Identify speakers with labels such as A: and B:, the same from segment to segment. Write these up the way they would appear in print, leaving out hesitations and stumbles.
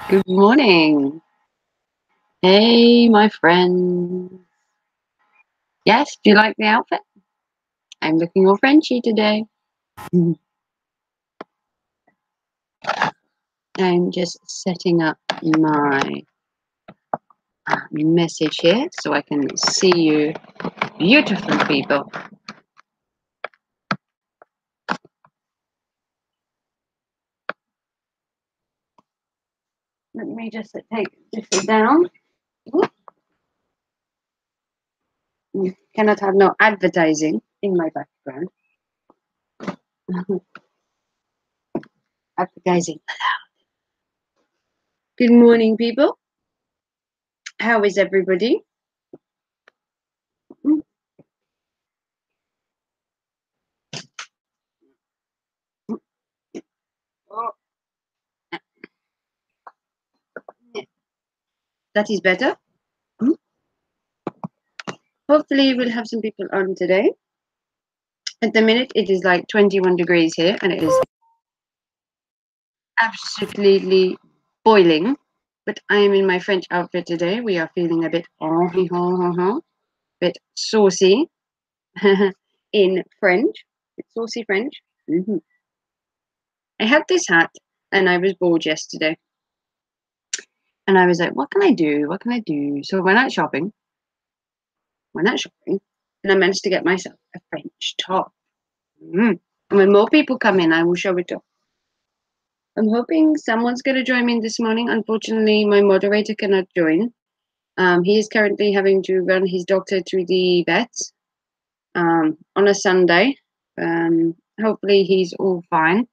A: Good morning. Hey, my friend. Yes, do you like the outfit? I'm looking all Frenchy today. I'm just setting up my message here so I can see you beautiful people. Let me just take this down. You cannot have no advertising in my background. Advertising allowed. Good morning, people. How is everybody? Oh, that is better. Hopefully, we'll have some people on today. At the minute, it is like 21 degrees here, and it is absolutely boiling. But I am in my French outfit today. We are feeling a bit bit saucy in French. It's saucy French. I had this hat, and I was bored yesterday, and I was like, "What can I do? What can I do?" So I went out shopping. And I managed to get myself a French top. And when more people come in, I will show it off. I'm hoping someone's going to join me this morning. Unfortunately, my moderator cannot join. He is currently having to run his doctor to the vet on a Sunday. Hopefully, he's all fine.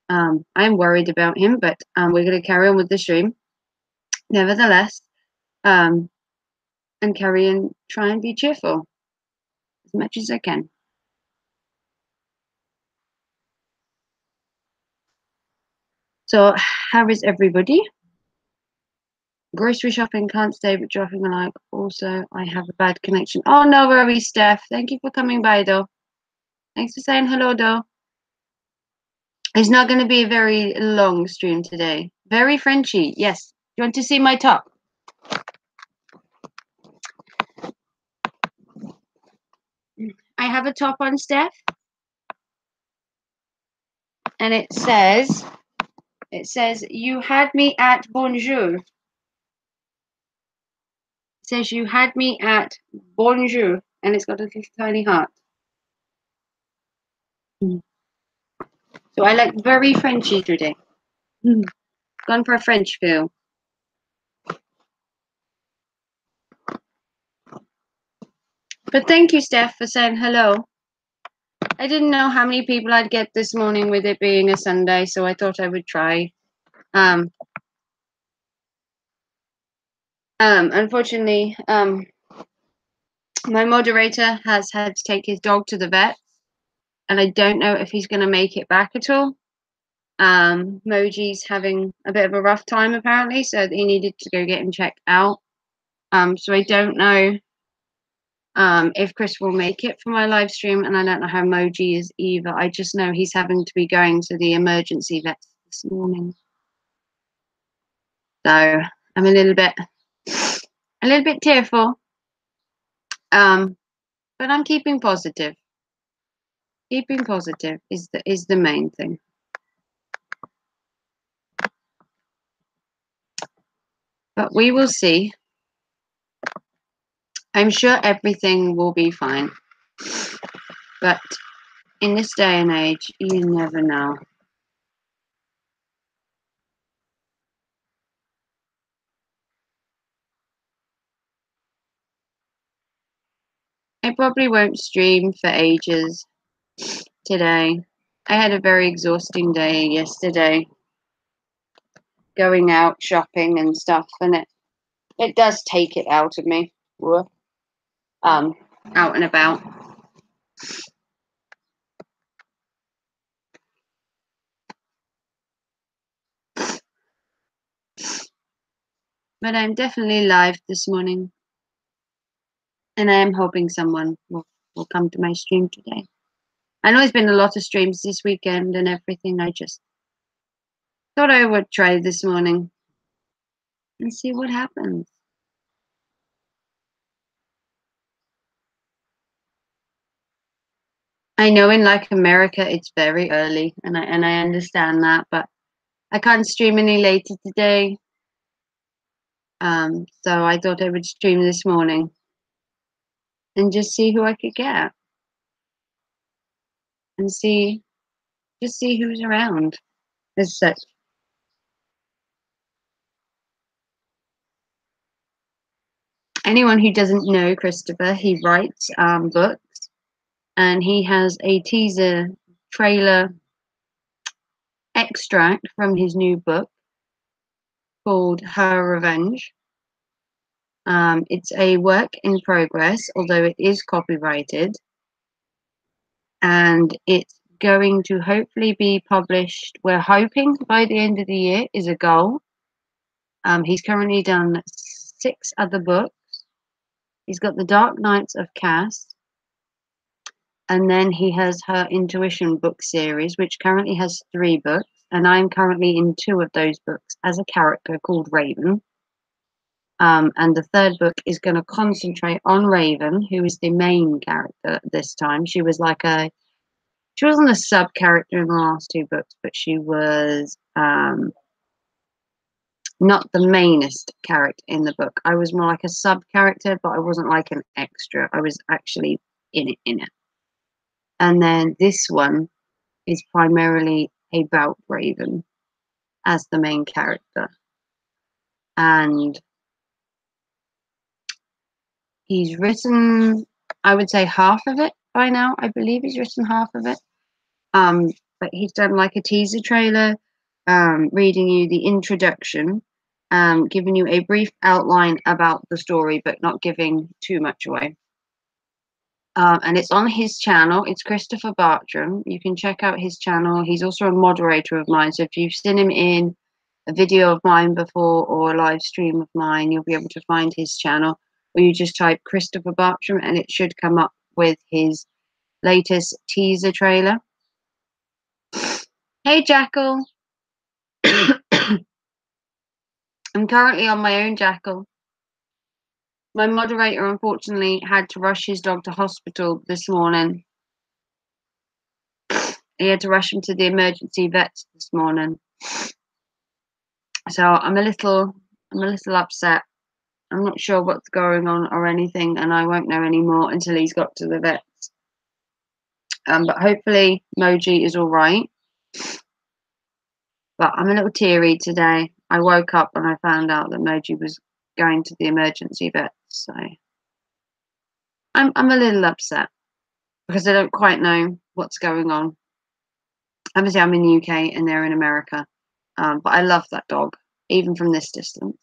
A: I'm worried about him, but we're going to carry on with the stream, nevertheless, and try and be cheerful as much as I can. So, how is everybody? Grocery shopping, can't stay, but dropping a like. Also, I have a bad connection. Oh, no worries, Steph. Thank you for coming by, though. Thanks for saying hello, though. It's not going to be a very long stream today. Very Frenchy. Yes. You want to see my top? I have a top on, Steph. And it says, you had me at bonjour. It says, you had me at bonjour. And it's got a little tiny heart. So I like very Frenchy today. Gone for a French feel. But thank you, Steph, for saying hello. I didn't know how many people I'd get this morning with it being a Sunday, so I thought I would try. Unfortunately, my moderator has had to take his dog to the vet, and I don't know if he's going to make it back at all. Moji's having a bit of a rough time apparently, so he needed to go get him checked out. So I don't know if Chris will make it for my live stream, and I don't know how Moji is either. I just know he's having to be going to the emergency vet this morning. So I'm a little bit tearful. But I'm keeping positive. Keeping positive is the main thing. But we will see. I'm sure everything will be fine. But in this day and age, you never know. I probably won't stream for ages today. I had a very exhausting day yesterday, going out shopping and stuff, and it does take it out of me. Out and about. But I'm definitely live this morning, and I am hoping someone will come to my stream today. I know it's been a lot of streams this weekend and everything. I just thought I would try this morning. and see what happens. I know in like America it's very early, and I understand that, but I can't stream any later today. So I thought I would stream this morning and just see who I could get and just see who's around as such. Anyone who doesn't know Christopher, he writes books, and he has a teaser trailer extract from his new book called Her Revenge. It's a work in progress, although it is copyrighted, and it's going to hopefully be published. We're hoping by the end of the year is a goal. He's currently done 6 other books. He's got The Dark Nights of Cass, and then he has Her Intuition book series, which currently has 3 books, and I'm currently in 2 of those books as a character called Raven. And the 3rd book is going to concentrate on Raven, who is the main character this time. She wasn't a sub character in the last 2 books, but she was not the mainest character in the book. I was more like a sub character, but I wasn't like an extra. I was actually in it. And then this one is primarily about Raven as the main character. And he's written, I would say, half of it by now. I believe he's written half of it. But he's done like a teaser trailer, reading you the introduction, giving you a brief outline about the story, but not giving too much away. And it's on his channel. It's Christopher Bartram. You can check out his channel. He's also a moderator of mine. So if you've seen him in a video of mine before or a live stream of mine, you'll be able to find his channel. Or you just type Christopher Bartram and it should come up with his latest teaser trailer. Hey, Jackal. I'm currently on my own, Jackal. My moderator unfortunately had to rush his dog to hospital this morning. He had to rush him to the emergency vets this morning. So I'm a little upset. I'm not sure what's going on or anything, and I won't know any more until he's got to the vets. But hopefully Moji is all right. But I'm a little teary today. I woke up and I found out that Moji was going to the emergency vets. So I'm a little upset because I don't quite know what's going on. Obviously, I'm in the UK and they're in America. But I love that dog, even from this distance.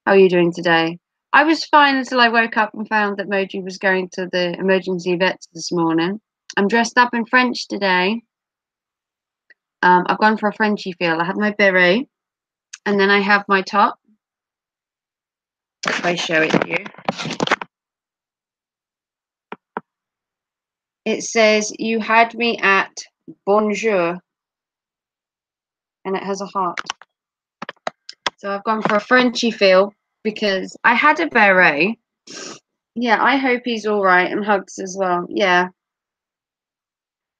A: How are you doing today? I was fine until I woke up and found that Moji was going to the emergency vets this morning. I'm dressed up in French today. I've gone for a Frenchy feel. I have my beret, and then I have my top. If I show it to you. It says, "You had me at bonjour," and it has a heart. So I've gone for a Frenchy feel because I had a beret. Yeah, I hope he's all right, and Hugs as well. Yeah.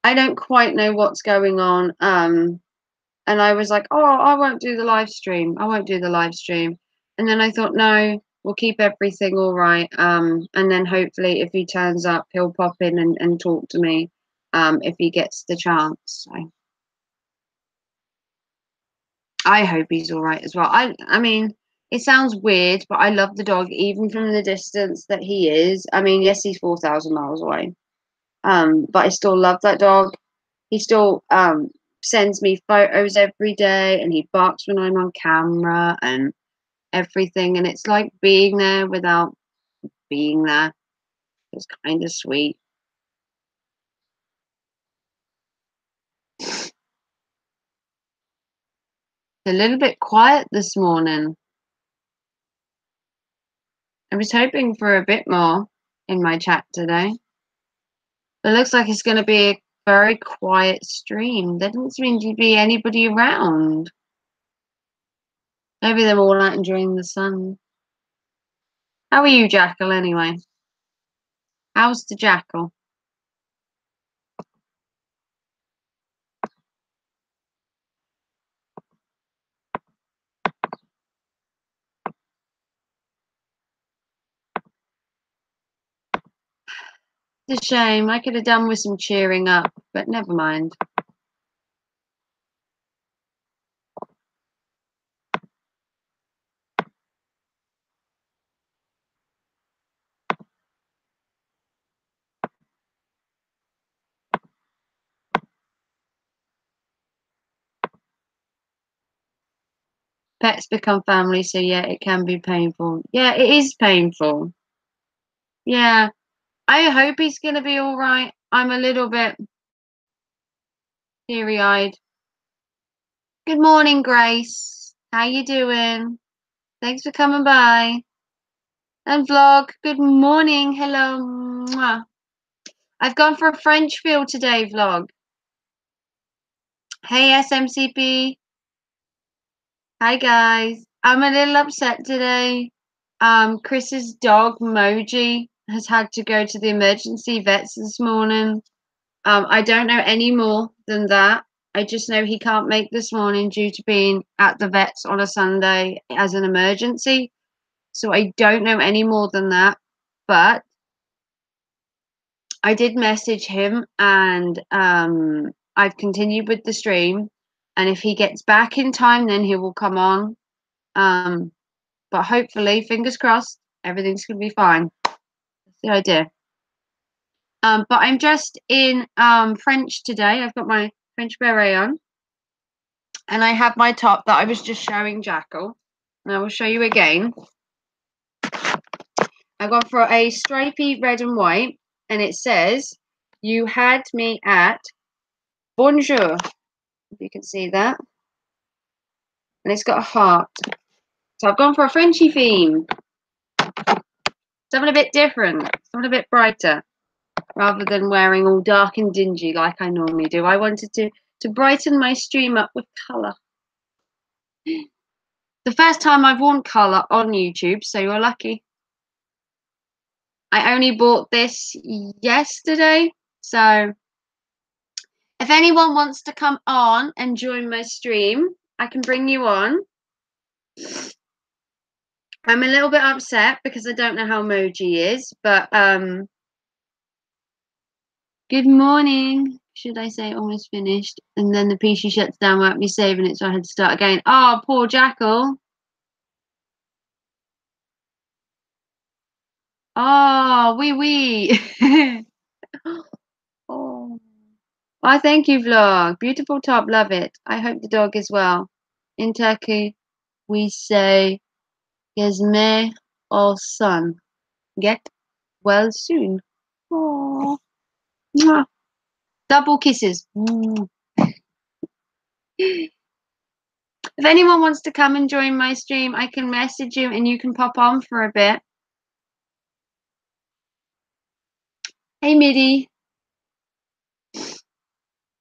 A: I don't quite know what's going on. And I was like, oh, I won't do the live stream. I won't do the live stream. And then I thought, no, we'll keep everything all right. And then hopefully if he turns up, he'll pop in and talk to me if he gets the chance. So I hope he's all right as well. I mean, it sounds weird, but I love the dog, even from the distance that he is. I mean, yes, he's 4,000 miles away. But I still love that dog. He still sends me photos every day, and he barks when I'm on camera and everything. And it's like being there without being there. It's kind of sweet. It's a little bit quiet this morning. I was hoping for a bit more in my chat today. It looks like it's going to be a very quiet stream. There doesn't seem to be anybody around. Maybe they're all out enjoying the sun. How are you, Jackal, anyway? How's the Jackal? It's a shame. I could have done with some cheering up, but never mind. Pets become family, so yeah, it can be painful. Yeah, it is painful. Yeah, I hope he's gonna be all right. I'm a little bit teary-eyed. Good morning, Grace. How you doing? Thanks for coming by. And vlog. Good morning. Hello. Mwah. I've gone for a French feel today, vlog. Hey, SMCP. Hi, guys. I'm a little upset today. Chris's dog, Moji, has had to go to the emergency vets this morning. I don't know any more than that. I just know he can't make this morning due to being at the vets on a Sunday as an emergency. So I don't know any more than that. But I did message him and I've continued with the stream. And if he gets back in time, then he will come on. But hopefully, fingers crossed, everything's going to be fine. That's the idea. But I'm dressed in French today. I've got my French beret on. And I have my top that I was just showing Jackal. And I will show you again. I got for a stripy red and white. And it says, "You had me at bonjour." If you can see that. And it's got a heart. So I've gone for a Frenchy theme. Something a bit different. Something a bit brighter. Rather than wearing all dark and dingy like I normally do. I wanted to brighten my stream up with colour. The first time I've worn colour on YouTube, so you're lucky. I only bought this yesterday, so if anyone wants to come on and join my stream, I can bring you on. I'm a little bit upset because I don't know how Moji is, but good morning. Should I say almost finished? And then the PC shuts down without me saving it, so I had to start again. Oh, poor Jackal. Oh, wee. Oh. Why, thank you, vlog. Beautiful top, love it. I hope the dog is well. In Turkey, we say gezme olsun. Get well soon. Oh, double kisses. If anyone wants to come and join my stream, I can message you and you can pop on for a bit. Hey, Midi.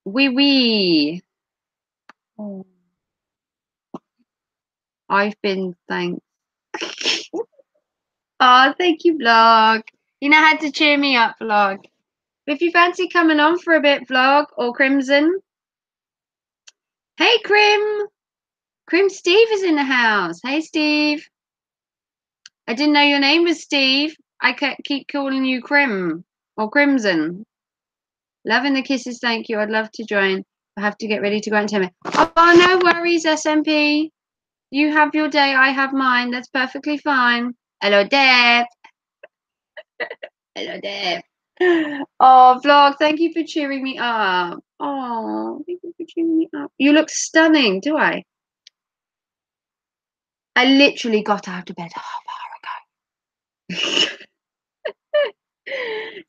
A: Wee. Oh. I've been thanked. Oh, thank you, vlog. You know how to cheer me up, vlog. If you fancy coming on for a bit, vlog, or Crimson. Hey, Crim. Crim Steve is in the house. Hey, Steve. I didn't know your name was Steve. I keep calling you Crim or Crimson. Loving the kisses, thank you. I'd love to join. I have to get ready to go and tell me. Oh, no worries, SMP. You have your day, I have mine. That's perfectly fine. Hello, Deb. Hello, Deb. Oh, vlog, thank you for cheering me up. Oh, thank you for cheering me up. You look stunning, do I? I literally got out of bed half hour ago.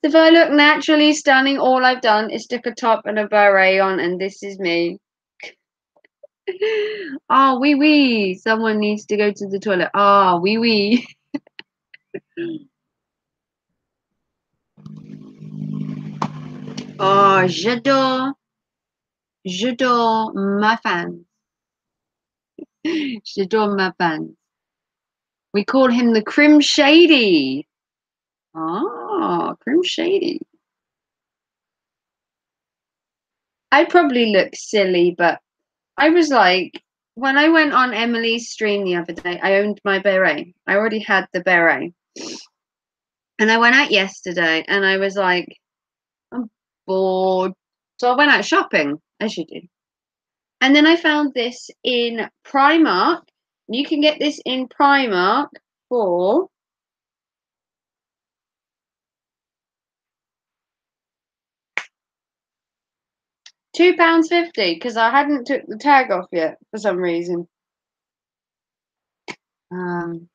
A: If I look naturally stunning, all I've done is stick a top and a beret on, and this is me. Oh, wee. Someone needs to go to the toilet. Oh, wee. Oh, j'adore my fans. Should adorn my pants. We call him the Crim Shady. Ah, Crim Shady. I probably look silly, but I was like, when I went on Emily's stream the other day, I owned my beret. I already had the beret. And I went out yesterday and I was like, I'm bored. So I went out shopping, as you do. And then I found this in Primark. You can get this in Primark for £2.50 because I hadn't took the tag off yet for some reason. Um,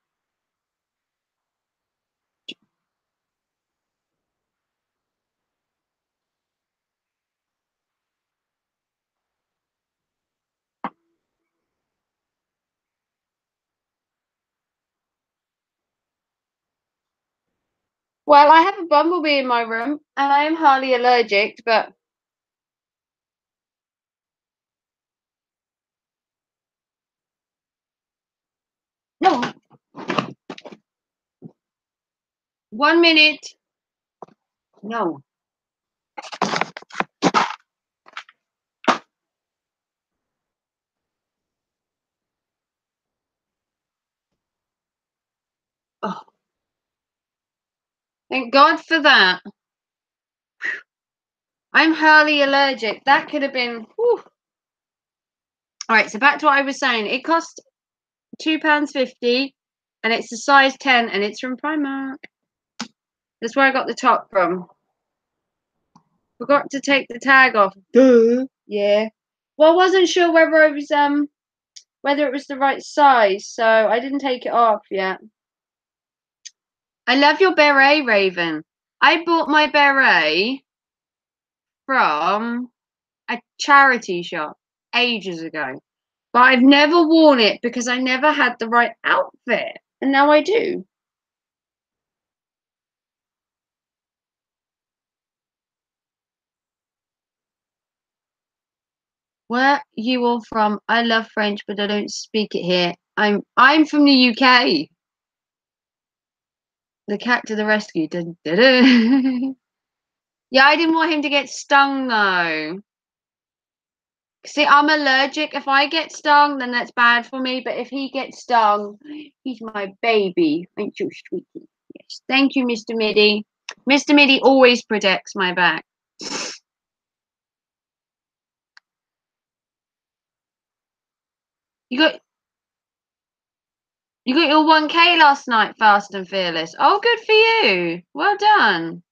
A: well, I have a bumblebee in my room and I am hardly allergic, but no. 1 minute. No. Oh, thank God for that. I'm hardly allergic. That could have been. Whew. All right, so back to what I was saying. It cost £2.50, and it's a size 10, and it's from Primark. That's where I got the top from. Forgot to take the tag off. Duh. Yeah. Well, I wasn't sure whether it was whether it was the right size, so I didn't take it off yet. I love your beret, Raven. I bought my beret from a charity shop ages ago, but I've never worn it because I never had the right outfit, and now I do. Where you all from? I love French, but I don't speak it here. I'm from the UK. The cat to the rescue. Dun, dun, dun. Yeah, I didn't want him to get stung though. See, I'm allergic. If I get stung, then that's bad for me. But if he gets stung, he's my baby. Ain't you, sweetie? Yes. Thank you, Mr. Midi. Mr. Midi always protects my back. You got you got your 1K last night, fast and fearless. Oh, good for you. Well done.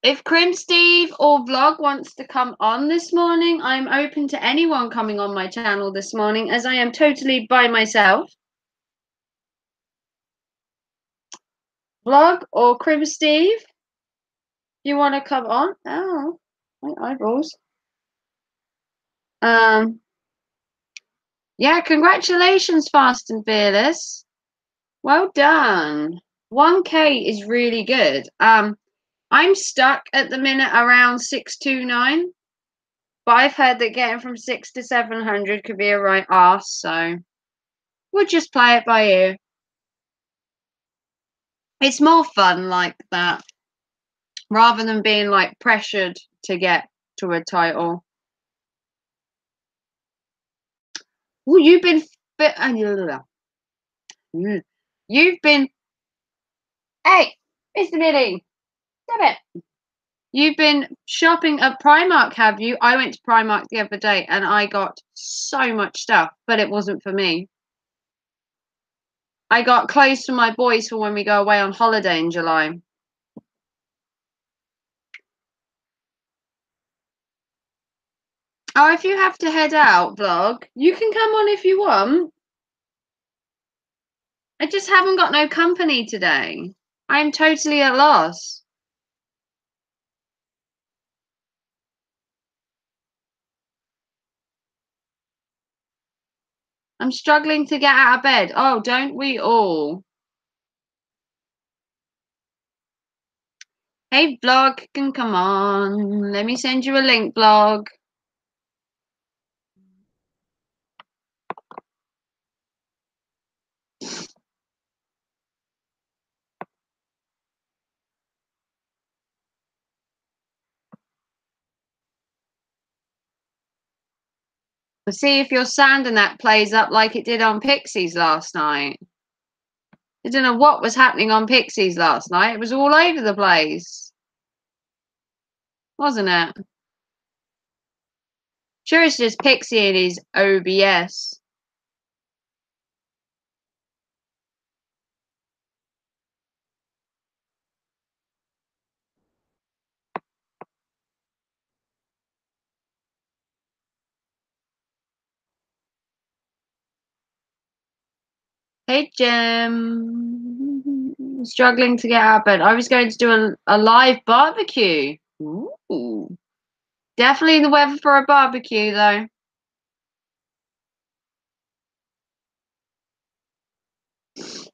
A: If Crim Steve or Vlog wants to come on this morning, I'm open to anyone coming on my channel this morning as I am totally by myself. Vlog or Crim Steve, you want to come on? Oh, my eyeballs. Yeah, congratulations, Fast and Fearless. Well done. 1K is really good. I'm stuck at the minute around 629, but I've heard that getting from 6 to 700 could be a right arse, so we'll just play it by ear. It's more fun like that rather than being like pressured to get to a title. Oh, you've been you've been hey, Mr. Middy, stop it. You've been shopping at Primark, have you? I went to Primark the other day and I got so much stuff, but it wasn't for me. I got clothes for my boys for when we go away on holiday in July. Oh, if you have to head out, Vlog, you can come on if you want. I just haven't got no company today. I'm totally at loss. I'm struggling to get out of bed. Oh, don't we all? Hey, Vlog, can come on. Let me send you a link, Vlog. We'll see if your sand and that plays up like it did on Pixies last night. I don't know what was happening on Pixies last night. It was all over the place. Wasn't it? Sure, it's just Pixie and his OBS. Hey, Jim. Struggling to get out of bed. I was going to do a live barbecue. Ooh. Definitely the weather for a barbecue, though.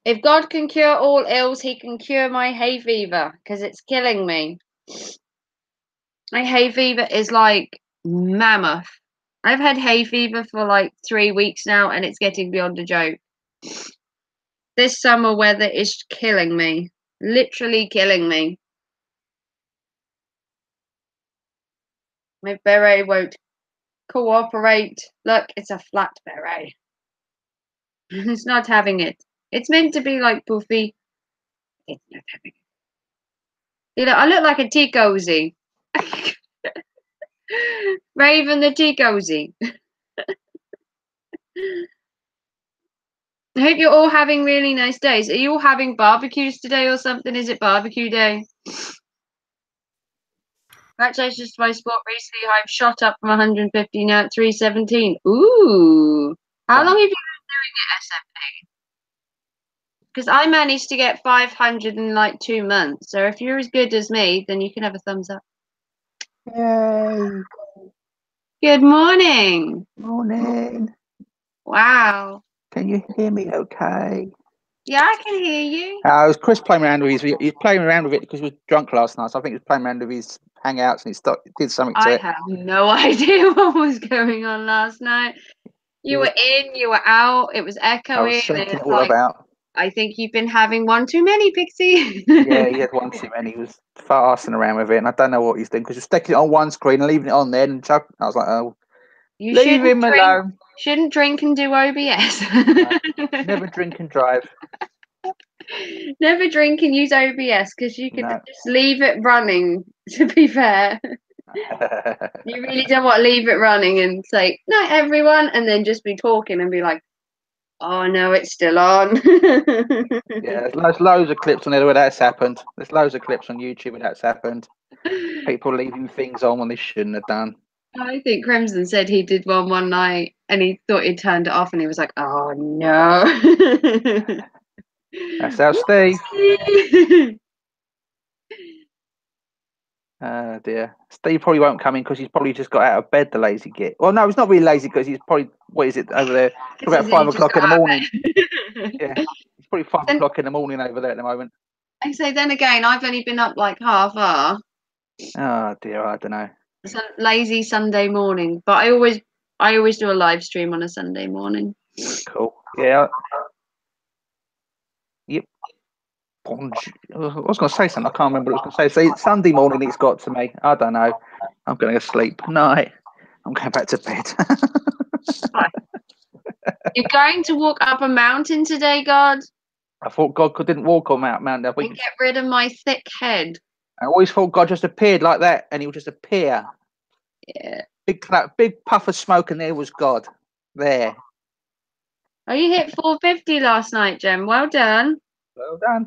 A: If God can cure all ills, he can cure my hay fever, because it's killing me. My hay fever is like mammoth. I've had hay fever for like 3 weeks now, and it's getting beyond a joke. This summer weather is killing me. Literally killing me. My beret won't cooperate. Look, it's a flat beret. It's not having it. It's meant to be like poofy. It's not having it. You know, I look like a tea cozy. Raven the tea cozy. I hope you're all having really nice days. Are you all having barbecues today or something? Is it barbecue day? Congratulations to my sport recently. I've shot up from 150 now at 317. Ooh. How long have you been doing it, SMP? Because I managed to get 500 in like 2 months. So if you're as good as me, then you can have a thumbs up.
B: Yay.
A: Good morning.
B: Morning.
A: Wow.
B: Can you hear me okay?
A: Yeah, I can hear you.
B: It was Chris playing around with he was playing around with it because he was drunk last night. So I think he was playing around with his Hangouts and it did something to
A: I
B: it.
A: have no idea what was going on last night. You were in, you were out, it was echoing.
B: I was searching it all
A: like,
B: about.
A: I think you've been having one too many, Pixie.
B: Yeah, he had one too many. He was farsing around with it, and I don't know what he's doing because you're sticking it on one screen and leaving it on there. And I was like, oh,
A: You
B: leave him alone.
A: Shouldn't drink and do OBS.
B: Never drink and drive.
A: Never drink and use OBS because you could
B: No.
A: just leave it running, to be fair. You really don't want to leave it running and say, night everyone, and then just be talking and be like, oh no, it's still on.
B: Yeah, there's loads of clips on there where that's happened. There's loads of clips on YouTube where that's happened. People leaving things on when they shouldn't have done.
A: I think Crimson said he did one night and he thought he'd turned it off and he was like, oh no.
B: That's our Steve. Oh dear. Steve probably won't come in because he's probably just got out of bed, the lazy git. Well, no, he's not really lazy because he's probably, what is it over there? It's about 5 o'clock in the morning. Yeah, it's probably 5 o'clock in the morning over there at the moment.
A: I say, then again, I've only been up like half hour.
B: Oh dear, I don't know.
A: It's a lazy Sunday morning, but I always do a live stream on a Sunday morning.
B: Cool. Yeah. Yep. I was going to say something. I can't remember what I was going to say. Sunday morning it's got to me. I don't know. I'm going to go sleep. Night. I'm going back to bed.
A: You're going to walk up a mountain today, God?
B: I thought God didn't walk on Mount.
A: And get rid of my thick head.
B: I always thought God just appeared like that, and he would just appear.
A: Yeah.
B: Big puff of smoke, and there was God. There.
A: Oh, you hit 450 last night, Jem. Well done.
B: Well done.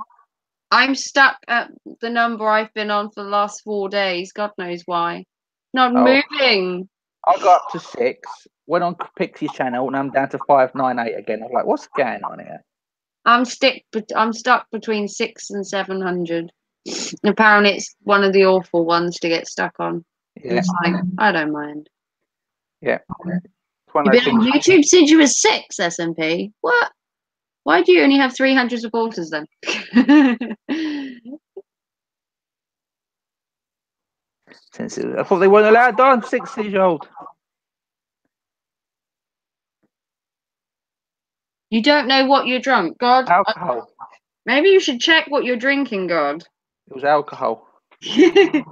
A: I'm stuck at the number I've been on for the last 4 days. God knows why. Not moving.
B: I got up to 6, went on Pixie's channel, and I'm down to 598 again. I'm like, what's going on here?
A: I'm stuck between 600 and 700. Apparently, it's one of the awful ones to get stuck on. Yeah. It's like, I don't mind.
B: Yeah.
A: You've been on YouTube since you were 6, SMP. What? Why do you only have 300 supporters then?
B: I thought they weren't allowed on 6 years old.
A: You don't know what you're drunk, God.
B: Alcohol.
A: Maybe you should check what you're drinking, God.
B: It was alcohol. I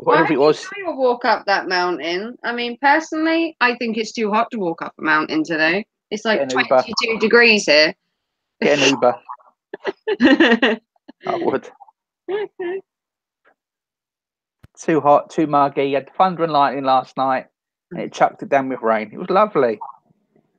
B: whatever it was.
A: I will walk up that mountain. I mean, personally, I think it's too hot to walk up a mountain today. It's like 22 degrees here.
B: Get an Uber. I would. Too hot, too muggy. You had thunder and lightning last night, and it chucked it down with rain. It was lovely.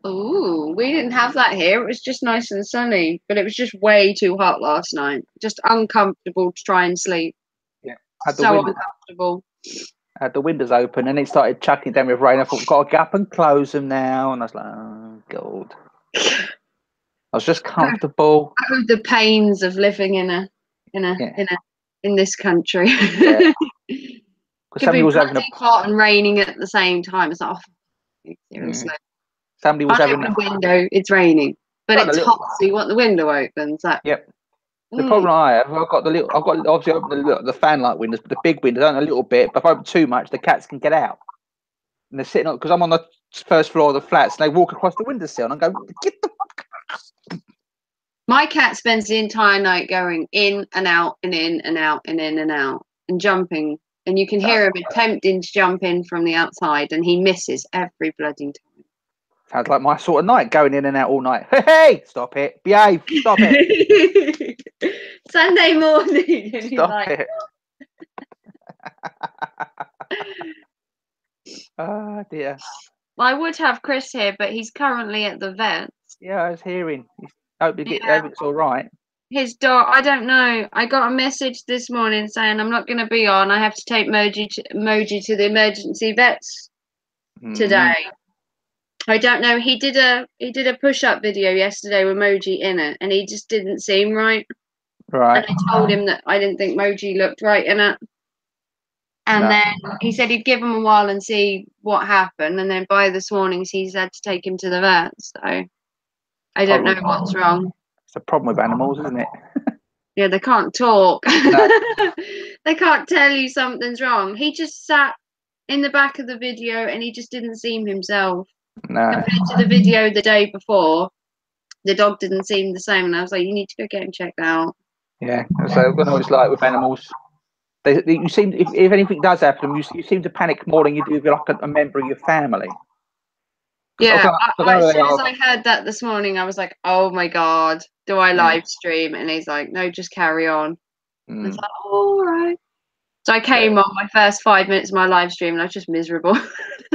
A: Ooh, we didn't have that here. It was just nice and sunny, but it was just way too hot last night. Just uncomfortable to try and sleep.
B: Yeah,
A: uncomfortable.
B: I had the windows open, and it started chucking down with rain. I thought, got to get up and close them now, and I was like, oh god. I was just comfortable.
A: Oh, the pains of living in this country.
B: Yeah.
A: Somebody was having hot and raining at the same time. It's like, seriously.
B: Somebody was having
A: a window. It's raining, but it's hot, so you want the window open. So.
B: Yep. The problem I have, I've got obviously open the fan light windows, but the big windows only a little bit. But if I open too much, the cats can get out, and they're sitting on because I'm on the first floor of the flats, and they walk across the windowsill, and I go, get the.
A: My cat spends the entire night going in and out and in and out and in and out and jumping, and you can hear him attempting to jump in from the outside, and he misses every bloody time.
B: Sounds like my sort of night, going in and out all night. Hey, stop it, behave, stop it.
A: Sunday morning, and
B: stop it. Oh dear.
A: I would have Chris here, but he's currently at the vet.
B: Yeah, I was hearing. Hope it's all right.
A: His dog, I don't know. I got a message this morning saying I'm not going to be on. I have to take Moji to the emergency vets today. I don't know. He did a push-up video yesterday with Moji in it, and he just didn't seem right.
B: Right.
A: And I told him that I didn't think Moji looked right in it. And then he said he'd give him a while and see what happened. And then by this morning, he's had to take him to the vet. So I don't know what's wrong.
B: It's a problem with animals, isn't it?
A: Yeah, they can't talk.
B: No.
A: They can't tell you something's wrong. He just sat in the back of the video and he just didn't seem himself.
B: No.
A: Compared to the video the day before, the dog didn't seem the same. And I was like, you need to go get him checked out.
B: Yeah. So I know it's like with animals. You seem, if anything does happen, you seem to panic more than you do if you're like a member of your family.
A: Yeah, as soon as I heard that this morning, I was like, oh my God, do I live stream? And he's like, no, just carry on. I was like, oh, all right. So I came on my first 5 minutes of my live stream and I was just miserable.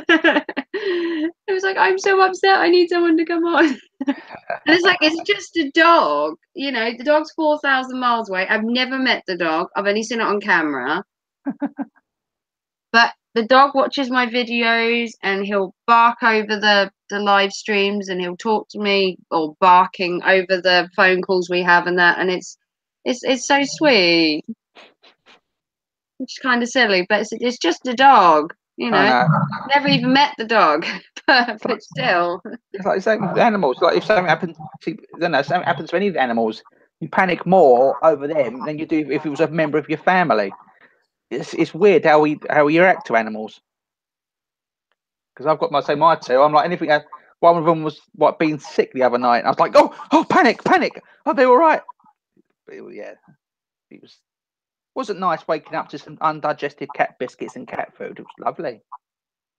A: It was like, I'm so upset. I need someone to come on. And it's like, it's just a dog. You know, the dog's 4,000 miles away. I've never met the dog. I've only seen it on camera. But the dog watches my videos and he'll bark over the live streams and he'll talk to me or barking over the phone calls we have and that. And it's so sweet. Which is kind of silly, but it's just a dog, you know. Never even met the dog, but still.
B: It's like the same with animals. Like if something happens, something happens to any of the animals, you panic more over them than you do if it was a member of your family. It's weird how we react to animals. Because I've got my two. I'm like anything. One of them was being sick the other night. And I was like, oh, panic! Oh, they're all right. But it wasn't nice waking up to some undigested cat biscuits and cat food. It was lovely.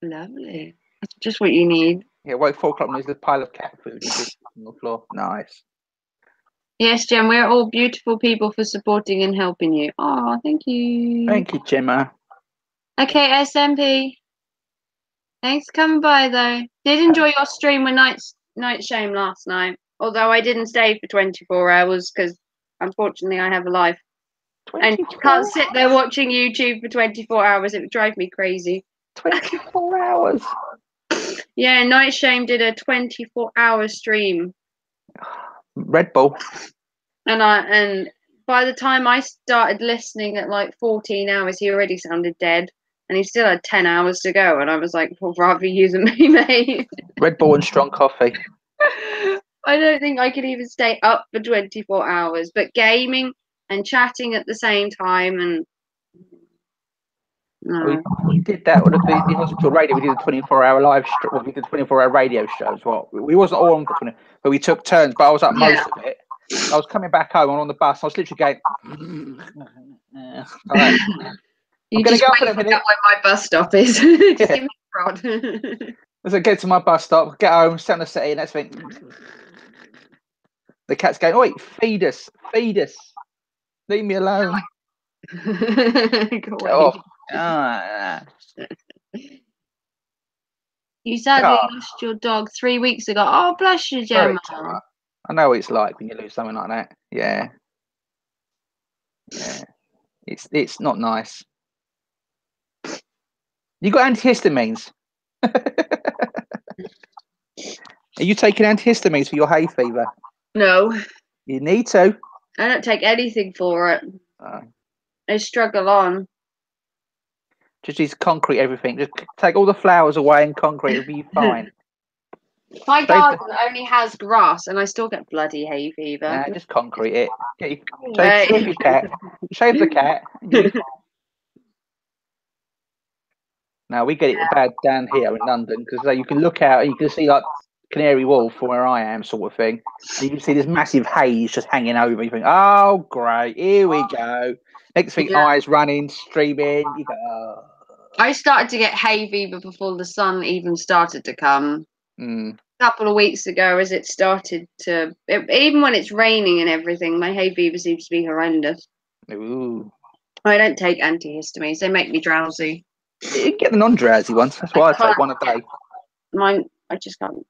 A: Lovely. That's just what you need.
B: Yeah, woke 4 o'clock and there's a pile of cat food on the floor. Nice.
A: Yes, Jem, we're all beautiful people for supporting and helping you. Oh, thank you.
B: Thank you, Gemma.
A: Okay, SMP. Thanks for coming by, though. Did enjoy your stream with Night Shame last night. Although I didn't stay for 24 hours because, unfortunately, I have a life. And you can't sit there watching YouTube for 24 hours. It would drive me crazy.
B: 24 hours?
A: Yeah, Night Shame did a 24-hour stream.
B: Red Bull.
A: And by the time I started listening at like 14 hours, he already sounded dead. And he still had 10 hours to go. And I was like, well, rather you than me, mate.
B: Red Bull and strong coffee.
A: I don't think I could even stay up for 24 hours. But gaming and chatting at the same time and
B: we did that with the hospital radio. We did a 24-hour live stream. Well, we did 24-hour radio shows. Well, we wasn't all on for 20, but we took turns. But I was at most of it. I was coming back home on the bus. I was literally going.
A: You
B: gonna
A: just
B: go
A: wait
B: for a
A: to
B: minute.
A: where my bus stop is. Just
B: Yeah.
A: give me a prod.
B: As I get to my bus stop, get home, sit on the settee, and that's when the cat's going, "Oi, feed us, feed us, leave me alone."
A: Go away.
B: Oh, ah.
A: You sadly
B: Oh,
A: lost your dog 3 weeks ago. Oh, bless you,
B: sorry,
A: Gemma.
B: Gemma. I know what it's like when you lose something like that. Yeah, yeah. It's not nice. You got antihistamines. Are you taking antihistamines for your hay fever?
A: No,
B: You need to.
A: I don't take anything for it.
B: Uh,
A: I struggle on.
B: just use concrete everything. Just take all the flowers away and concrete. It'll be fine.
A: My
B: Shave
A: garden only has grass, and I still get bloody hay fever.
B: just concrete it.
A: Right.
B: Shave your cat. Shave the cat. And you'll be fine. Now we get it bad down here in London because you can look out and you can see like Canary Wharf from where I am, sort of thing. And you can see this massive haze just hanging over. You think, oh, great, here we go. Next thing,
A: Yeah.
B: eyes running, streaming. You go, oh.
A: I started to get hay fever before the sun even started to come.
B: Mm.
A: A couple of weeks ago, as it started to, even when it's raining and everything, my hay fever seems to be horrendous.
B: Ooh.
A: I don't take antihistamines; they make me drowsy.
B: You get the non-drowsy ones. That's why I take one a day.
A: Mine, I just can't.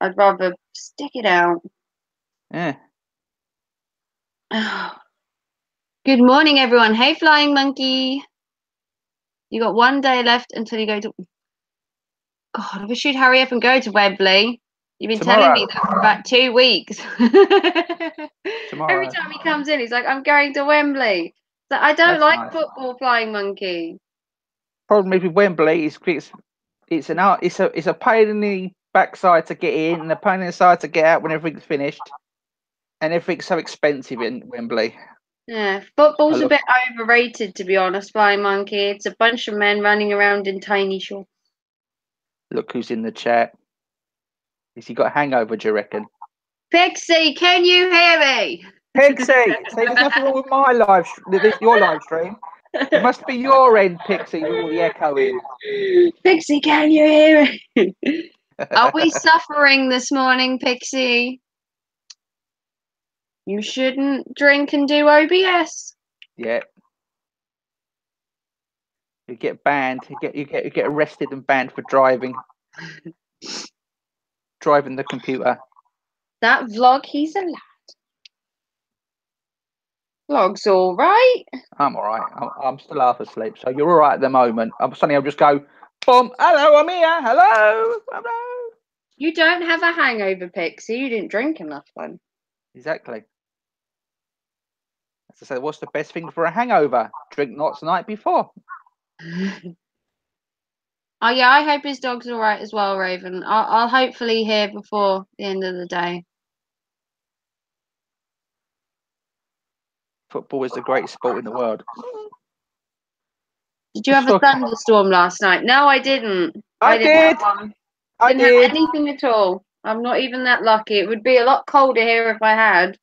A: I'd rather stick it out.
B: Yeah.
A: Good morning, everyone. Hey, Flying Monkey. You got 1 day left until you go to. God, I wish you'd hurry up and go to Wembley. You've been telling me that for about 2 weeks.
B: Tomorrow.
A: Every time he comes in, he's like, "I'm going to Wembley." So I don't
B: That's
A: like
B: nice.
A: football, Flying Monkey.
B: Problem is with Wembley is it's a pain in the backside to get in and a pain in the side to get out when everything's finished, and everything's so expensive in Wembley.
A: Yeah, football's a bit overrated, to be honest, Flying Monkey. It's a bunch of men running around in tiny shorts.
B: Look who's in the chat. Has he got a hangover, do you reckon?
A: Pixie, can you hear me?
B: Pixie! See, there's nothing wrong with your live stream. It must be your end, Pixie, with all the echoing.
A: Pixie, can you hear me? Are we suffering this morning, Pixie? You shouldn't drink and do OBS.
B: Yeah. You get banned. You get arrested and banned for driving the computer.
A: That vlog, he's a lad. Vlog's all right.
B: I'm all right. I'm still half asleep, so you're all right at the moment. Suddenly I'll just go, boom, hello, I'm here, hello.
A: You don't have a hangover, Pixie. You didn't drink enough then.
B: Exactly. As I said, what's the best thing for a hangover? Drink lots the night before.
A: Oh yeah, I hope his dog's all right as well, Raven. I'll hopefully hear before the end of the day.
B: Football is the greatest sport in the world.
A: Did you have a thunderstorm last night? No, I didn't.
B: I did.
A: I didn't have anything at all. I'm not even that lucky. It would be a lot colder here if I had.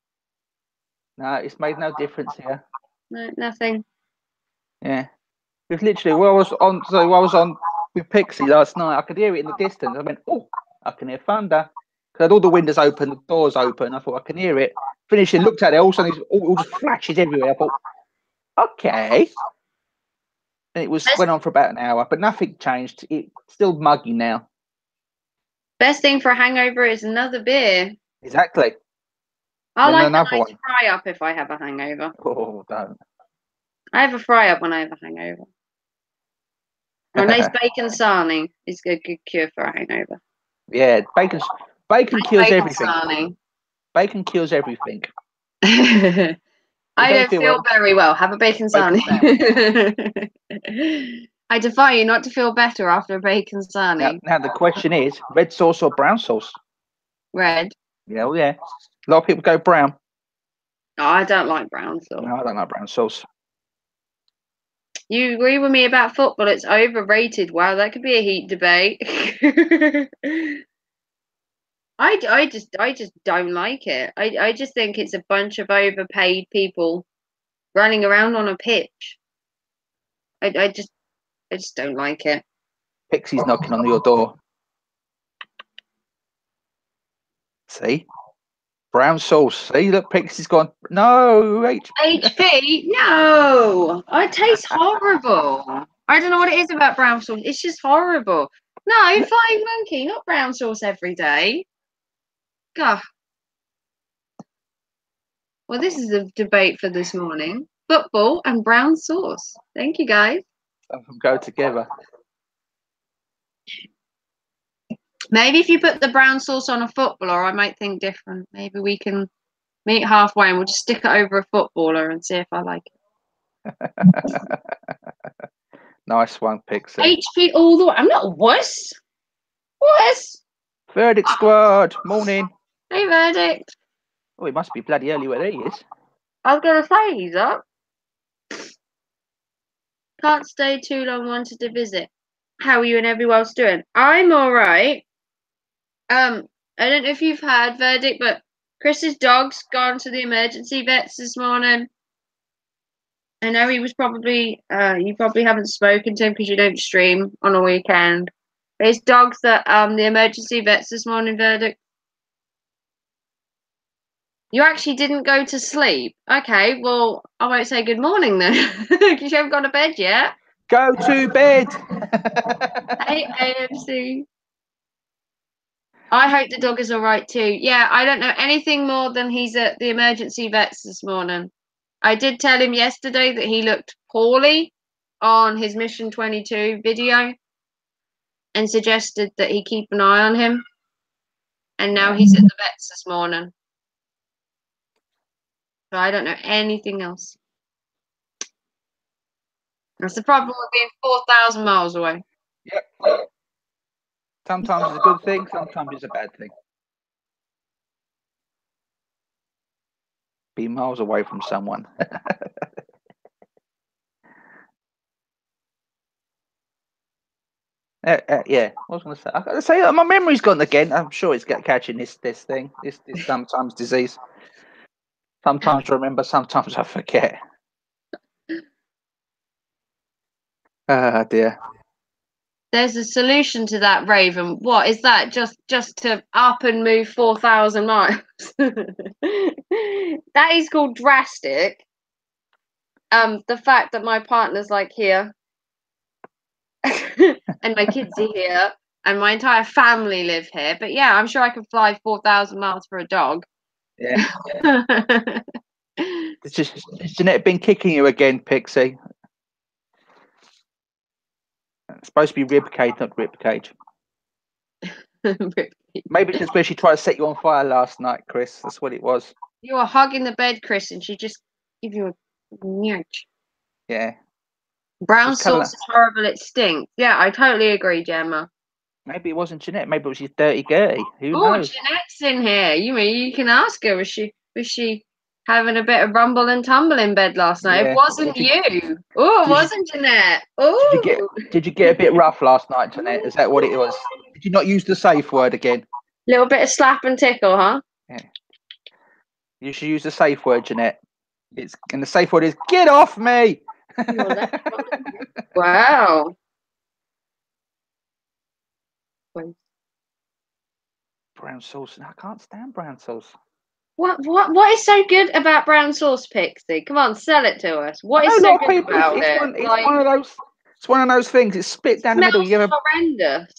B: No, it's made no difference here.
A: No, nothing.
B: Yeah. It's literally while I was on with Pixie last night, I could hear it in the distance. I went, oh, I can hear thunder. Because I had all the windows open, the doors open. I thought I can hear it. Finishing, looked at it, all of a sudden all just flashes everywhere. I thought, okay. And went on for about an hour, but nothing changed. It's still muggy now.
A: Best thing for a hangover is another beer.
B: Exactly.
A: I like a nice fry up if I have a hangover.
B: Oh, don't.
A: I have a fry up when I have a hangover. A nice bacon sarnie is a good cure for a hangover.
B: Yeah, bacon kills everything.
A: Sarnie.
B: Bacon kills everything.
A: I don't feel very well. Have a bacon sarnie. I defy you not to feel better after a bacon sarnie.
B: Now the question is, red sauce or brown sauce?
A: Red.
B: Yeah, well, yeah. A lot of people go brown.
A: Oh, I don't like brown sauce.
B: No, I don't like brown sauce.
A: You agree with me about football? It's overrated. Wow, that could be a heat debate. I just don't like it. I just think it's a bunch of overpaid people running around on a pitch. I just don't like it.
B: Pixie's knocking on your door. See? Brown sauce. See, look, Pixie's gone. No,
A: HP? No. Oh, it tastes horrible. I don't know what it is about brown sauce. It's just horrible. No, Flying Monkey, not brown sauce every day. God. Well, this is a debate for this morning. Football and brown sauce. Thank you, guys.
B: Some of them go together.
A: Maybe if you put the brown sauce on a footballer, I might think different. Maybe we can meet halfway and we'll just stick it over a footballer and see if I like it.
B: Nice one, Pixie.
A: HP all the way. I'm not a wuss. Wuss.
B: Verdict squad. Morning.
A: Hey, Verdict.
B: Oh, it must be bloody early where he is.
A: I was going to say he's up. Can't stay too long, wanted to visit. How are you and everyone else doing? I'm all right. I don't know if you've heard, Verdict, but Chris's dog's gone to the emergency vets this morning. I know he was probably, you probably haven't spoken to him because you don't stream on a weekend. But his dog's at the emergency vets this morning, Verdict. You actually didn't go to sleep? Okay, well, I won't say good morning then, because you haven't gone to bed yet.
B: Go to bed.
A: Hey, AMC. I hope the dog is all right too. Yeah, I don't know anything more than he's at the emergency vets this morning. I did tell him yesterday that he looked poorly on his Mission 22 video and suggested that he keep an eye on him. And now he's at the vets this morning. So I don't know anything else. That's the problem with being 4,000 miles away.
B: Yep. Sometimes it's a good thing, sometimes it's a bad thing. Be miles away from someone. Yeah, I was going to say. I got to say, my memory's gone again. I'm sure it's catching this thing, this sometimes disease. Sometimes I remember, sometimes I forget. Ah, dear.
A: There's a solution to that, Raven. What is that? Just to up and move 4,000 miles. That is called drastic. The fact that my partner's like here, and my kids are here, and my entire family live here. But yeah, I'm sure I could fly 4,000 miles for a dog.
B: Yeah. Has Jeanette been kicking you again, Pixie? It's supposed to be rib cage, not rib cage. Maybe it's just where she tried to set you on fire last night, Chris. That's what it was.
A: You were hugging the bed, Chris, and she just give you a nudge.
B: Yeah.
A: Brown sauce is horrible. It stinks. Yeah, I totally agree, Gemma.
B: Maybe it wasn't Jeanette. Maybe it was your dirty Gertie. Who knows?
A: Jeanette's in here. You can ask her. Was she having a bit of rumble and tumble in bed last night? Yeah. It wasn't you. Oh, it wasn't Jeanette. Oh.
B: Did you get a bit rough last night, Jeanette? Is that what it was? Did you not use the safe word again?
A: Little bit of slap and tickle, huh?
B: Yeah. You should use the safe word, Jeanette. And the safe word is "get off me."
A: Wow.
B: Brown sauce. No, I can't stand brown sauce.
A: What is so good about brown sauce, Pixie? Come on, sell it to us. What is so good about it?
B: It's one of those things. It's split down the middle. You have
A: horrendous.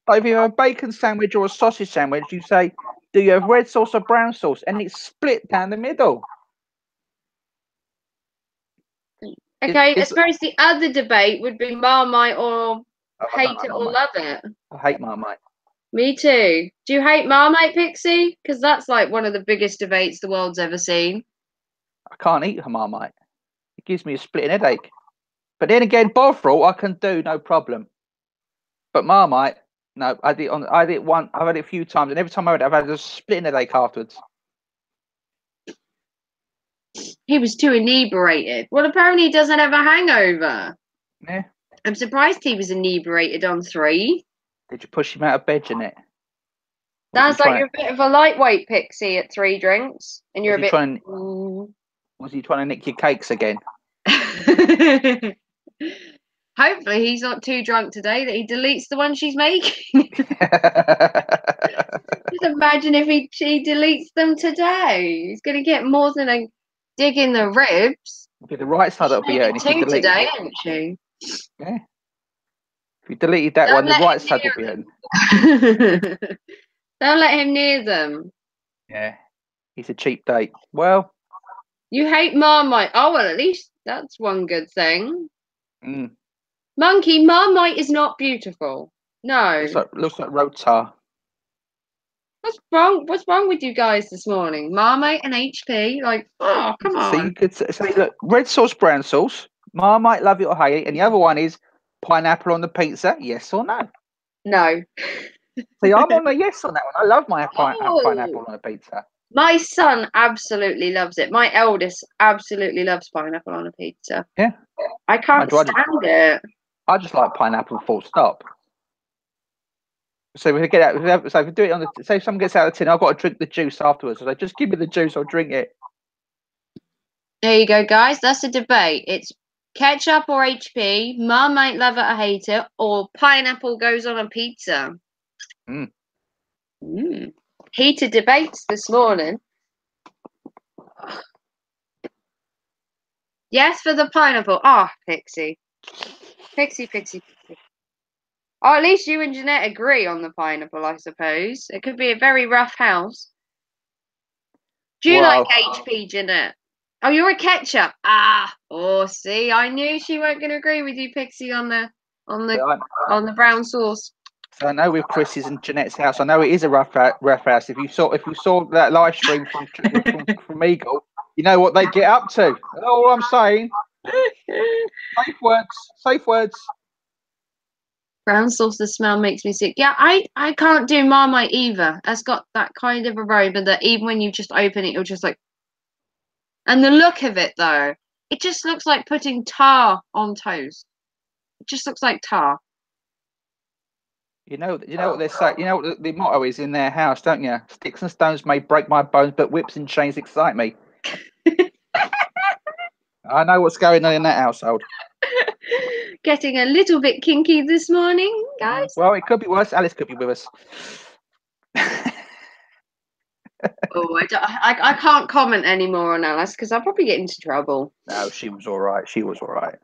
B: Like if you have a bacon sandwich or a sausage sandwich, you say, "Do you have red sauce or brown sauce?" And it's split down the middle.
A: Okay, I suppose the other debate would be Marmite or hate it or love it.
B: I hate Marmite.
A: Me too. Do you hate Marmite, Pixie? Because that's like one of the biggest debates the world's ever seen.
B: I can't eat a Marmite. It gives me a splitting headache. But then again, Bovril I can do no problem. But Marmite, no. I've had it a few times, and every time I've had a splitting headache afterwards.
A: He was too inebriated. Well, apparently he doesn't have a hangover.
B: Yeah.
A: I'm surprised he was inebriated on 3.
B: Did you push him out of bed, Jeanette?
A: Sounds like you're a bit of a lightweight, Pixie, at 3 drinks. And you're a bit...
B: Was he trying to nick your cakes again?
A: Hopefully he's not too drunk today that he deletes the one she's making. Just imagine if he deletes them today. He's going to get more than a dig in the ribs.
B: It'll be the right side that'll be hurting if you
A: Two
B: delete
A: today,
B: it.
A: isn't she?
B: Yeah. If you deleted that
A: Don't
B: one, the
A: let
B: right
A: him
B: side will be
A: near
B: hurting.
A: Don't let him near them.
B: Yeah. He's a cheap date. Well.
A: You hate Marmite. Oh, well, at least that's one good thing.
B: Mm.
A: Monkey, Marmite is not beautiful. No.
B: Looks like Rotar.
A: What's wrong? What's wrong with you guys this morning? Marmite and HP? Like, oh, come on.
B: So you could say, look, red sauce, brown sauce, Marmite, love it or hate it, and the other one is pineapple on the pizza. Yes or no?
A: No.
B: See, I'm on a yes on that one. I love my pineapple
A: Oh.
B: on a pizza.
A: My son absolutely loves it. My eldest absolutely loves pineapple on a pizza.
B: Yeah.
A: I can't stand it.
B: I just like pineapple full stop. So we get out. So if we do it on the, say, if someone gets out of the tin, I've got to drink the juice afterwards. So just give me the juice, I'll drink it.
A: There you go, guys. That's a debate. It's ketchup or HP, Marmite, love it or hate it, or pineapple goes on a pizza.
B: Mm.
A: Heated debates this morning. Yes, for the pineapple. Ah, Pixie. Pixie. Oh, at least you and Jeanette agree on the pineapple, I suppose. It could be a very rough house. Do you like HP, Jeanette? Oh, you're a ketchup. See, I knew she weren't going to agree with you, Pixie, on the brown sauce.
B: So I know with Chris's and Jeanette's house, I know it is a rough house. If you saw that live stream from Eagle, you know what they get up to. That's all I'm saying. Safe words.
A: Brown sauce, the smell makes me sick. Yeah, I can't do Marmite either. That's got that kind of aroma that even when you just open it, you're just like. And the look of it, though, it just looks like putting tar on toast. It just looks like tar.
B: You know what they say. You know what the motto is in their house, don't you? Sticks and stones may break my bones, but whips and chains excite me. I know what's going on in that household.
A: Getting a little bit kinky this morning, guys.
B: Well, it could be worse. Alice could be with us.
A: Oh, I can't comment anymore on Alice because I'll probably get into trouble.
B: No, she was all right.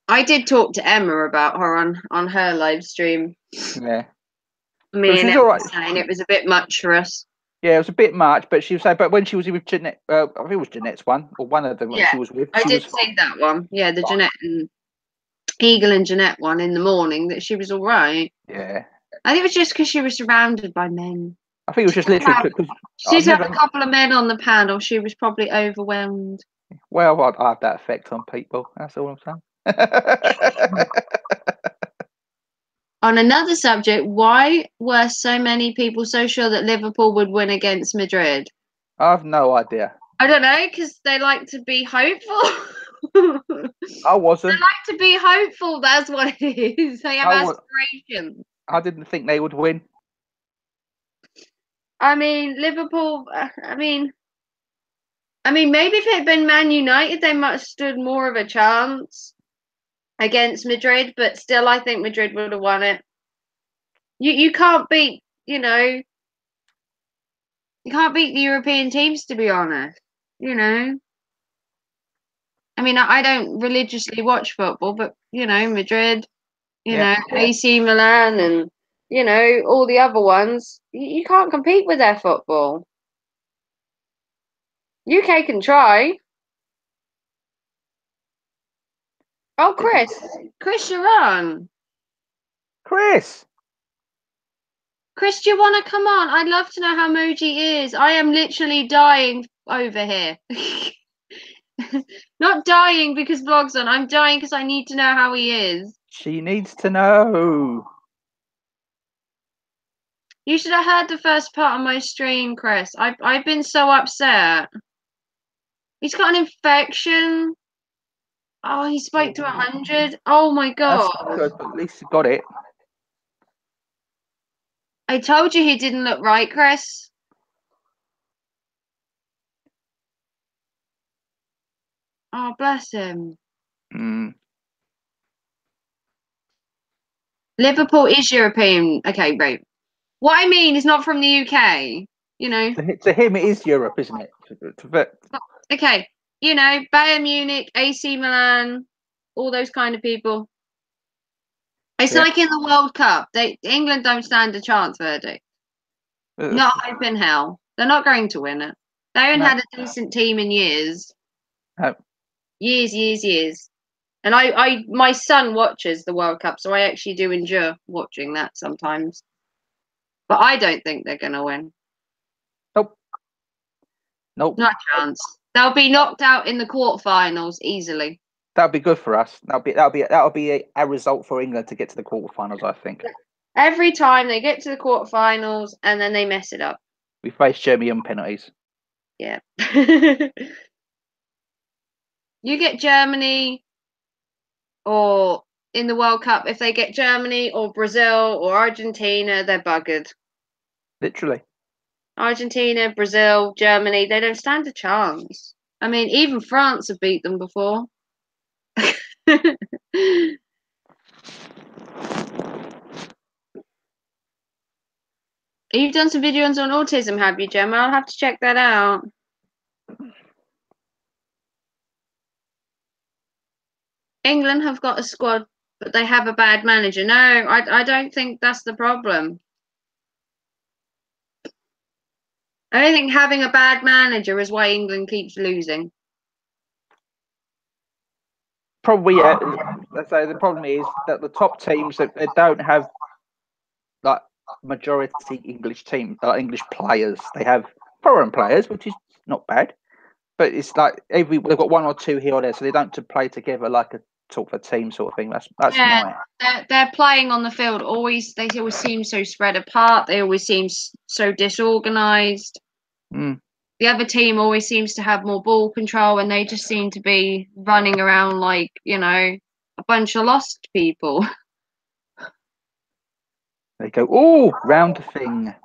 A: I did talk to Emma about her on her live stream.
B: Yeah.
A: Me and Emma were saying it was a bit much for us.
B: Yeah, it was a bit much, but she was saying, but when she was with Jeanette, I think it was Jeanette's one, or one of them she was with.
A: I did see that one. Yeah, the Jeanette and Eagle and Jeanette one in the morning, that she was all right.
B: Yeah.
A: I think it was just because she was surrounded by men.
B: I think it was just literally.
A: She's had a couple of men on the panel. She was probably overwhelmed.
B: Well, I have that effect on people. That's all I'm saying.
A: On another subject, why were so many people so sure that Liverpool would win against Madrid?
B: I have no idea.
A: I don't know, because they like to be hopeful.
B: I wasn't.
A: They like to be hopeful. That's what it is. They have aspirations.
B: I didn't think they would win.
A: I mean, Liverpool. I mean, maybe if it had been Man United, they might have stood more of a chance against Madrid. But still, I think Madrid would have won it. You can't beat, you can't beat the European teams, to be honest. I mean, I don't religiously watch football, but Madrid, AC Milan, and all the other ones. You can't compete with their football. UK can try. Oh, Chris, you're on.
B: Chris,
A: do you want to come on? I'd love to know how Moji is. I am literally dying over here. Not dying because vlog's on. I'm dying because I need to know how he is.
B: She needs to know.
A: You should have heard the first part of my stream, Chris. I've been so upset. He's got an infection. Oh, he spoke to 100. Oh my god.
B: That's good, but at least he got it.
A: I told you he didn't look right, Chris. Oh, bless him. Liverpool is European. Okay, right. What I mean is not from the UK. You know.
B: To him, it is Europe, isn't it?
A: Okay, you know, Bayern Munich, AC Milan, all those kind of people. It's like in the World Cup. England don't stand a chance, verdict. Not hope in hell. They're not going to win it. They haven't had a decent team in years.
B: No.
A: Years. And my son watches the World Cup, so I actually do enjoy watching that sometimes. But I don't think they're going to win.
B: Nope.
A: Not a chance. They'll be knocked out in the quarterfinals easily.
B: That'll be good for us. That'll be a result for England to get to the quarterfinals, I think.
A: Every time they get to the quarterfinals and then they mess it up.
B: We face Germany on penalties.
A: Yeah. You get Germany, or in the World Cup, if they get Germany or Brazil or Argentina, they're buggered. Literally. Argentina, Brazil, Germany, they don't stand a chance. I mean, even France have beat them before. You've done some videos on autism, have you, Gemma? I'll have to check that out. England have got a squad, but they have a bad manager. No, I don't think that's the problem. I don't think having a bad manager is why England keeps losing.
B: Probably, yeah. Let's say the problem is that the top teams, they don't have like majority English English players. They have foreign players, which is not bad, but it's like they've got one or two here or there, so they don't play together like a sort of a team sort of thing. That's
A: yeah. They're playing on the field. They always seem so spread apart. They always seem so disorganized.
B: Mm.
A: The other team always seems to have more ball control, and they just seem to be running around like, you know, a bunch of lost people.
B: They go, oh, round thing.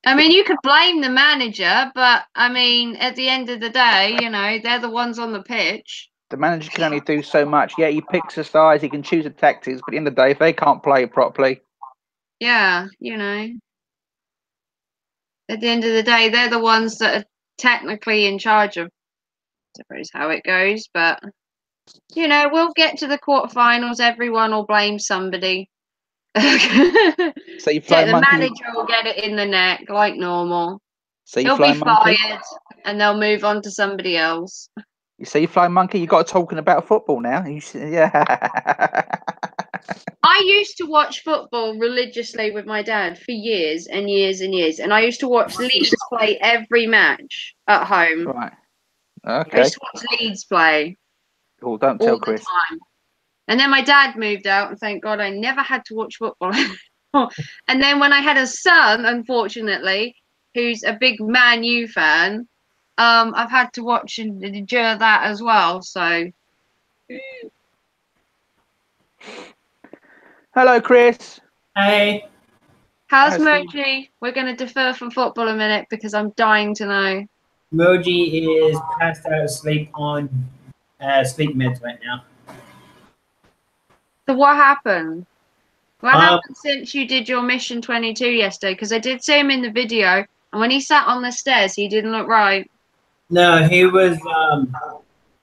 A: I mean, you could blame the manager, but I mean, at the end of the day, you know, they're the ones on the pitch.
B: The manager can only do so much. Yeah, he picks a size, he can choose the tactics, but at the end of the day, if they can't play it properly.
A: Yeah, you know. At the end of the day, they're the ones that are technically in charge of, I suppose, how it goes. But, you know, we'll get to the quarterfinals. Everyone will blame somebody.
B: So you fly
A: the manager will get it in the neck like normal.
B: So
A: he'll be fired and they'll move on to somebody else.
B: You see, Flying Monkey, you got talking about football now. Yeah.
A: I used to watch football religiously with my dad for years and years and years, and I used to watch Leeds play every match at home.
B: Right. Okay.
A: I used to watch Leeds play.
B: Oh, don't tell Chris.
A: And then my dad moved out, and thank God I never had to watch football anymore. And then when I had a son, unfortunately, who's a big Man U fan, I've had to watch and endure that as well. So,
B: hello, Chris.
C: Hey.
A: How's Moji? We're going to defer from football a minute because I'm dying to know.
C: Moji is passed out asleep on sleep meds right now.
A: So what happened? What happened since you did your Mission 22 yesterday? Because I did see him in the video, and when he sat on the stairs, he didn't look right.
C: No, he was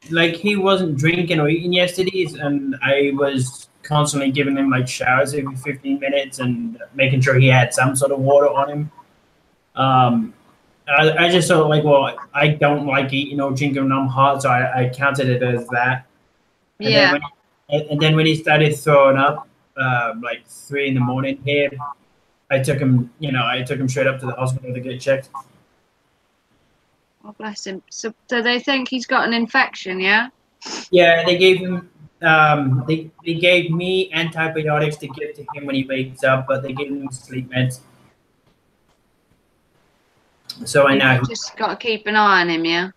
C: like he wasn't drinking or eating yesterday, and I was constantly giving him like showers every 15 minutes and making sure he had some sort of water on him. I just thought like, well, I don't like eating or drinking when I'm hot, so I counted it as that. And
A: yeah.
C: Then when he started throwing up, like 3 in the morning here, I took him straight up to the hospital to get checked.
A: Oh, bless him. So they think he's got an infection, yeah?
C: Yeah, they gave him. They gave me antibiotics to give to him when he wakes up, but they gave him sleep meds. So I know.
A: Just got to keep an eye on him, yeah?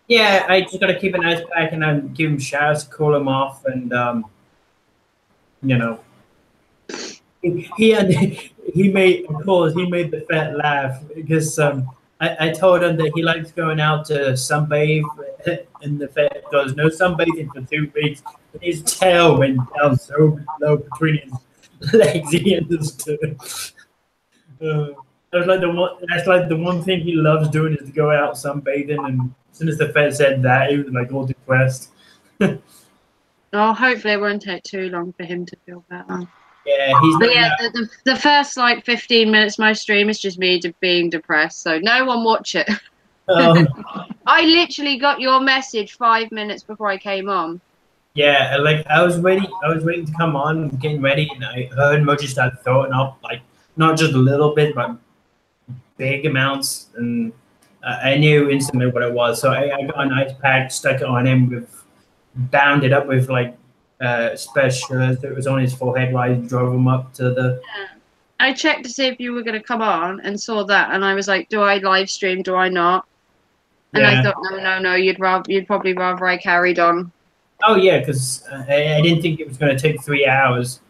C: Yeah, I just got to keep an ice pack and give him showers to cool him off, and you know, he made the vet laugh because I told him that he likes going out to sunbathe, and the vet goes, no sunbathing for 2 weeks. And his tail went down so low between legs. He understood. That's like the one. That's like the one thing he loves doing is to go out sunbathing. And as soon as the vet said that, he was like all depressed.
A: Oh, hopefully it won't take too long for him to feel better.
C: Yeah, he's
A: But
C: not.
A: yeah, the first like 15 minutes of my stream is just me being depressed. So no one watch it. I literally got your message 5 minutes before I came on.
C: Yeah, like I was waiting to come on, getting ready, and I heard Moji start throwing up, like not just a little bit, but big amounts, and I knew instantly what it was. So I got an ice pack, stuck it on him, bound it up with like special that was on his forehead while I drove him up to the.
A: I checked to see if you were going to come on and saw that, and I was like, do I live stream? Do I not? And
C: Yeah.
A: I thought, no, you'd probably rather I carried on.
C: Oh yeah, because I didn't think it was going to take 3 hours.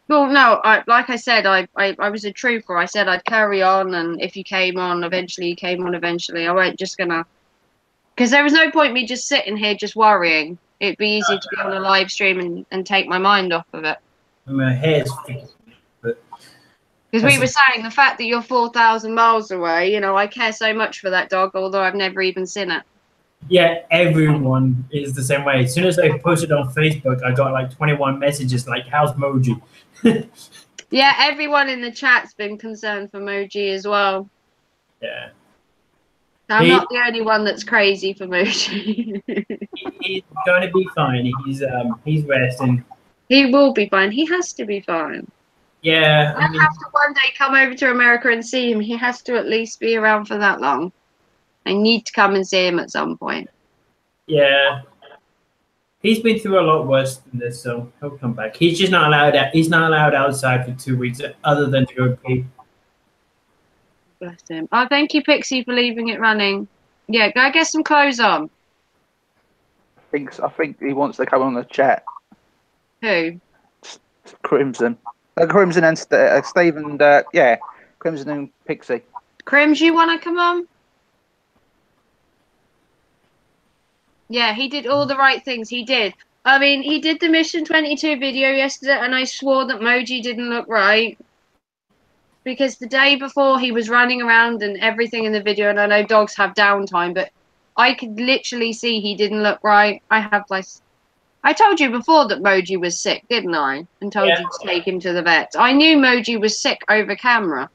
A: Well, no, like I said, I was a trooper. I said I'd carry on, and if you came on, eventually you came on eventually. I weren't just gonna, because there was no point me just sitting here just worrying. It'd be easier to be on a live stream and take my mind off of it.
C: My hair's
A: because we were saying the fact that you're 4,000 miles away, you know, I care so much for that dog, although I've never even seen it.
C: Yeah, everyone is the same way. As soon as I posted on Facebook, I got like 21 messages like, how's Moji?
A: Yeah, everyone in the chat's been concerned for Moji as well.
C: Yeah.
A: I'm not the only one that's crazy for Moji.
C: He's going to be fine. He's resting.
A: He will be fine. He has to be fine.
C: Yeah.
A: I have to one day come over to America and see him. He has to at least be around for that long. I need to come and see him at some point.
C: Yeah. He's been through a lot worse than this, so he'll come back. He's just not allowed out. He's not allowed outside for 2 weeks other than to go pee.
A: Bless him. Oh, thank you, Pixie, for leaving it running. Yeah, go get some clothes on.
B: I think he wants to come on the chat.
A: Who?
B: Crimson. Crimson and Steve and yeah, Crimson and Pixie.
A: Crims, you want to come on? Yeah, he did all the right things. He did. I mean, he did the Mission 22 video yesterday, and I swore that Moji didn't look right. Because the day before, he was running around and everything in the video, and I know dogs have downtime, but I could literally see he didn't look right. I told you before that Moji was sick, didn't I? And told you to take him to the vet. I knew Moji was sick over camera.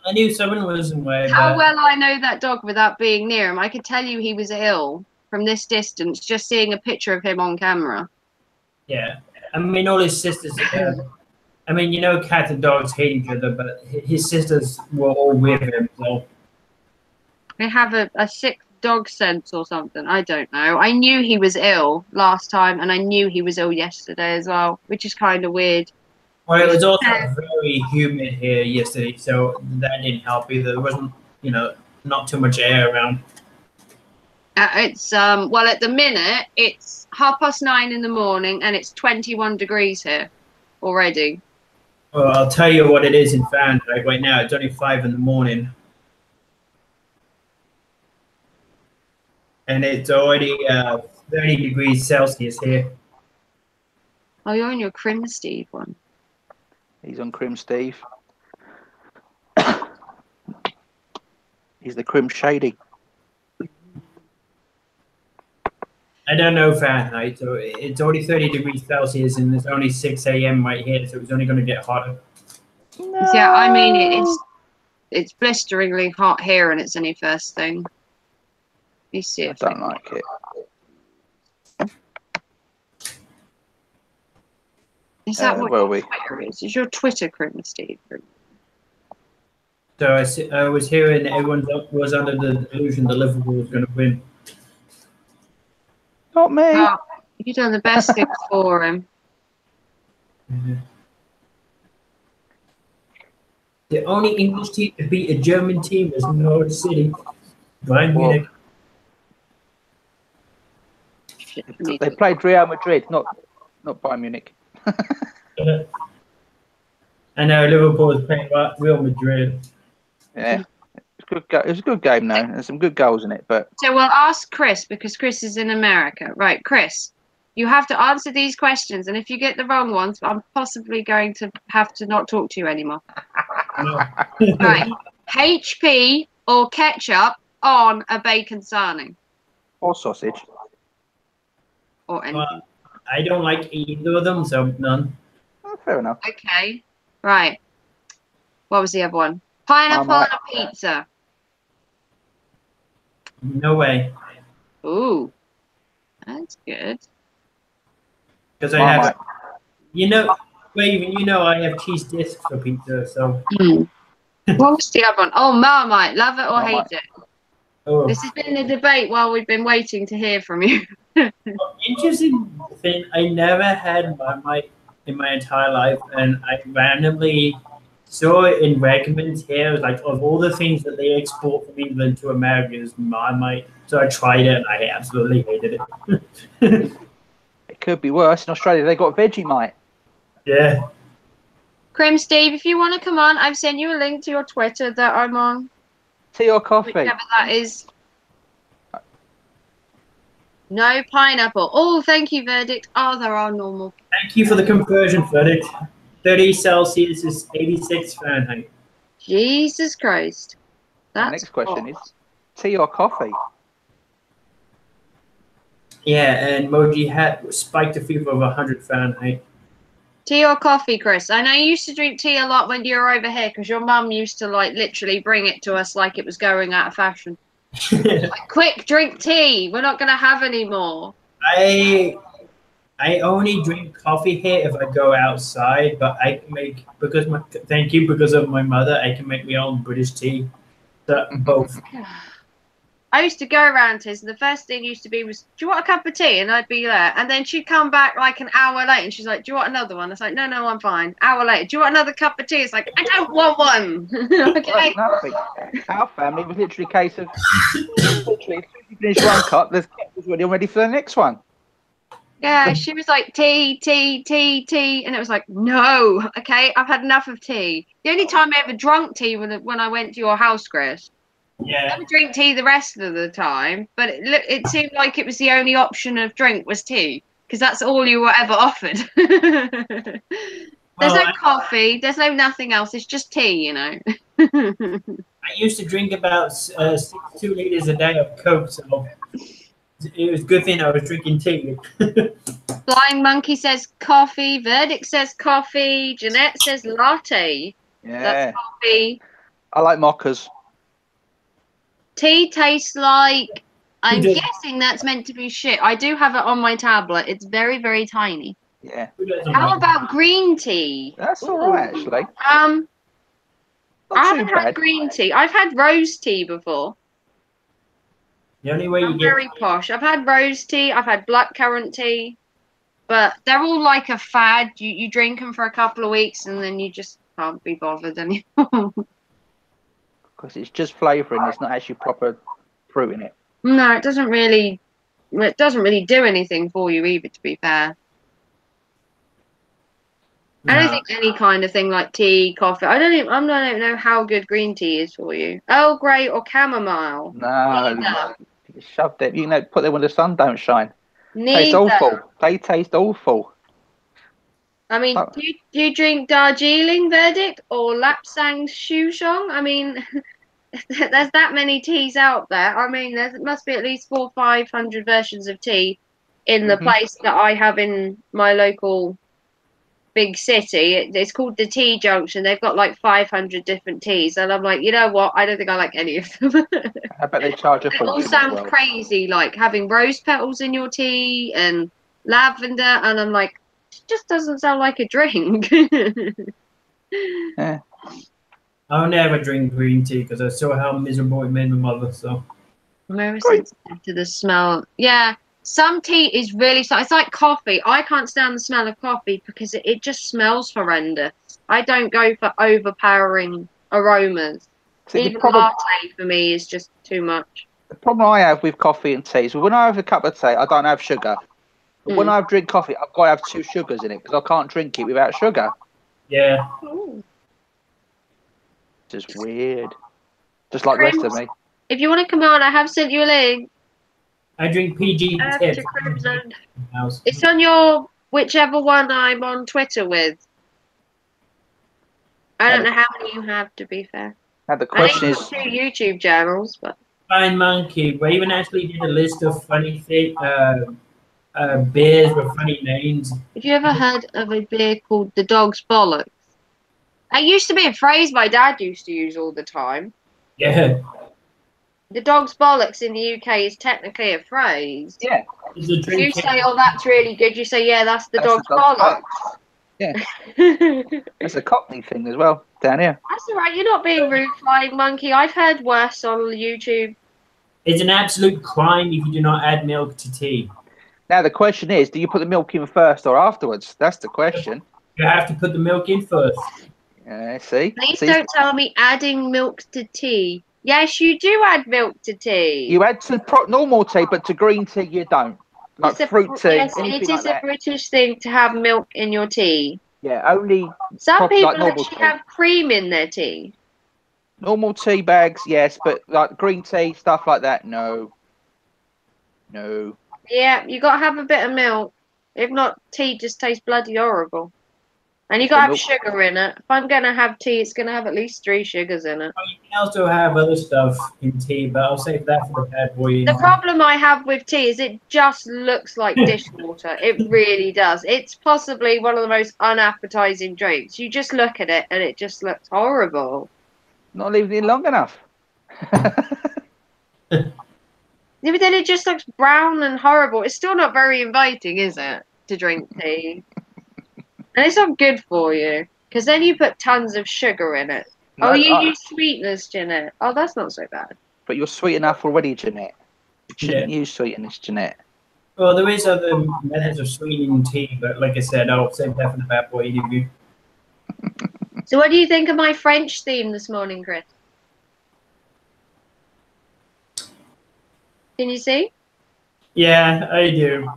C: I knew someone was in way.
A: How well I know that dog without being near him. I could tell you he was ill from this distance, just seeing a picture of him on camera.
C: Yeah. I mean, all his sisters... I mean, you know, cats and dogs hate each other, but his sisters were all with him, so...
A: They have a sick dog sense or something. I don't know. I knew he was ill last time, and I knew he was ill yesterday as well, which is kind of weird.
C: Well, it was also very humid here yesterday, so that didn't help either. There wasn't, you know, not too much air around.
A: It's well, at the minute it's 9:30 in the morning, and it's 21 degrees here already.
C: Well, I'll tell you what it is in Fahrenheit right now. It's only 5 in the morning, and it's already 30 degrees Celsius here.
A: Oh, you're on your Crim Steve one.
B: He's on Crim Steve. He's the Crim Shady.
C: I don't know Fahrenheit, so it's already 30 degrees Celsius, and it's only 6 a.m. right here, so it's only going to get hotter.
A: No. Yeah, I mean it's blisteringly hot here, and it's only first thing. You see it.
B: I don't like it.
A: Is that what your Twitter is? Is your Twitter Crim Steve?
C: So I was hearing everyone was under the delusion that Liverpool was going to win.
B: Not me.
A: Oh, you've done the best thing for him.
C: Mm-hmm. The only English team to beat a German team is Norwich City. Bayern Munich.
B: They played Real Madrid, not Bayern Munich.
C: I know Liverpool is playing Real Madrid.
B: Yeah, it was a good game though. There's some good goals in it, but
A: so we'll ask Chris because Chris is in America, right? Chris, You have to answer these questions, and if you get the wrong ones, I'm possibly going to have to not talk to you anymore. Right. HP or ketchup on a bacon sarnie?
B: Or sausage.
A: Or anything.
C: Well, I don't like either of them, so none.
B: Oh, fair enough.
A: Okay. Right. What was the other one? Pineapple on a pizza.
C: No way.
A: Ooh. That's good.
C: Because I have, you know, I have cheese discs for pizza, so.
A: What was the other one? Oh, Marmite. Love it or hate it?
C: Oh.
A: This has been a debate while we've been waiting to hear from you.
C: Interesting thing, I never had Marmite in my entire life, and I randomly saw it in recommends here, like of all the things that they export from England to America is Marmite. So I tried it and I absolutely hated it.
B: It could be worse. In Australia, they got Vegemite.
C: Yeah.
A: Crim Steve, if you want to come on, I've sent you a link to your Twitter that I'm on.
B: Tea or coffee?
A: Whichever that is. No pineapple. Oh, thank you, Verdict. Oh, there are normal.
C: Thank you for the conversion, Verdict. 30 Celsius is 86 Fahrenheit.
A: Jesus Christ.
B: The next question is tea or coffee?
C: Yeah, and Moji had spiked a fever of 100 Fahrenheit.
A: Tea or coffee, Chris? I know you used to drink tea a lot when you were over here because your mum used to like literally bring it to us like it was going out of fashion. Like, quick, drink tea. We're not going to have any more.
C: I only drink coffee here if I go outside, but I can make because of my mother, I can make my own British tea. So both.
A: I used to go around to his, and the first thing used to be was, "Do you want a cup of tea?" And I'd be there, and then she'd come back like an hour later, and she's like, "Do you want another one?" It's like, "No, I'm fine." Hour later, "Do you want another cup of tea?" It's like, "I don't want one." Okay.
B: Our family was literally a case of literally as soon as you finish one cup, there's kettles ready for the next one.
A: Yeah, she was like, tea, and it was like, no, okay, I've had enough of tea. The only time I ever drunk tea was when I went to your house, Chris.
C: Yeah.
A: I never drink tea the rest of the time, but it seemed like it was the only option of drink was tea, because that's all you were ever offered. There's no coffee, there's no nothing else, it's just tea, you know.
C: I used to drink about 2 liters a day of Coke, so it was a good thing I was drinking tea.
A: Flying Monkey says coffee, Verdict says coffee, Jeanette says latte.
B: Yeah.
A: That's coffee.
B: I like mochas.
A: Tea tastes like, I'm guessing that's meant to be shit. I do have it on my tablet. It's very, very tiny.
B: Yeah.
A: How about green tea?
B: That's all right, actually.
A: I haven't had green tea. I've had rose tea before.
C: The only way you get
A: very posh. I've had rose tea. I've had blackcurrant tea, but they're all like a fad. You drink them for a couple of weeks and then you just can't be bothered anymore.
B: Because it's just flavouring. It's not actually proper fruit in it.
A: No, it doesn't really do anything for you either, to be fair. I don't think any kind of thing like tea, coffee. I don't know how good green tea is for you. Earl Grey or chamomile?
B: No, you shove them. You know, put them when the sun don't shine.
A: Neither.
B: Tastes awful. They taste awful.
A: I mean, do you drink Darjeeling, Verdict, or Lapsang Souchong? I mean, there's that many teas out there. I mean, there must be at least 400 or 500 versions of tea in the place that I have in my local big city. It's called the Tea Junction. They've got like 500 different teas, and I'm like, you know what? I don't think I like any of them.
B: I bet they charge a fortune.
A: It all sounds crazy, like having rose petals in your tea and lavender, and I'm like, it just doesn't sound like a drink.
B: Yeah.
C: I'll never drink green tea because I saw how miserable it made my mother. So
A: I'm very sensitive to the smell. Yeah. Some tea is really, it's like coffee. I can't stand the smell of coffee because it just smells horrendous. I don't go for overpowering aromas. Even latte for me is just too much.
B: The problem I have with coffee and tea is when I have a cup of tea, I don't have sugar. But when I drink coffee, I've got to have 2 sugars in it because I can't drink it without sugar.
C: Yeah.
B: Just weird. Just like the rest of me.
A: If you want to come on, I have sent you a link.
C: I drink PG
A: After
C: Tips.
A: Crimson. It's on your whichever one I'm on Twitter with. I don't know how many you have, to be fair.
B: Now the
A: I
B: question
A: think
B: is,
A: you've got 2 YouTube channels, but
C: Fine Monkey. Raven actually did a list of funny beers with funny names.
A: have you ever heard of a beer called the Dog's Bollocks? That used to be a phrase my dad used to use all the time.
C: Yeah.
A: The Dog's Bollocks in the UK is technically a phrase.
B: yeah,
C: It's a
A: If you
C: drink.
A: say, oh, that's really good, you say, yeah, that's the
B: That's
A: Dog's
B: the dog's
A: Bollocks.
B: Yeah.
A: That's
B: that's a Cockney thing as well down here.
A: all right. You're not being rude, Flying Monkey. I've heard worse on YouTube.
C: It's an absolute crime if you do not add milk to tea.
B: Now the question is, do you put the milk in first or afterwards? That's the question.
C: You have to put the milk in first.
B: See?
A: Please
B: See?
A: don't tell me adding milk to tea. Yes, you do add milk to tea.
B: You add to normal tea, but to green tea you don't. Like
A: It's
B: fruit tea,
A: yes,
B: anything
A: it
B: like
A: is a
B: that.
A: British thing to have milk in your tea.
B: Yeah, only
A: Some
B: proper,
A: people
B: like normal
A: actually
B: tea.
A: have cream in their tea.
B: Normal tea bags, yes, but like green tea, stuff like that, no. No.
A: Yeah, you got to have a bit of milk. If not, tea just tastes bloody horrible. And you
B: It's
A: got to have
B: the
A: sugar in it. If I'm going to have tea, it's going to have at least 3 sugars in it.
C: You can also have other stuff in tea, but I'll save that for the bad boy.
A: The problem I have with tea is it just looks like dishwater. It really does. It's possibly one of the most unappetizing drinks. You just look at it and it just looks horrible.
B: Not leaving it long enough.
A: Yeah, but then it just looks brown and horrible. It's still not very inviting, is it, to drink tea? And it's not good for you, because then you put tons of sugar in it.
B: No,
A: Oh, you use sweeteners, Jeanette. Oh, that's not so bad.
B: but you're sweet enough already, Jeanette. You shouldn't
C: Yeah.
B: use sweetness, Jeanette.
C: Well, there is other methods of sweetening tea, but like I said, I'll save that for the bad boy interview.
A: So what do you think of my French theme this morning, Chris? Can you see?
C: Yeah, I do.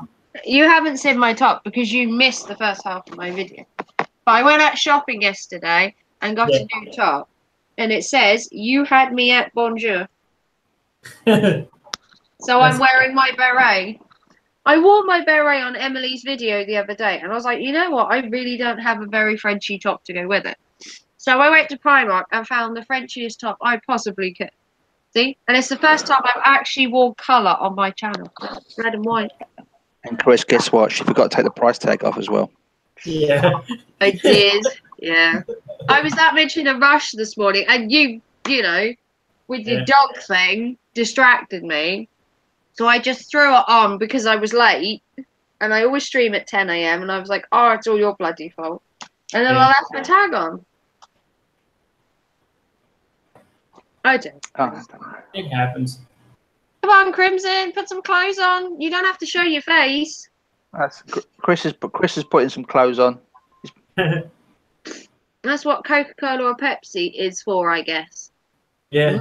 A: You haven't seen my top because you missed the first half of my video. But I went out shopping yesterday and got a new top. And it says, you had me at bonjour. So I'm wearing my beret. I wore my beret on Emily's video the other day. And I was like, you know what? I really don't have a very Frenchy top to go with it. So I went to Primark and found the Frenchiest top I possibly could. See? And it's the first time I've actually worn colour on my channel. Red and white.
B: And Chris, guess what? She forgot to take the price tag off as well.
C: Yeah.
A: I did. Yeah. I was that much in a rush this morning. And you know, with your dog thing, distracted me. So I just threw it on because I was late. And I always stream at 10 a.m. And I was like, oh, it's all your bloody fault. And then I left my tag on. I did.
B: Oh,
C: It happens.
A: Come on, Crimson, put some clothes on. You don't have to show your face.
B: that's Chris is putting some clothes on.
A: That's what Coca-Cola or Pepsi is for, I guess.
C: Yeah.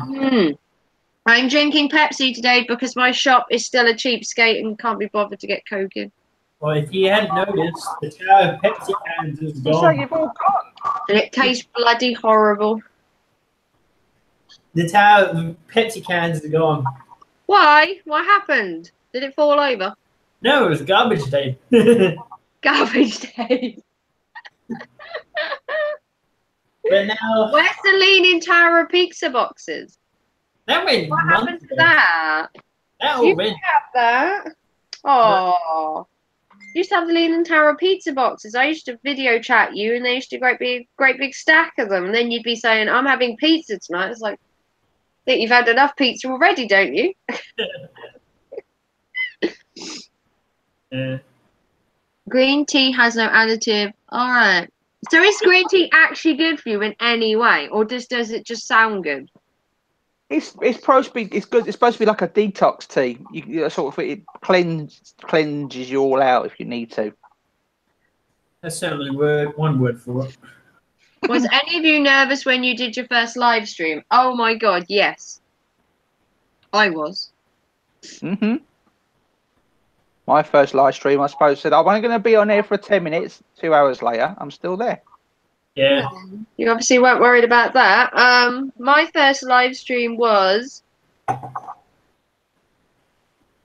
A: I'm drinking Pepsi today because my shop is still a cheapskate and can't be bothered to get Coke in.
C: Well, if you hadn't noticed, the tower of Pepsi cans is
B: So
C: gone.
B: you've all gone.
A: And it tastes bloody horrible.
C: The tower of Pepsi cans is gone.
A: Why? What happened? Did it fall over?
C: No, it was garbage day.
A: Garbage day.
C: But now
A: Where's the Leaning Tower of pizza boxes?
C: that went.
A: What happened to that?
C: That
A: You
C: all went.
A: have that. Oh. Used to have the Leaning Tower of pizza boxes. I used to video chat you, and they used to great big stack of them. And then you'd be saying, "I'm having pizza tonight." It's like, I think you've had enough pizza already, don't you?
C: Yeah.
A: Green tea has no additive. All right. So is green tea actually good for you in any way, or does it just sound good?
B: It's supposed to be. It's good. It's supposed to be like a detox tea. You sort of it cleanses you all out if you need to.
C: That's certainly one word for it.
A: Was any of you nervous when you did your first live stream? Oh my god, yes. I was.
B: My first live stream, I suppose, said I'm only going to be on there for 10 minutes. 2 hours later, I'm still there.
C: Yeah.
A: You obviously weren't worried about that. My first live stream was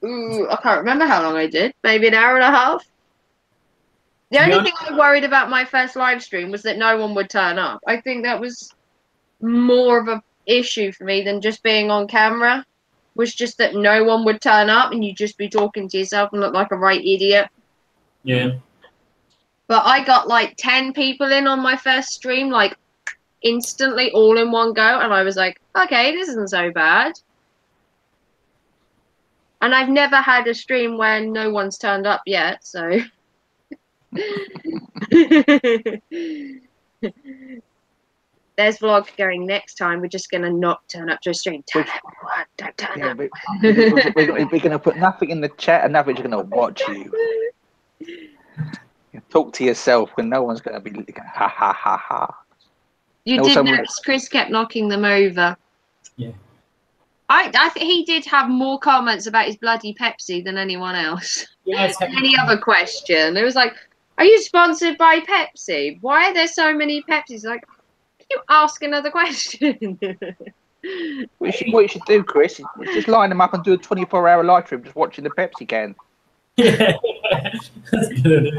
A: I can't remember how long I did. Maybe an hour and a half. The only thing I worried about my first live stream was that no one would turn up. I think that was more of a issue for me than just being on camera. Was just that no one would turn up and you'd just be talking to yourself and look like a right idiot.
C: Yeah.
A: But I got like 10 people in on my first stream, like instantly, all in one go, and I was like, okay, this isn't so bad. And I've never had a stream where no one's turned up yet, so. There's vlog going next time. We're just going to not turn up to a stream. Tell everyone, don't turn up.
B: We're going to put nothing in the chat and nothing's going to watch you. Talk to yourself when no one's going to be like, ha ha ha ha.
A: You did notice Chris kept knocking them over.
C: Yeah.
A: I think he did have more comments about his bloody Pepsi than anyone else.
C: Yes.
A: Any other question? It was like, are you sponsored by Pepsi? Why are there so many Pepsis? Like, can you ask another question?
B: What you should do, Chris, is just line them up and do a 24-hour live stream just watching the Pepsi can.
C: Yeah. That's good.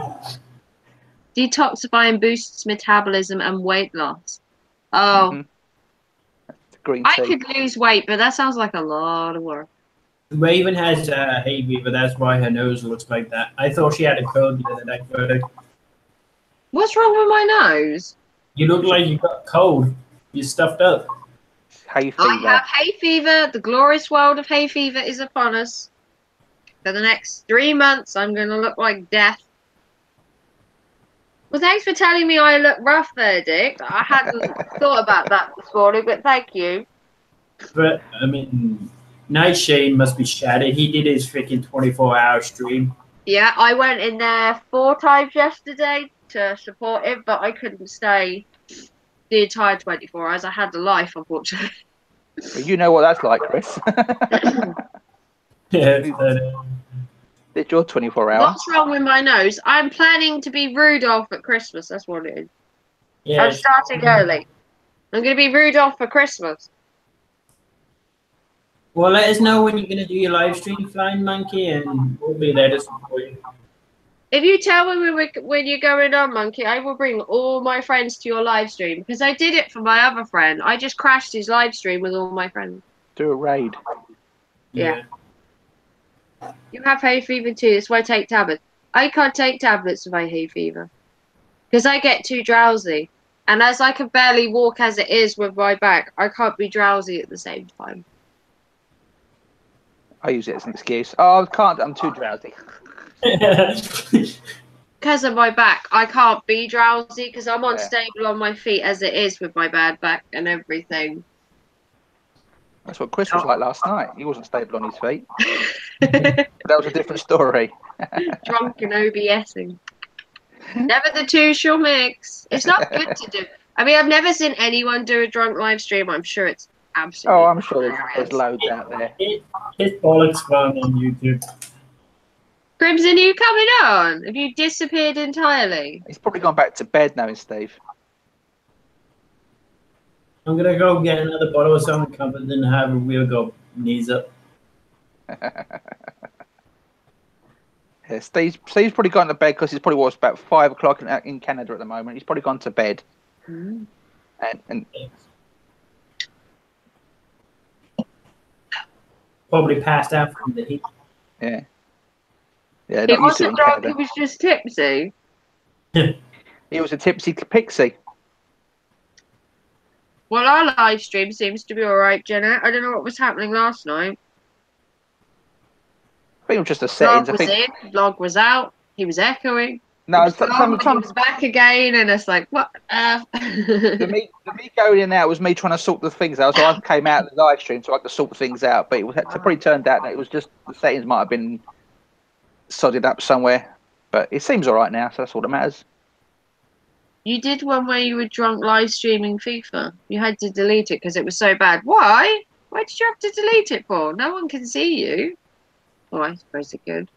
A: Detoxifying boosts metabolism and weight loss. Oh.
B: Green
A: I
B: tea.
A: could lose weight, but that sounds like a lot of work.
C: Raven has hay fever. That's why her nose looks like that. I thought she had a cold the other day.
A: What's wrong with my nose?
C: You look like you got cold. You're stuffed up.
B: Hay fever.
A: I have hay fever. The glorious world of hay fever is upon us. For the next 3 months, I'm going to look like death. Well, thanks for telling me I look rough there, Dick. I hadn't thought about that this morning, but thank you.
C: But, I mean, Nightshade must be shattered. He did his freaking 24-hour stream.
A: Yeah, I went in there 4 times yesterday to support him, but I couldn't stay the entire 24 hours. I had a life, unfortunately.
B: Well, you know what that's like, Chris.
C: Yeah.
B: It's your 24 hours.
A: What's wrong with my nose? I'm planning to be Rudolph at Christmas. That's what it is.
C: Yeah.
A: I'm starting early. I'm going to be Rudolph for Christmas.
C: Well, let us know when you're going to do your live stream, Flying Monkey, and we'll be there to support you.
A: If you tell me when you're going on, Monkey, I will bring all my friends to your live stream. Because I did it for my other friend. I just crashed his live stream with all my friends.
B: Do a raid.
A: Yeah. You have hay fever too. That's why I take tablets. I can't take tablets with my hay fever. Because I get too drowsy. And as I can barely walk as it is with my back, I can't be drowsy at the same time.
B: I use it as an excuse. Oh, I can't. I'm too drowsy.
A: Because of my back, I can't be drowsy because I'm unstable on my feet as it is with my bad back and everything.
B: That's what Chris was like last night. He wasn't stable on his feet. That was a different story.
A: Drunk and OBSing. Never the two shall mix. It's not good to do. I mean, I've never seen anyone do a drunk live stream. I'm sure it's absolutely.
B: Oh, I'm sure there's loads out there.
C: It's bollocks fun on YouTube.
A: Crimson, are you coming on? Have you disappeared entirely?
B: He's probably gone back to bed now, Steve.
C: I'm going to go get another bottle of something covered and have a real go knees up.
B: Yeah, Steve's probably gone to bed because it's probably about 5 o'clock in Canada at the moment. He's probably gone to bed.
A: Mm.
B: And
C: Probably passed out from the heat.
B: yeah. Yeah,
A: He
B: not used to it in
A: wasn't drunk, he
B: Canada.
A: was just tipsy.
B: He was a tipsy pixie.
A: Well, our live stream seems to be alright, Jenna. I don't know what was happening last night.
B: I think it was just the settings.
A: Vlog was in, vlog was out, he was echoing.
B: No,
A: He was back again, and it's like, what?
B: the me going in and out was me trying to sort the things out. So I came out of the live stream so I could sort things out. But it probably turned out that it was just the settings might have been sodded up somewhere. But it seems all right now, so that's all that matters.
A: You did one where you were drunk live streaming FIFA. You had to delete it because it was so bad. Why? Why did you have to delete it for? No one can see you. Oh, I suppose it could.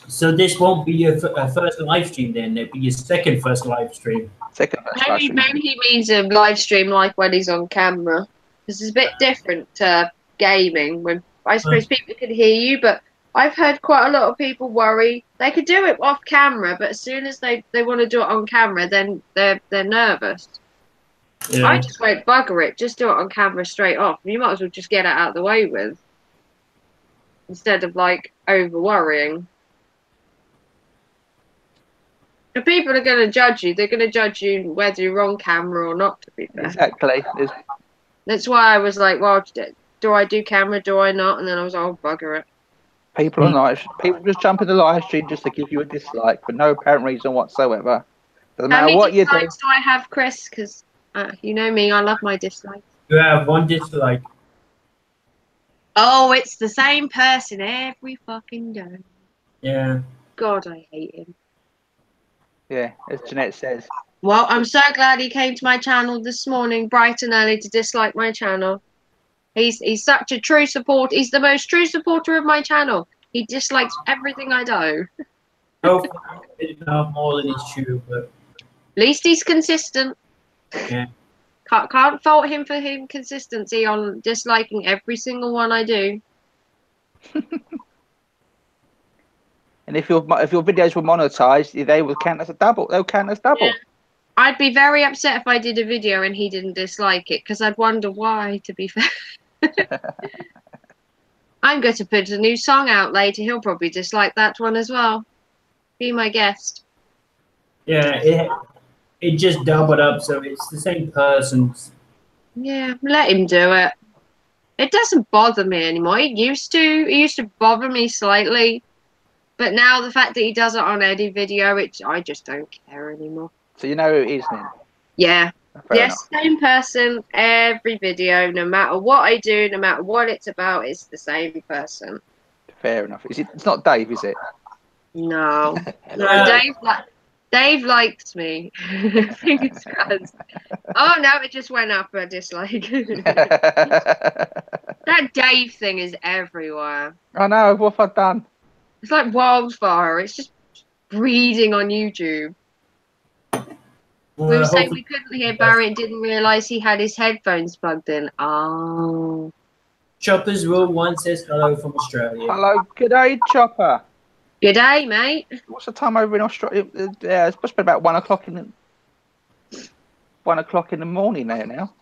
C: So this won't be your first live stream then. It'll be your second first live stream.
A: Maybe he means a live stream like when he's on camera. This is a bit different to gaming. When I suppose people can hear you, but I've heard quite a lot of people worry they could do it off camera, but as soon as they want to do it on camera, then they're nervous.
C: Yeah.
A: I just won't bugger it. Just do it on camera straight off. You might as well just get it out of the way with, instead of like over worrying. If people are going to judge you, they're going to judge you whether you're on camera or not. To be fair,
B: Exactly.
A: that's why I was like, well, do I do camera? Do I not? And then I was like, oh, bugger it.
B: People on people just jump in the live stream just to give you a dislike for no apparent reason whatsoever. Doesn't
A: How
B: matter
A: many
B: what you do.
A: dislikes do I have, Chris? Because you know me, I love my dislikes.
C: You have one dislike.
A: Oh, it's the same person every fucking day.
C: Yeah.
A: God, I hate him.
B: Yeah, as Jeanette says.
A: Well, I'm so glad he came to my channel this morning, bright and early, to dislike my channel. He's such a true support. He's the most true supporter of my channel. He dislikes everything I do.
C: No, enough more than it's true, but
A: At least he's consistent.
C: yeah.
A: Can't fault him for his consistency on disliking every single one I do.
B: And if your videos were monetized, they will count as a double. They'll count as double.
A: Yeah. I'd be very upset if I did a video and he didn't dislike it, because I'd wonder why, to be fair. I'm going to put a new song out later. He'll probably dislike that one as well. Be my guest.
C: Yeah, it just doubled up, so it's the same person.
A: Yeah, let him do it. It doesn't bother me anymore. It used to bother me slightly. But now the fact that he does it on any video, I just don't care anymore.
B: So you know who it is then?
A: Yeah.
B: Fair
A: Yes,
B: enough.
A: same person, every video, no matter what I do, no matter what it's about, it's the same person.
B: Fair enough. It's not Dave, is it?
A: No. No,
C: Yeah.
A: Dave likes me. Fingers crossed. Oh no, it just went up a dislike. That Dave thing is everywhere.
B: I know. What have I done?
A: It's like wildfire. It's just breeding on YouTube. We were saying we couldn't hear Barry and didn't realise he had his headphones plugged in. Oh.
C: Chopper's Rule 1 says hello from Australia.
B: Hello, good day, Chopper.
A: Good day, mate.
B: What's the time over in Australia? Yeah, it's supposed to be about 1 o'clock in the morning there now.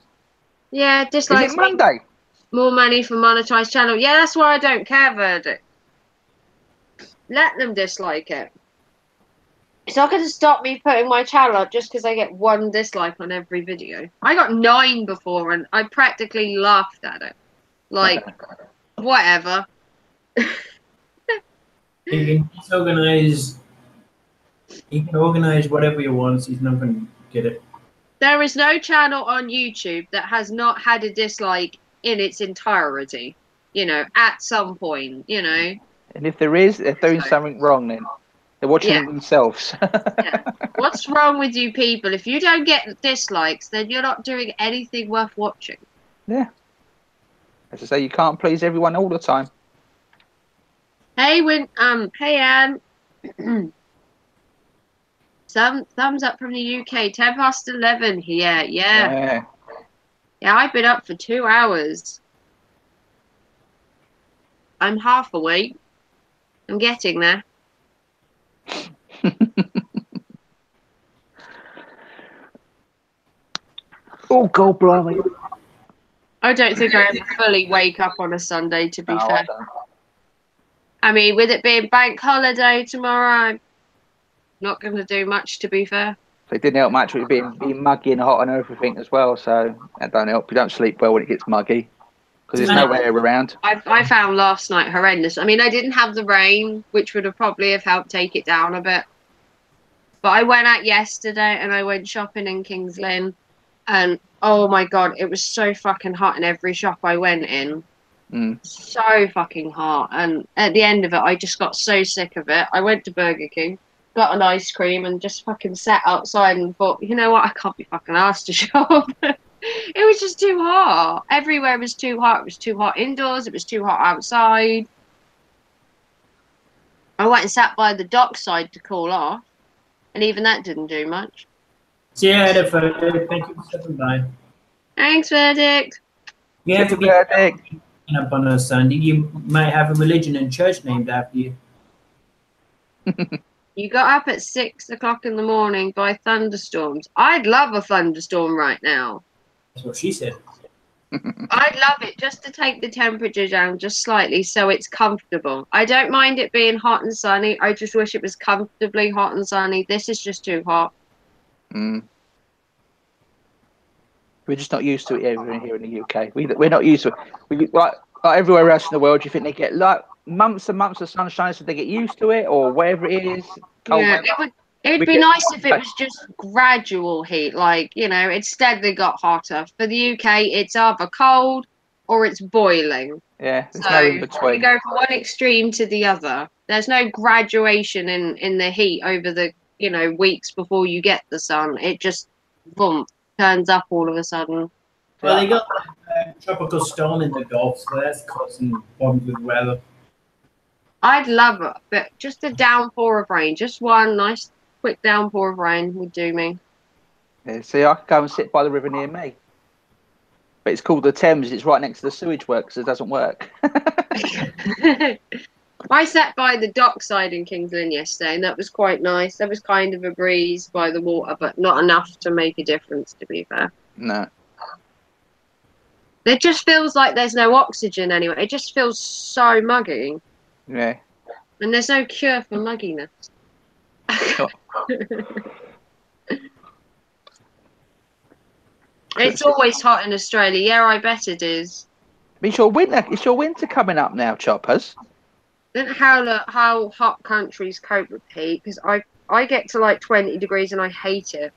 A: Yeah,
B: Is
A: dislikes
B: it Monday?
A: more money for monetized channel. Yeah, that's why I don't care, Verdict. Let them dislike it. It's not going to stop me putting my channel up just because I get one dislike on every video. I got 9 before and I practically laughed at it. Like, whatever.
C: He can organize whatever he wants. He's not going to get it.
A: There is no channel on YouTube that has not had a dislike in its entirety. You know, at some point, you know.
B: And if there is, they're doing something wrong then. They're watching
A: Yeah.
B: it themselves.
A: Yeah. What's wrong with you people? If you don't get dislikes, then you're not doing anything worth watching.
B: Yeah. As I say, you can't please everyone all the time.
A: Hey, hey, Anne. Some thumbs up from the UK. 11 here. Yeah. Yeah, I've been up for 2 hours. I'm half awake. I'm getting there.
B: Oh, God, blimey.
A: I don't think I ever fully wake up on a Sunday, to be
B: No, I
A: fair.
B: don't.
A: I mean, with it being bank holiday tomorrow, I'm not going to do much, to be fair.
B: So it didn't help much with it being muggy and hot and everything as well. So that don't help. You don't sleep well when it gets muggy because there's no air around.
A: I found last night horrendous. I mean, I didn't have the rain, which would have probably have helped take it down a bit. But I went out yesterday and I went shopping in Kings Lynn. And, oh, my God, it was so fucking hot in every shop I went in. So fucking hot. And at the end of it, I just got so sick of it. I went to Burger King, got an ice cream, and just fucking sat outside and thought, you know what, I can't be fucking asked to shop. It was just too hot. Everywhere was too hot. It was too hot indoors. It was too hot outside. I went and sat by the dockside to cool off. And even that didn't do much.
C: See you later, Verdict. Thank you for stopping by.
A: Thanks, Verdict.
C: You have to be
B: Verdict.
C: Up on a Sunday, you might have a religion and church named after you.
A: You got up at 6 o'clock in the morning by thunderstorms. I'd love a thunderstorm right now.
C: That's what she said.
A: I'd love it just to take the temperature down just slightly so it's comfortable. I don't mind it being hot and sunny. I just wish it was comfortably hot and sunny. This is just too hot.
B: Mm. We're just not used to it here in the UK. We're not used to it. Like everywhere else in the world, do you think they get like months and months of sunshine so they get used to it, or whatever it is?
A: Yeah, it'd be nice if it was just gradual heat, like, you know, it steadily got hotter. For the UK, it's either cold or it's boiling.
B: Yeah, there's
A: so
B: no in between.
A: We go from one extreme to the other. There's no graduation in the heat over the, you know, weeks before you get the sun. It just, boom, turns up all of a sudden.
C: Well, they got a tropical storm in the Gulf, so that's causing problems with weather.
A: I'd love it, but just a downpour of rain, just one nice quick downpour of rain would do me.
B: Yeah, see, I could go and sit by the river near me. But it's called the Thames. It's right next to the sewage works, so it doesn't work.
A: I sat by the dockside in Kings Lynn yesterday, and that was quite nice. There was kind of a breeze by the water, but not enough to make a difference, to be fair.
B: No.
A: It just feels like there's no oxygen anyway. It just feels so muggy.
B: Yeah.
A: And there's no cure for mugginess. It's always hot in Australia. Yeah, I bet it is.
B: It's your winter coming up now, Choppers.
A: Then how hot countries cope with heat, because I get to like 20 degrees and I hate it.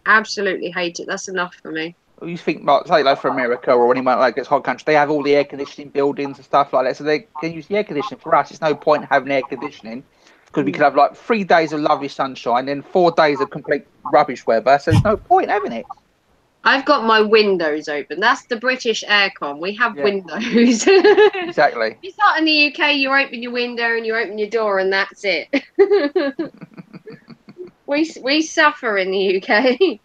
A: Absolutely hate it. That's enough for me.
B: You think, like for America or anyone like this hot country, they have all the air conditioning buildings and stuff like that, so they can use the air conditioning. For us, it's no point having air conditioning because we could have like 3 days of lovely sunshine, then 4 days of complete rubbish weather. So there's no point having it.
A: I've got my windows open. That's the British aircon. We have windows.
B: Exactly.
A: It's not in the UK. You open your window and you open your door, and that's it. we suffer in the UK.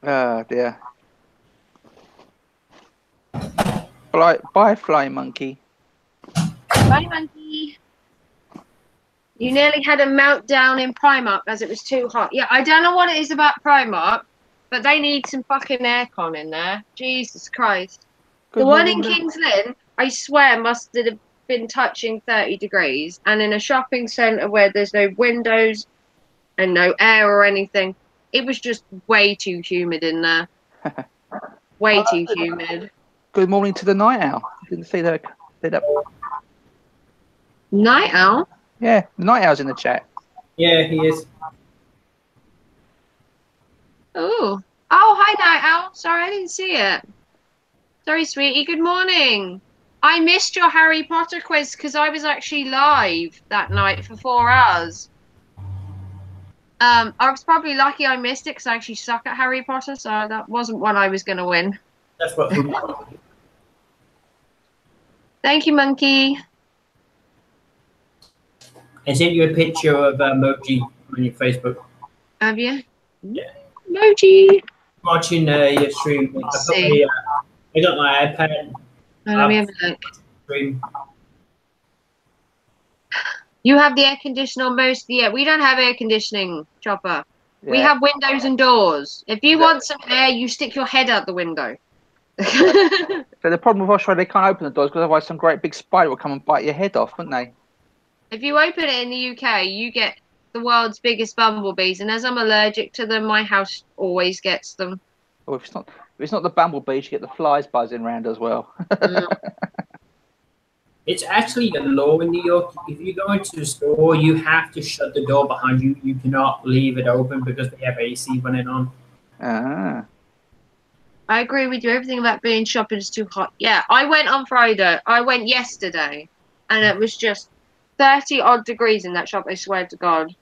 B: Oh dear. Bye, fly monkey.
A: Bye, monkey. You nearly had a meltdown in Primark as it was too hot. Yeah, I don't know what it is about Primark, but they need some fucking aircon in there. Jesus Christ. The one in Kings Lynn, I swear, must have been touching 30 degrees. And in a shopping centre where there's no windows and no air or anything, it was just way too humid in there. Way too humid.
B: Good morning to the night owl. Didn't see that.
A: Night owl?
B: Yeah, the night owl's in the chat.
C: Yeah, he is.
A: Oh, hi, Night Owl. Sorry, I didn't see it. Sorry, sweetie. Good morning. I missed your Harry Potter quiz because I was actually live that night for 4 hours. I was probably lucky I missed it because I actually suck at Harry Potter, so that wasn't one I was going to win.
C: That's what.
A: Thank you, monkey.
C: I sent you a picture of Moji on your Facebook.
A: Have you?
C: Yeah.
A: Moji.
C: Watching your stream. I got my iPad.
A: Let me have a look.
C: Stream.
A: You have the air conditioner on most of the air. We don't have air conditioning, Chopper. Yeah. We have windows and doors. If you want some air, you stick your head out the window.
B: So the problem with Australia, they can't open the doors because otherwise some great big spider will come and bite your head off, wouldn't they?
A: If you open it in the UK, you get the world's biggest bumblebees, and as I'm allergic to them, my house always gets them.
B: Well, if it's not the bumblebees, you get the flies buzzing around as well.
C: It's actually a law in New York. If you go into the store, you have to shut the door behind you. You cannot leave it open because they have AC running on.
B: Ah.
A: I agree with you. Everything about being shopping is too hot. Yeah, I went on Friday. I went yesterday, and it was just 30-odd degrees in that shop, I swear to God.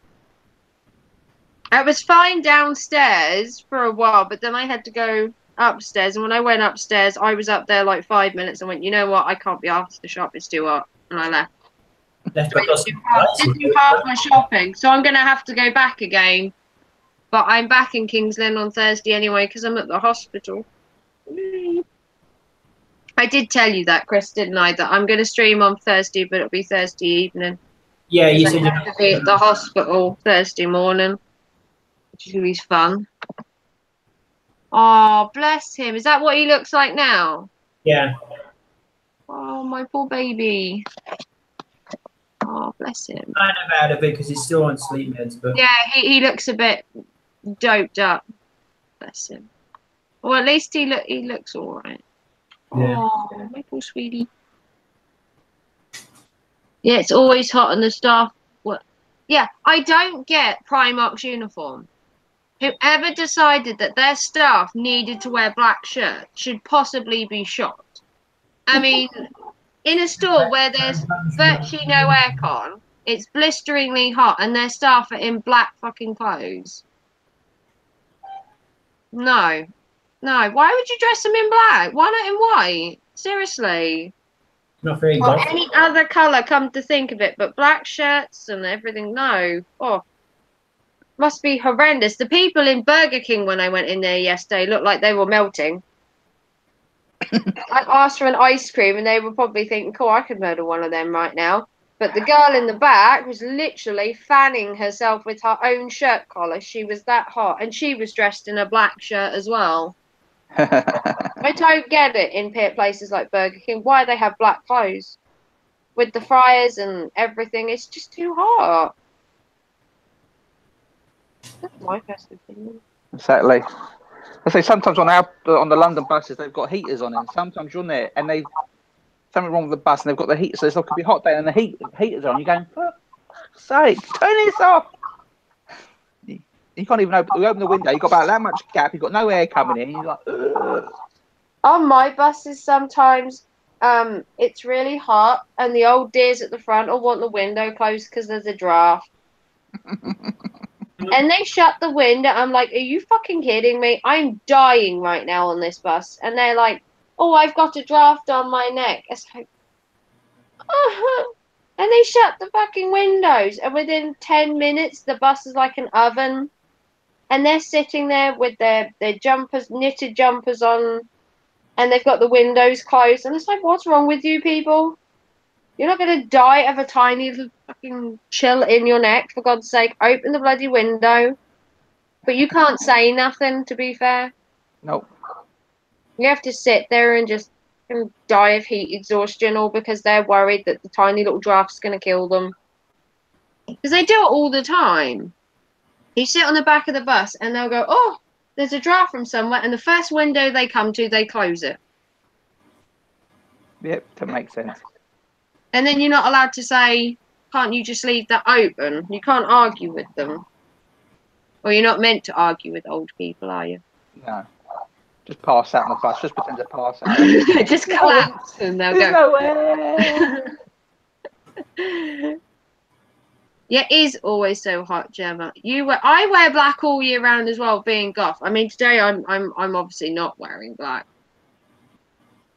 A: I was fine downstairs for a while, but then I had to go upstairs, and when I went upstairs, I was up there like 5 minutes and went, you know what, I can't be asked to shop, it's too hot, and I left.
C: That's because
A: didn't do half my shopping, so I'm going to have to go back again. But I'm back in Kings Lynn on Thursday anyway, because I'm at the hospital. I did tell you that, Chris, didn't I? That I'm going to stream on Thursday, but it'll be Thursday evening.
C: Yeah, you
A: I
C: said
A: have to be at the hospital Thursday morning, which is going to be fun. Oh, bless him. Is that what he looks like now?
C: Yeah.
A: Oh, my poor baby. Oh, bless him.
C: Kind of out of it because he's still on sleep meds, but
A: Yeah, he looks a bit doped up. Bless him. Well, at least he looks all right.
C: yeah.
A: Oh, my poor sweetie. Yeah, it's always hot on the staff. What? Yeah, I don't get Primark's uniform. Whoever decided that their staff needed to wear black shirts should possibly be shot. I mean, in a store where there's virtually no aircon, it's blisteringly hot, and their staff are in black fucking clothes. No. No. Why would you dress them in black? Why not in white? Seriously.
C: Not very
A: Or
C: good.
A: any other colour, come to think of it, but black shirts and everything, no. Oh. Must be horrendous. The people in Burger King when I went in there yesterday looked like they were melting. I asked for an ice cream and they were probably thinking, cool, I could murder one of them right now. But the girl in the back was literally fanning herself with her own shirt collar. She was that hot. And she was dressed in a black shirt as well. I don't get it in places like Burger King. Why they have black clothes? With the fryers and everything, it's just too hot. That's my first opinion.
B: Exactly. I say sometimes on the London buses they've got heaters on it. Sometimes you're on there and they've something wrong with the bus and they've got the heat, so it's like it could be a hot day and the heaters on. You're going, for fuck's sake, turn this off. You can't even open the window. You've got about that much gap. You've got no air coming in. You're like, ugh.
A: On my buses, sometimes it's really hot, and the old dears at the front will want the window closed because there's a draft. And they shut the window. I'm like, are you fucking kidding me? I'm dying right now on this bus. And they're like, oh, I've got a draft on my neck. It's like, and they shut the fucking windows. And within 10 minutes, the bus is like an oven. And they're sitting there with their jumpers, knitted jumpers on. And they've got the windows closed. And it's like, what's wrong with you people? You're not going to die of a tiny little fucking chill in your neck, for God's sake. Open the bloody window. But you can't say nothing, to be fair.
B: Nope.
A: You have to sit there and just die of heat exhaustion, all because they're worried that the tiny little draft's going to kill them. Because they do it all the time. You sit on the back of the bus and they'll go, oh, there's a draft from somewhere. And the first window they come to, they close it.
B: Yep, that makes sense.
A: And then you're not allowed to say, can't you just leave that open? You can't argue with them. Or you're not meant to argue with old people, are you?
B: No. Just pass out on the bus. Just pretend to pass out.
A: Just collapse and they'll
B: There's
A: go.
B: nowhere.
A: Yeah, it is always so hot, Gemma. I wear black all year round as well, being goth. I mean, today I'm obviously not wearing black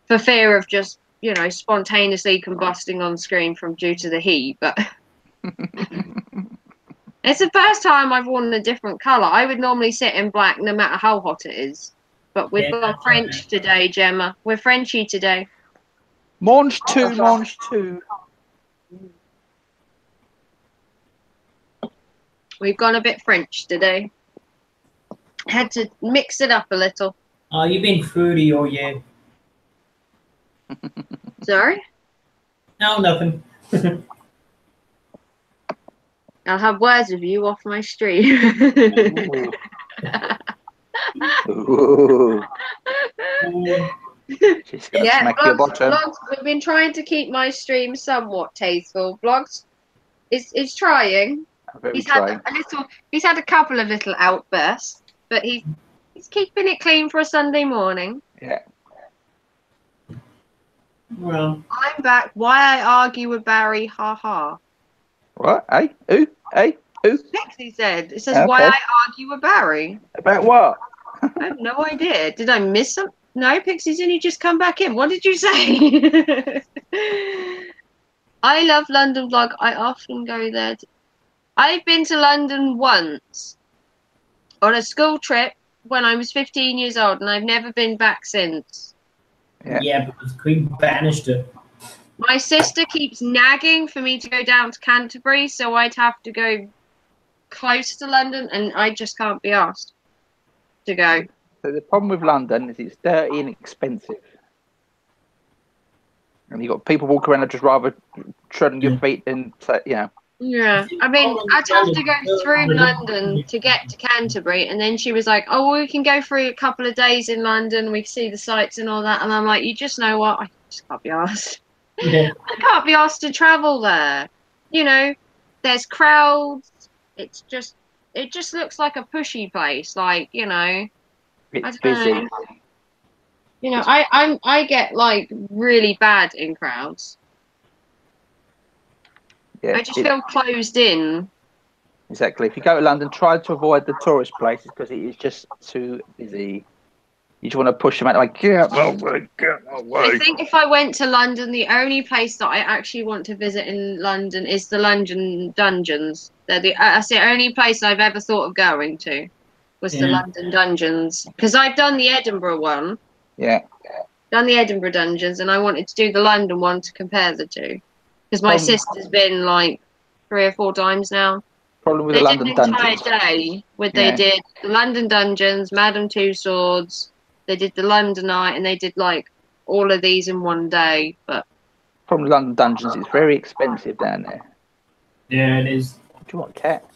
A: for fear of just, you know, spontaneously combusting on screen due to the heat. But it's the first time I've worn a different colour. I would normally sit in black no matter how hot it is. But we've gone French today, Gemma. We're Frenchy today.
B: Mange two.
A: We've gone a bit French today. Had to mix it up a little.
C: Oh, you've been fruity all year.
A: Sorry?
C: No, nothing.
A: I'll have words with you off my stream.
B: Ooh. She's gonna smack your bottom.
A: Vlogs, we've been trying to keep my stream somewhat tasteful. Vlogs is trying. He's had a couple of little outbursts, but he's keeping it clean for a Sunday morning.
B: Yeah.
C: Well,
A: I'm back. Why I argue with Barry? Ha ha.
B: What? Hey? Who? Hey? Who?
A: Pixie said. It says,
B: Okay.
A: why I argue with Barry.
B: About what?
A: I have no idea. Did I miss something? No, Pixie, didn't you just come back in? What did you say? I love London Vlog. I often go there. I've been to London once on a school trip when I was 15 years old, and I've never been back since.
C: Yeah, because the Queen banished her.
A: My sister keeps nagging for me to go down to Canterbury, so I'd have to go close to London, and I just can't be asked to go.
B: So the problem with London is it's dirty and expensive. And you've got people walking around that just rather treading your feet than,
A: Yeah, I mean, I'd have to go through London to get to Canterbury, and then she was like, "Oh, well, we can go through a couple of days in London. We can see the sights and all that." And I'm like, "You just know what? I just can't be asked.
C: Yeah.
A: I can't be asked to travel there. You know, there's crowds. It just looks like a pushy place. Like, you know,
B: it's
A: I don't
B: busy.
A: know. You know, I get like really bad in crowds.
B: Yeah,
A: I just feel closed in.
B: Exactly. If you go to London, try to avoid the tourist places because it is just too busy. You just want to push them out like, get my way, get my way.
A: I think if I went to London, the only place that I actually want to visit in London is the London Dungeons. That's the only place I've ever thought of going to, was the London Dungeons. Because I've done the Edinburgh one.
B: Yeah.
A: Done the Edinburgh Dungeons, and I wanted to do the London one to compare the two. Because my sister's been like 3 or 4 times now.
B: Problem with
A: They
B: the
A: did
B: London
A: an entire
B: Dungeons.
A: day where they did the London Dungeons, Madame Two Swords, they did the London Eye, and they did like all of these in one day. But
B: Problem with London Dungeons, it's very expensive down there.
C: Yeah, it is.
B: Do you want a cat?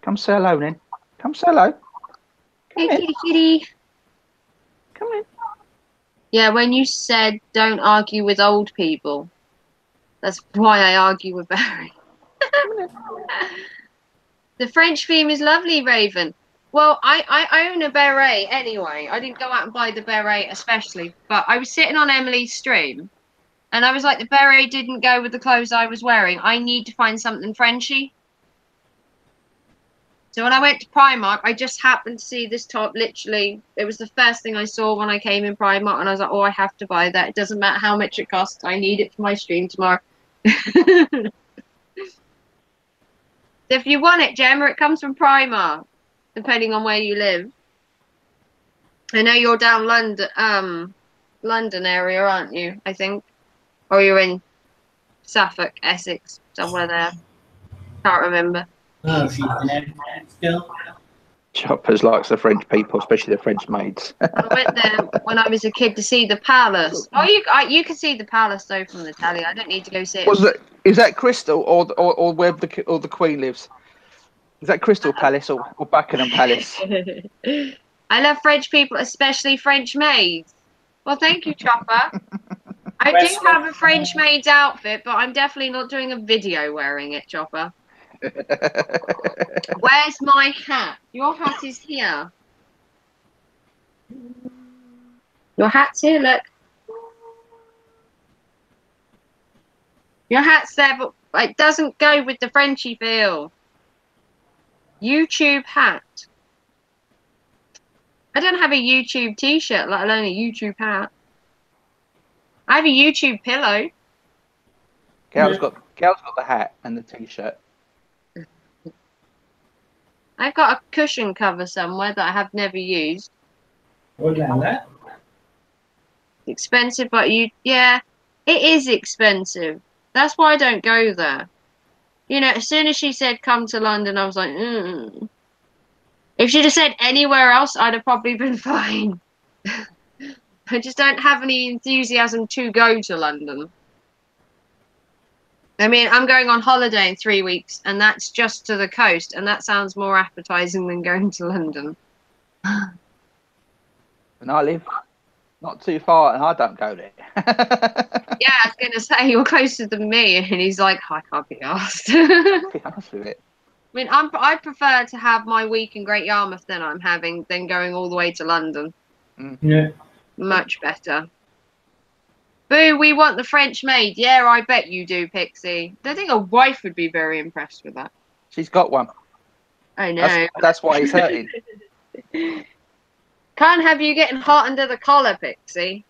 B: Come say hello then. Come say hello.
A: hey, kitty, kitty.
B: Come in.
A: Yeah, when you said don't argue with old people, that's why I argue with Barry. The French theme is lovely, Raven. Well, I own a beret anyway. I didn't go out and buy the beret especially, but I was sitting on Emily's stream, and I was like, the beret didn't go with the clothes I was wearing. I need to find something Frenchy. So when I went to Primark, I just happened to see this top. Literally, it was the first thing I saw when I came in Primark, and I was like, oh, I have to buy that. It doesn't matter how much it costs. I need it for my stream tomorrow. If you want it, Gemma, it comes from Primark, depending on where you live. I know you're down London area, aren't you? I think, or you're in Suffolk, Essex, somewhere there. Can't remember.
C: Oh, she's an Edinburgh still.
B: Choppers likes the French people, especially the French maids.
A: I went there when I was a kid to see the palace. Oh, you can see the palace though from the telly. I don't need to go see it.
B: Is that Crystal or where the Queen lives? Is that Crystal Palace or Buckingham Palace?
A: I love French people, especially French maids. Well, thank you, Chopper. I do have a French maid's outfit, but I'm definitely not doing a video wearing it, Chopper. Where's my hat? Your hat is here. Your hat's here, look. Your hat's there, but it doesn't go with the Frenchy feel. YouTube hat. I don't have a YouTube t-shirt, let alone a YouTube hat. I have a YouTube pillow.
B: Gal's got the hat and the t-shirt.
A: I've got a cushion cover somewhere that I have never used.
C: What about that?
A: Expensive, but yeah, it is expensive. That's why I don't go there. You know, as soon as she said come to London, I was like, If she'd have said anywhere else, I'd have probably been fine. I just don't have any enthusiasm to go to London. I mean, I'm going on holiday in 3 weeks, and that's just to the coast, and that sounds more appetizing than going to London.
B: And I live not too far, and I don't go there.
A: Yeah, I was going to say, you're closer than me, and he's like, I can't be asked.
B: Be honest with it.
A: I mean, I prefer to have my week in Great Yarmouth than I'm having than going all the way to London.
C: Yeah.
A: Much better. Boo, we want the French maid. Yeah, I bet you do, Pixie. I think a wife would be very impressed with that.
B: She's got one.
A: I know.
B: That's why he's hurting.
A: Can't have you getting hot under the collar, Pixie.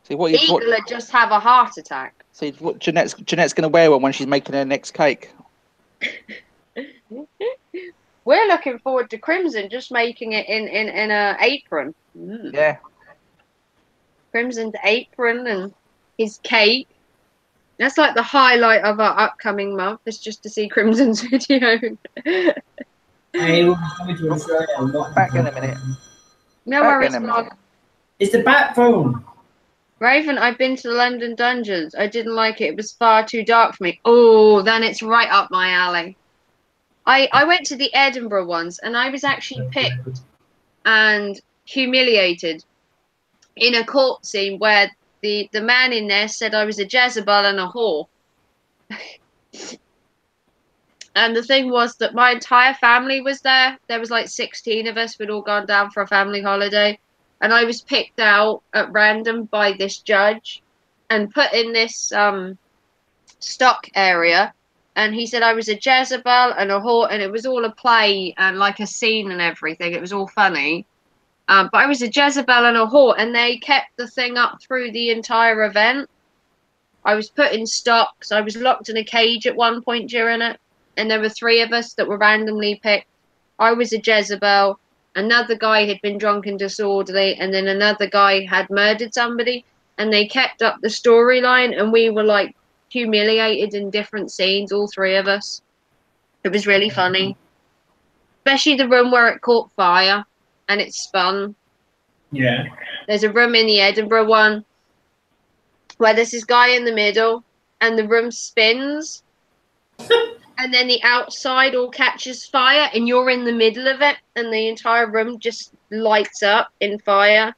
B: See what
A: Eagle'll just have a heart attack.
B: See what Jeanette's going to wear one when she's making her next cake.
A: We're looking forward to Crimson just making it in an apron.
B: Yeah.
A: Crimson's apron and his cake. That's like the highlight of our upcoming month, is just to see Crimson's video.
C: I will be coming to Australia.
B: Back in a minute.
A: No
B: Back
A: worries,
B: in a
A: Mark.
B: minute.
C: It's the bat phone.
A: Raven, I've been to the London Dungeons. I didn't like it. It was far too dark for me. Oh, then it's right up my alley. I went to the Edinburgh ones, and I was actually picked and humiliated in a court scene where the man in there said I was a Jezebel and a whore. And the thing was that my entire family was there. There was like 16 of us. We'd all gone down for a family holiday. And I was picked out at random by this judge and put in this stock area. And he said I was a Jezebel and a whore. And it was all a play and like a scene and everything. It was all funny. But I was a Jezebel and a whore. And they kept the thing up through the entire event. I was put in stocks. I was locked in a cage at one point during it. And there were 3 of us that were randomly picked. I was a Jezebel. Another guy had been drunk and disorderly. And then another guy had murdered somebody. And they kept up the storyline. And we were like humiliated in different scenes, all 3 of us. It was really funny. Especially the room where it caught fire. And it spun.
C: Yeah.
A: There's a room in the Edinburgh one where there's this guy in the middle. And the room spins. And then the outside all catches fire and you're in the middle of it and the entire room just lights up in fire.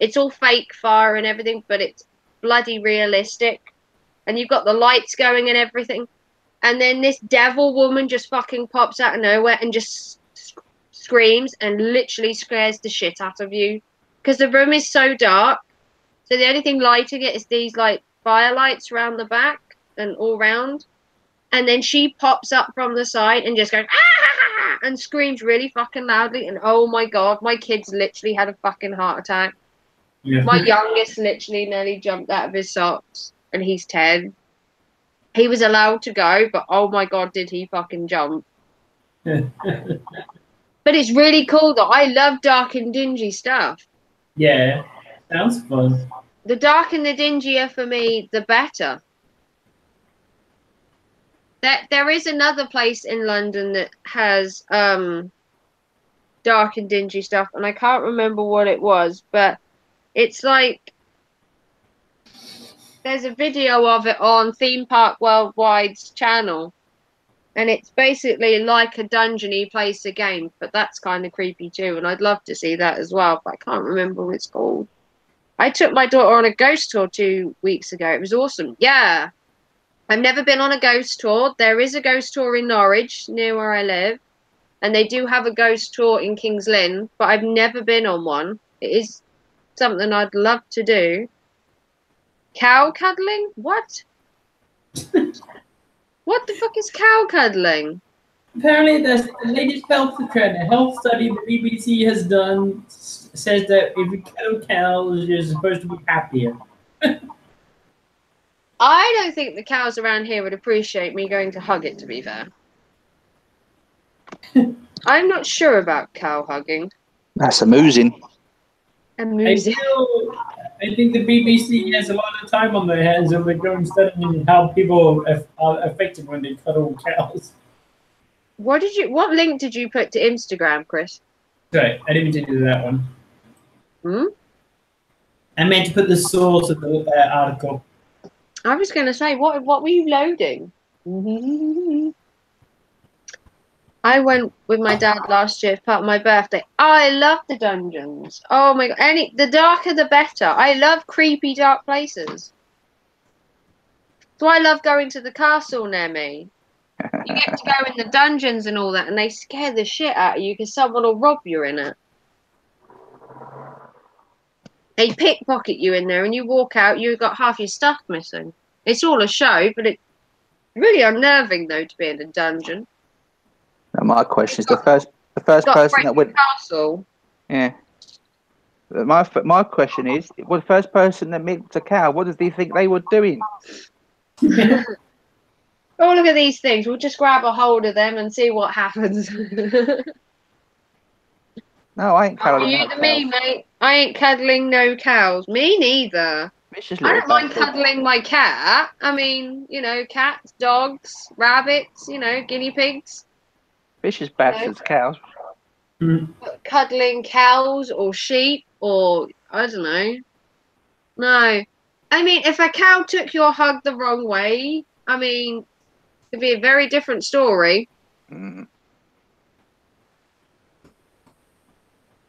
A: It's all fake fire and everything, but it's bloody realistic. And you've got the lights going and everything. And then this devil woman just fucking pops out of nowhere and just screams and literally scares the shit out of you. Because the room is so dark. So the only thing lighting it is these like fire lights around the back and all round. And then she pops up from the side and just goes, ah! And screams really fucking loudly. And oh my God, my kids literally had a fucking heart attack.
C: Yeah.
A: My youngest literally nearly jumped out of his socks. And he's 10. He was allowed to go, but oh my God, did he fucking jump. But it's really cool though. I love dark and dingy stuff.
C: Yeah. Sounds fun.
A: The dark and the dingier for me, the better. There is another place in London that has dark and dingy stuff, and I can't remember what it was, but it's like there's a video of it on Theme Park Worldwide's channel, and it's basically like a dungeon-y place again, but that's kind of creepy too, and I'd love to see that as well, but I can't remember what it's called. I took my daughter on a ghost tour 2 weeks ago. It was awesome. Yeah. I've never been on a ghost tour. There is a ghost tour in Norwich, near where I live. And they do have a ghost tour in King's Lynn, but I've never been on one. It is something I'd love to do. Cow cuddling? What? What the fuck is cow cuddling?
C: Apparently, the latest health trend, a health study the BBC has done says that if you cuddle cows, you're supposed to be happier.
A: I don't think the cows around here would appreciate me going to hug it, to be fair. I'm not sure about cow hugging.
B: That's amusing.
A: Amusing.
C: I think the BBC has a lot of time on their hands and they're going studying how people are affected when they cuddle cows.
A: What link did you put to Instagram, Chris?
C: Sorry, I didn't mean to do that one.
A: Hmm?
C: I meant to put the source of the article.
A: I was going to say, what were you loading? I went with my dad last year as part of my birthday. I love the dungeons. Oh my God. The darker the better. I love creepy dark places. So I love going to the castle near me. You get to go in the dungeons and all that, and they scare the shit out of you because someone will rob you in it. They pickpocket you in there, and you walk out, you've got half your stuff missing. It's all a show, but it's really unnerving, though, to be in a dungeon.
B: Now my question is the first person that went.
A: Castle.
B: Yeah. My question is, well, the first person that met a cow, what does he think they were doing?
A: Oh, look at these things. We'll just grab a hold of them and see what happens.
B: No, I ain't
A: Oh,
B: cuddling
A: you
B: that
A: to
B: cow.
A: me, mate. I ain't cuddling no cows. Me neither.
B: Vicious
A: I
B: little
A: don't mind
B: bastard.
A: cuddling my cat. I mean, you know, cats, dogs, rabbits, you know, guinea pigs.
B: Vicious bastards, cows.
A: But cuddling cows or sheep or, I don't know. No. I mean, if a cow took your hug the wrong way, I mean, it'd be a very different story.
B: Mm.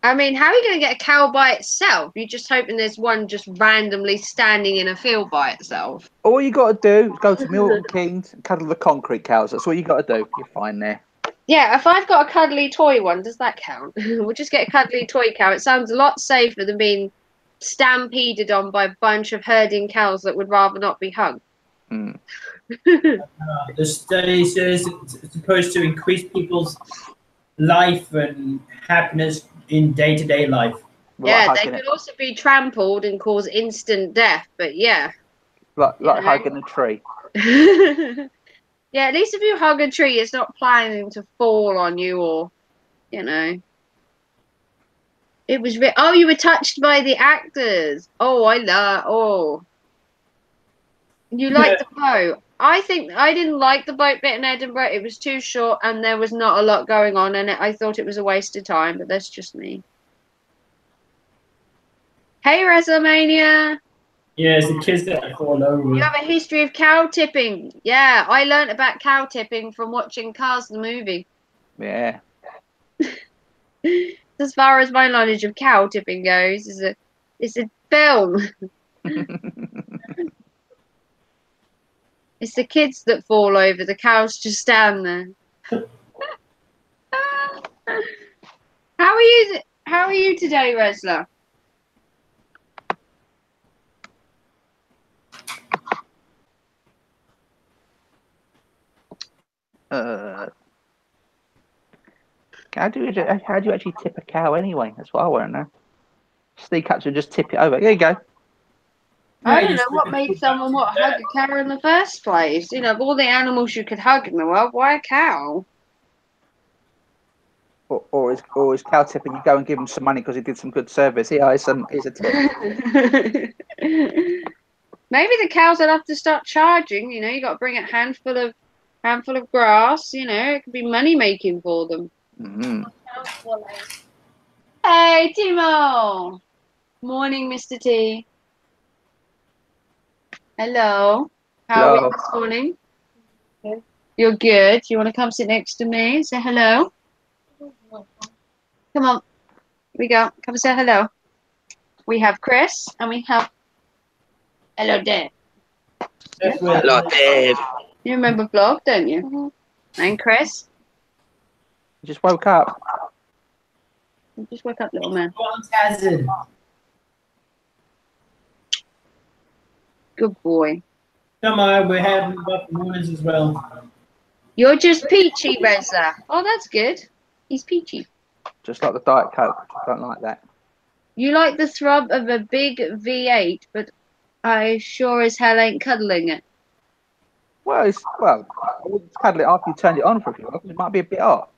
A: I mean, how are you going to get a cow by itself? You're just hoping there's one just randomly standing in a field by itself.
B: All you got to do is go to Milton Keynes and cuddle the concrete cows. That's all you got to do. You're fine there.
A: Yeah, if I've got a cuddly toy one, does that count? We'll just get a cuddly toy cow. It sounds a lot safer than being stampeded on by a bunch of herding cows that would rather not be hugged.
B: Mm.
C: The study says it's supposed to increase people's life and happiness in day-to-day life.
A: Yeah, they could also be trampled and cause instant death, but yeah.
B: Like hugging a tree.
A: Yeah, at least if you hug a tree, it's not planning to fall on you or, you know. It was, oh, you were touched by the actors. Oh. You liked the boat. I think I didn't like the boat bit in Edinburgh. It was too short and there was not a lot going on in it. I thought it was a waste of time, but that's just me. Hey, WrestleMania.
C: Yeah, it's the kids that fall over.
A: You have a history of cow tipping. Yeah, I learned about cow tipping from watching Cars the movie.
B: Yeah.
A: As far as my knowledge of cow tipping goes, it's a film. It's the kids that fall over. The cows just stand there. How are you today, Resla?
B: How do you actually tip a cow anyway? That's what I want to know. Sneak up to just tip it over. There you go.
A: I don't know what made someone want to hug a cow in the first place. You know, of all the animals you could hug in the world, why a cow?
B: Or is cow tipping? You go and give him some money because he did some good service. Here's a tip.
A: Maybe the cows will have to start charging. You know, you got to bring a handful of grass. You know, it could be money making for them.
B: Mm-hmm.
A: Hey, Timo. Morning, Mr. T. Hello. How are we this morning? Good. You're good. You want to come sit next to me and say hello? Come on. Here we go. Come and say hello. We have Chris and we have... Hello, Dave.
B: Hello, Dave.
A: You remember Vlog, don't you? Mm-hmm. And Chris?
B: You just woke up.
A: You just woke up, little man. Good boy.
C: Come on, we're having rough mornings as well.
A: You're just peachy, Reza. Oh, that's good. He's peachy.
B: Just like the Diet Coke. I don't like that.
A: You like the throb of a big V8, but I sure as hell ain't cuddling it.
B: Well, I wouldn't cuddle it after you turned it on for a few hours. It might be a bit hot.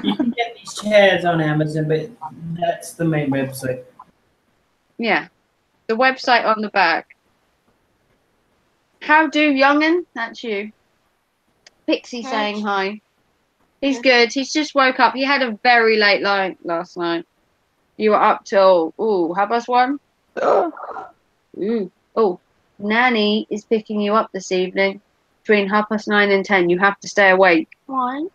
C: You can get these chairs on Amazon, but that's the main website.
A: Yeah. The website on the back. How do, young'un? That's you. Pixie saying hi. He's good. He's just woke up. He had a very late night last night. You were up till, ooh, 1:30? Ooh. Oh, Nanny is picking you up this evening between 9:30 and 10. You have to stay awake.
D: Why?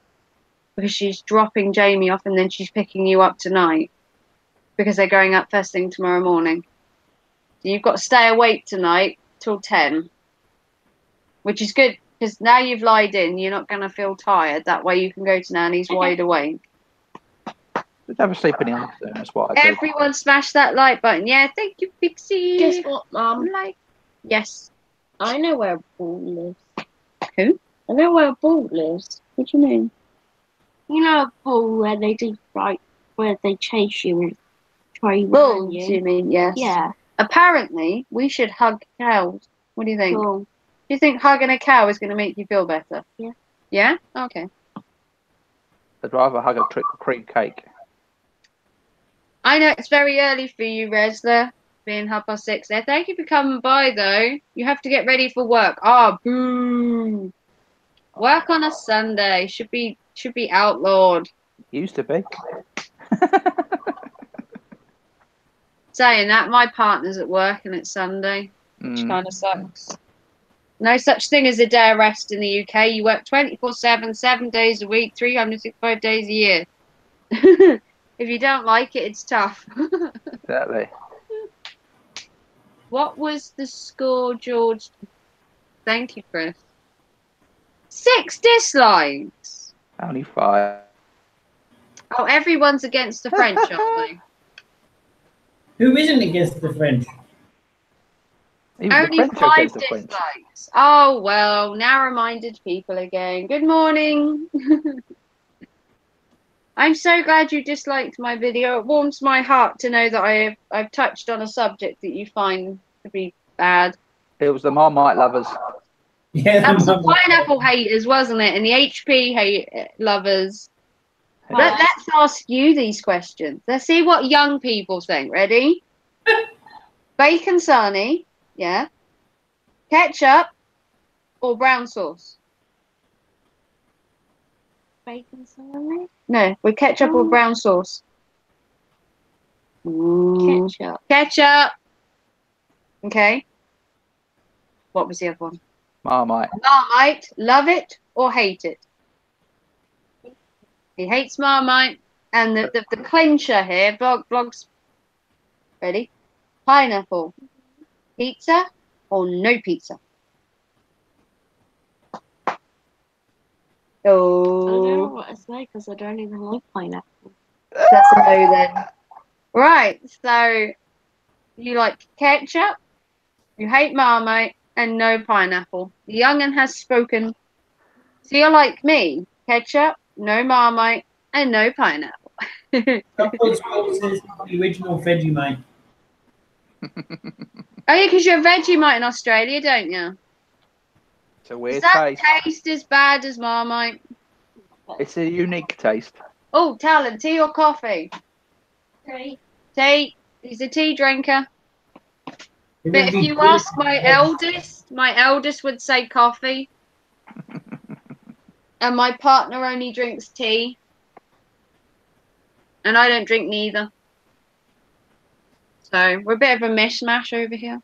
A: Because she's dropping Jamie off and then she's picking you up tonight. Because they're going up first thing tomorrow morning. So you've got to stay awake tonight till 10. Which is good, because now you've lied in, you're not going to feel tired. That way you can go to Nanny's wide awake.
B: Just have a sleep in the afternoon. That's what I do.
A: Everyone smash that like button. Yeah, thank you, Pixie.
D: Guess what, Mum?
A: Like, yes.
D: I know where a ball lives.
A: Who?
D: I know where a ball lives.
A: What do you mean?
D: You know a ball where they do, like, where they chase you and try to
A: Bulls,
D: run
A: you mean? Yes.
D: Yeah.
A: Apparently, we should hug cows. What do you think?
D: Cool.
A: Do you think hugging a cow is going to make you feel better?
D: Yeah.
A: Yeah? Okay.
B: I'd rather hug a cream cake.
A: I know it's very early for you, Resler, being 6:30 there. Thank you for coming by, though. You have to get ready for work. Ah, boo. Work on a Sunday should be outlawed.
B: Used to be.
A: Saying that, my partner's at work and it's Sunday, which kind of sucks. No such thing as a day of rest in the UK. You work 24/7, 7 days a week, 365 days a year. If you don't like it, it's tough.
B: Exactly.
A: What was the score, George? Thank you, Chris. 6 dislikes.
B: Only 5.
A: Oh, everyone's against the French, aren't they?
C: Who isn't against the French?
B: Even
A: Only
B: the French are
A: 5
B: against the French.
A: dislikes. Oh, well, narrow-minded people again. Good morning. I'm so glad you disliked my video. It warms my heart to know that I've touched on a subject that you find to be bad.
B: It was the Marmite lovers.
C: Yeah,
A: That was the pineapple haters, wasn't it? And the HP lovers. Let's ask you these questions. Let's see what young people think. Ready? Bacon sarnie, yeah. Ketchup or brown sauce?
D: Bacon salad.
A: No, with ketchup or brown sauce?
D: Ketchup.
A: Ketchup. Okay. What was the other one?
B: Marmite.
A: Marmite. Love it or hate it? He hates Marmite. And the clincher here, blogs. Ready? Pineapple. Pizza or no pizza?
D: I don't know
A: Oh,
D: what it's like because I don't even like pineapple.
A: that's a no then. Right, so you like ketchup, you hate Marmite, and no pineapple. The young'un has spoken. So you're like me, ketchup, no Marmite, and no pineapple.
C: Upwards says the original Vegemite.
A: Oh yeah, because you're Vegemite in Australia, don't you?
B: It's a
A: Does
B: weird
A: that
B: taste.
A: taste as bad as Marmite?
B: It's a unique taste.
A: Oh, Talon, tea or coffee?
D: Okay.
A: Tea. He's a tea drinker.
C: It
A: But
C: would
A: if
C: be
A: you
C: good
A: ask my eldest would say coffee. And my partner only drinks tea. And I don't drink neither. So we're a bit of a mishmash over here.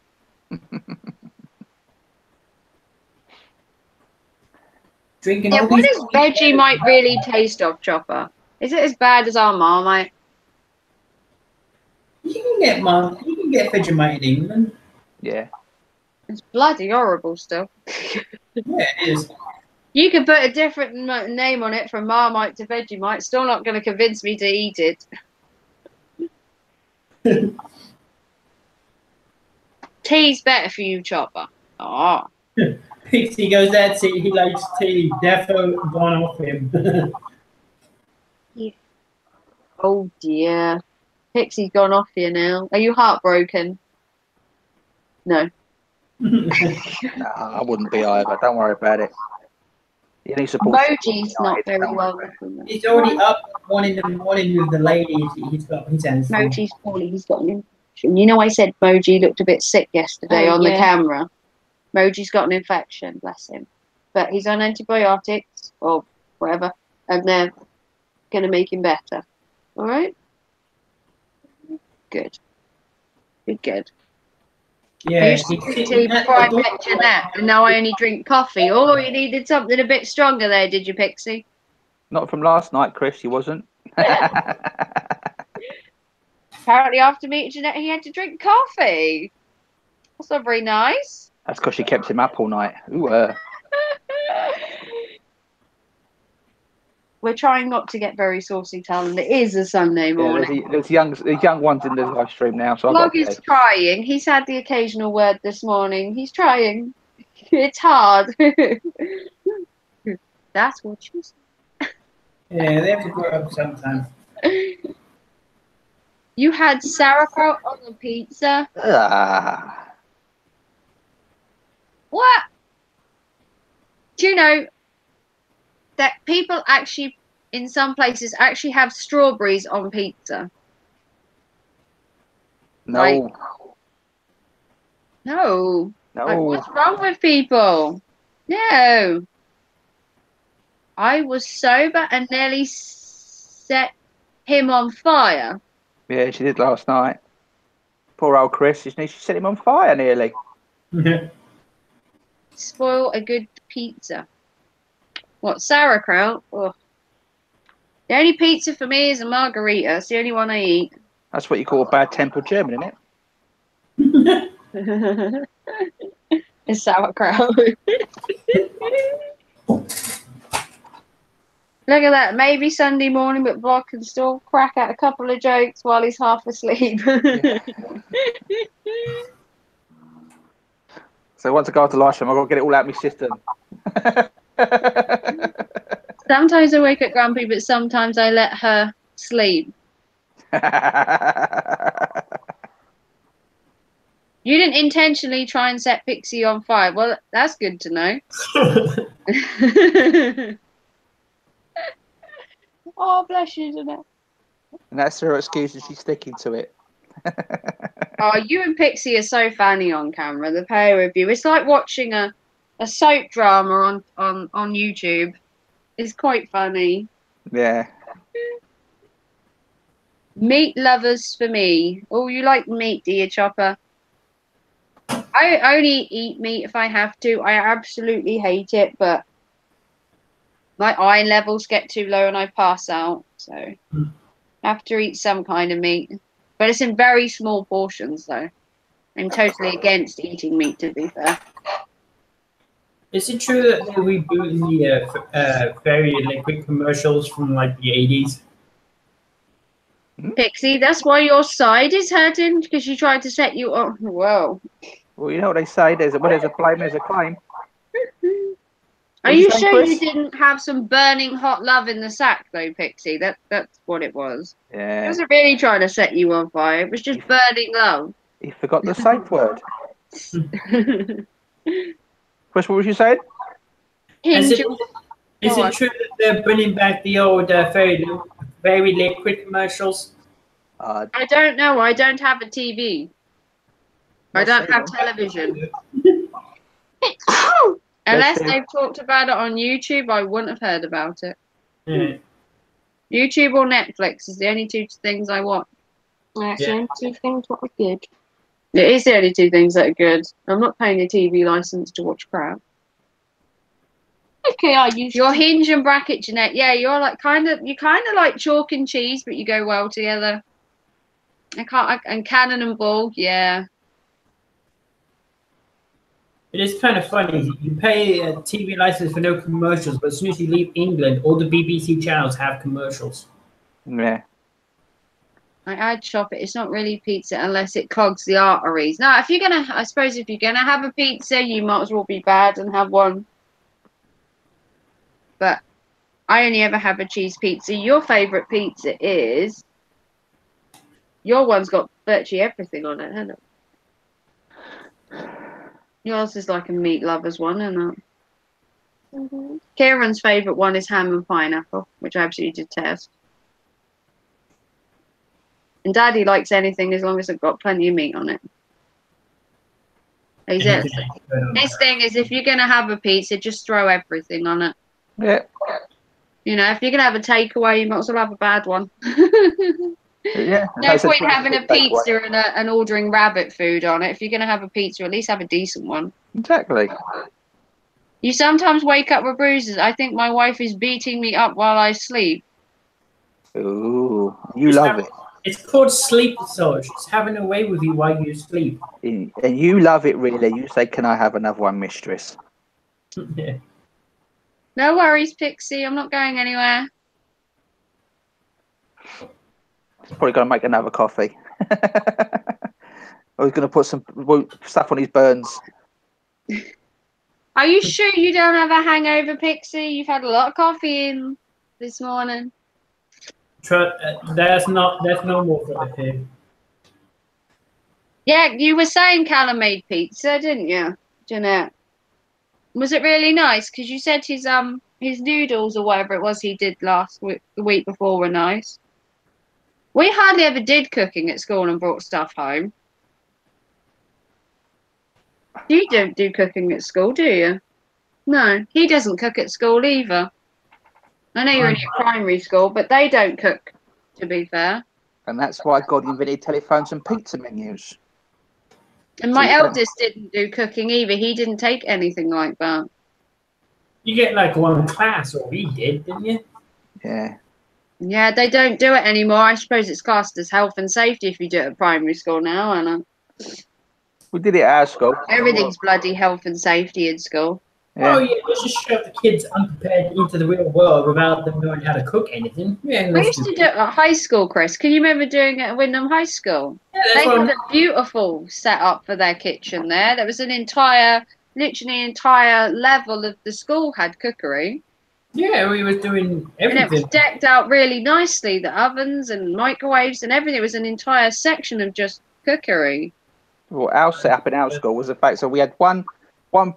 C: drinking
A: Yeah,
C: all
A: what
C: these
A: does Vegemite really taste of, Chopper? Is it as bad as our Marmite?
C: You can get Vegemite in England.
B: Yeah.
A: It's bloody horrible still.
C: Yeah, it is.
A: You could put a different name on it from Marmite to Vegemite. Still not going to convince me to eat it. Tea's better for you, Chopper. Oh.
C: Pixie goes, that's it, he likes tea. Defo gone off him.
A: Oh dear. Pixie's gone off here now. Are you heartbroken? No.
B: Nah, I wouldn't be either. Don't worry about it. You need support.
A: Emoji's not very well looking.
C: He's already up 1 in the morning with the ladies. He's got his hands full.
A: Moji's poorly. He's got an infection. You know, I said Moji looked a bit sick yesterday on the camera. Moji's got an infection, bless him. But he's on antibiotics or whatever, and they're going to make him better. All right? Good. Good. I
C: Yeah,
A: used to drink tea before I met Jeanette, and now I only drink coffee. Oh, you needed something a bit stronger there, did you, Pixie?
B: Not from last night, Chris. He wasn't.
A: Apparently, after meeting Jeanette, he had to drink coffee. That's not very nice.
B: That's because she kept him up all night. Ooh,
A: We're trying not to get very saucy, Talon. It is a Sunday morning.
B: yeah, there's young ones in the live stream now. So
A: Vlog is trying. He's had the occasional word this morning. He's trying. It's hard. That's what you said.
C: Yeah, they have to grow up sometimes.
A: You had sauerkraut on the pizza. What? Do you know that people actually, in some places, actually have strawberries on pizza?
B: No.
A: Like, no.
B: No.
A: Like, what's wrong with people? No. I was sober and nearly set him on fire.
B: Yeah, she did last night. Poor old Chris. She set him on fire nearly.
A: Spoil a good pizza. What, sauerkraut? Oh. The only pizza for me is a margarita. It's the only one I eat.
B: That's what you call a bad-tempered German, isn't it?
A: It's sauerkraut. Look at that. Maybe Sunday morning, but Vlog can still crack out a couple of jokes while he's half asleep.
B: Yeah. So once I go to live stream, I've got to get it all out of my system.
A: Sometimes I wake up grumpy, but sometimes I let her sleep. You didn't intentionally try and set Pixie on fire. Well, that's good to know. Oh, bless you, Jeanette.
B: And that's her excuse, and she's sticking to it.
A: Oh, you and Pixie are so funny on camera, the pair of you. It's like watching a soap drama on YouTube. It's quite funny.
B: Yeah.
A: Meat lovers for me. Oh, you like meat, do you, Chopper? I only eat meat if I have to. I absolutely hate it, but my iron levels get too low and I pass out. So I have to eat some kind of meat. But it's in very small portions, though. I'm totally against eating meat, to be fair.
C: Is it true that they're rebooting the Fairy Liquid commercials from like the 80s?
A: Pixie, that's why your side is hurting, because she tried to set you up. Whoa.
B: Well, you know what they say. There's a flame, there's a claim.
A: Are you sure you didn't have some burning hot love in the sack, though, Pixie? That's what it was.
B: Yeah.
A: It wasn't really trying to set you on fire. It was just burning love.
B: You forgot the safe word. Chris, what was you saying?
C: Is it true that they're bringing back the old Fairy Liquid commercials?
A: I don't know. I don't have a TV. I don't have television. Unless they've talked about it on YouTube, I wouldn't have heard about it.
C: Yeah.
A: YouTube or Netflix is the only two things I watch.
D: That's the only two things that are good.
A: It is the only two things that are good. I'm not paying a TV license to watch crap.
D: Okay, I use
A: Your hinge and bracket, Jeanette. Yeah, you're like kind of like chalk and cheese, but you go well together. And cannon and ball, yeah.
C: It is kind of funny. You pay a TV license for no commercials, but as soon as you leave England, all the BBC channels have commercials.
B: Yeah.
A: I'd shop it. It's not really pizza unless it clogs the arteries. No, I suppose if you're gonna have a pizza, you might as well be bad and have one. But I only ever have a cheese pizza. Your favourite pizza is... Your one's got virtually everything on it, hasn't it? Yours is like a meat lover's one, isn't it?
D: Mm-hmm.
A: Kieran's favourite one is ham and pineapple, which I absolutely detest. And Daddy likes anything as long as it's got plenty of meat on it. His thing is, if you're going to have a pizza, just throw everything on it.
B: Yeah.
A: You know, if you're going to have a takeaway, you might as well have a bad one.
B: Yeah.
A: No point having a pizza and ordering rabbit food on it. If you're going to have a pizza, at least have a decent one.
B: Exactly.
A: You sometimes wake up with bruises. I think my wife is beating me up while I sleep.
B: Ooh, you love it.
C: It's called sleep massage. It's having a way with you while you sleep.
B: And you love it, really. You say, "Can I have another one, mistress?"
C: Yeah.
A: No worries, Pixie. I'm not going anywhere.
B: He's probably going to make another coffee. Or he's going to put some stuff on his burns.
A: Are you sure you don't have a hangover, Pixie? You've had a lot of coffee in this morning.
C: That's normal for the pig.
A: Yeah, you were saying Callum made pizza, didn't you, Jeanette? Was it really nice? Because you said his noodles or whatever it was he did the week before were nice. We hardly ever did cooking at school and brought stuff home. You don't do cooking at school, do you? No, he doesn't cook at school either. I know you're in a primary school, but they don't cook, to be fair.
B: And that's why God invented telephones and pizza menus.
A: And my eldest didn't do cooking either. He didn't take anything like that.
C: You get like one class, or he did, didn't you?
B: Yeah.
A: Yeah, they don't do it anymore. I suppose it's classed as health and safety if you do it at primary school now, Anna.
B: We did it at our school.
A: Everything's bloody health and safety in school.
B: Yeah.
C: Oh yeah, let's just shove the kids unprepared into the real world without them knowing how to cook anything. Yeah,
A: We used to do it at high school, Chris. Can you remember doing it at Wyndham High School?
C: Yeah, that's
A: They
C: what
A: had a beautiful setup for their kitchen there. There was an entire level of the school had cookery.
C: Yeah, we were doing
A: And it was
C: everything.
A: decked out really nicely. The ovens and microwaves and everything. It was an entire section of just cookery.
B: Well, our setup in our school was the fact, so we had one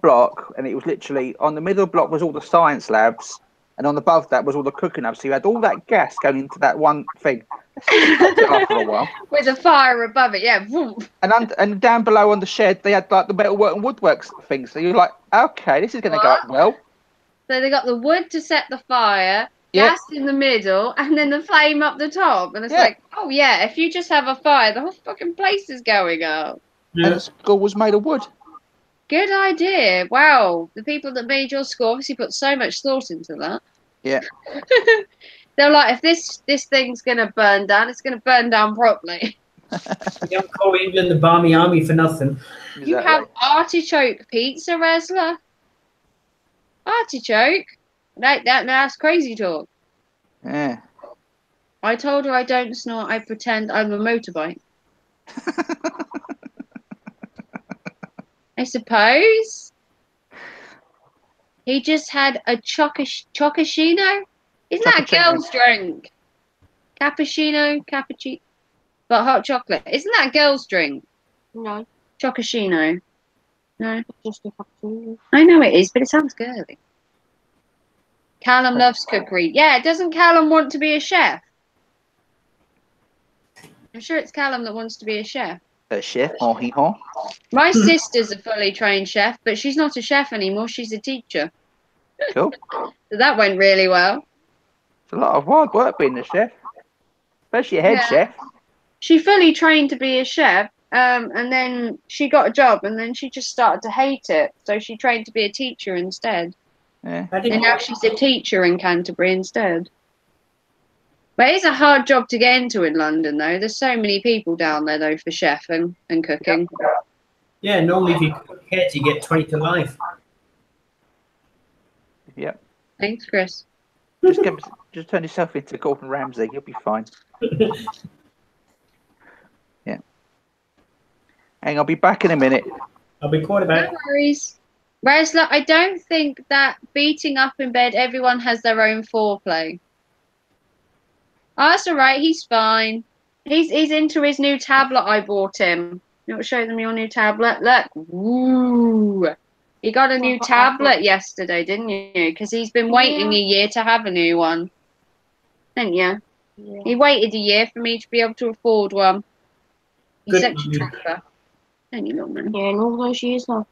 B: block, and it was literally on the middle block was all the science labs, and on above that was all the cooking labs. So you had all that gas going into that one thing. After a while,
A: With a fire above it, yeah.
B: and down below on the shed they had like the metalwork and woodworks things. So you're like, okay, this is going to go up well.
A: So they got the wood to set the fire, gas in the middle, and then the flame up the top. And it's like, oh yeah, if you just have a fire, the whole fucking place is going up.
B: And the school was made of wood.
A: Good idea. Wow. The people that made your school obviously put so much thought into that.
B: Yeah.
A: They're like, if this thing's going to burn down, it's going to burn down properly.
C: You don't call England the Barmy Army for nothing.
A: You have artichoke pizza, Resla? Artichoke? That's crazy talk.
B: Yeah.
A: I told her I don't snort, I pretend I'm a motorbike. I suppose. He just had a chocochino. Isn't that a girl's drink? Cappuccino, cappuccino. But hot chocolate. Isn't that a girl's drink?
D: No,
A: Chocochino. No.
D: it's just a cappuccino.
A: I know it is, but it sounds girly. Callum loves cookery. Yeah, doesn't Callum want to be a chef? I'm sure it's Callum that wants to be a chef.
B: A chef, or hee haw.
A: My sister's a fully trained chef, but she's not a chef anymore. She's a teacher.
B: Cool.
A: So that went really well.
B: It's a lot of hard work being a chef, especially a head chef.
A: She fully trained to be a chef, and then she got a job, and then she just started to hate it. So she trained to be a teacher instead.
B: Yeah.
A: And now she's a teacher in Canterbury instead. But it's a hard job to get into in London, though. There's so many people down there, though, for chefing and cooking.
C: Yeah, normally if you cook heads, you get 20 to life.
B: Yep.
A: Thanks, Chris.
B: Just turn yourself into Gordon Ramsay. You'll be fine. Yeah. Hang on, I'll be back in a minute.
C: I'll be quarterback.
A: No worries. Whereas, look, I don't think that beating up in bed, everyone has their own foreplay. Oh, that's all right. He's fine. He's into his new tablet I bought him. You want to show them your new tablet? Look. Woo. You got a new tablet yesterday, didn't you? Because he's been waiting a year to have a new one. Didn't you?
D: Yeah.
A: He waited a year for me to be able to afford one. He's such a trapper. Don't you, little man?
D: Yeah, and all those years I've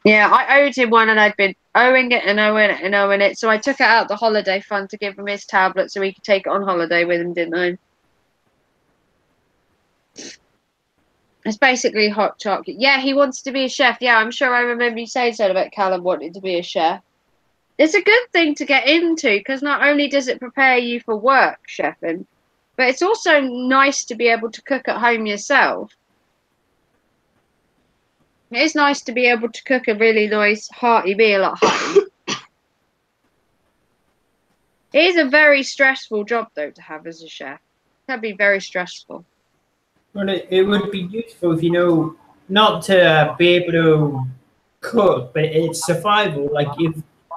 A: Yeah, I owed him one and I'd been owing it and owing it and owing it. So I took it out of the holiday fund to give him his tablet so he could take it on holiday with him, didn't I? It's basically hot chocolate. Yeah, he wants to be a chef. Yeah, I'm sure I remember you saying something about Callum wanting to be a chef. It's a good thing to get into because not only does it prepare you for work, chefing, but it's also nice to be able to cook at home yourself. It is nice to be able to cook a really nice, hearty meal at home. It is a very stressful job, though, to have as a chef. It can be very stressful.
C: Well, it would be useful if you know not to be able to cook, but it's survival. Like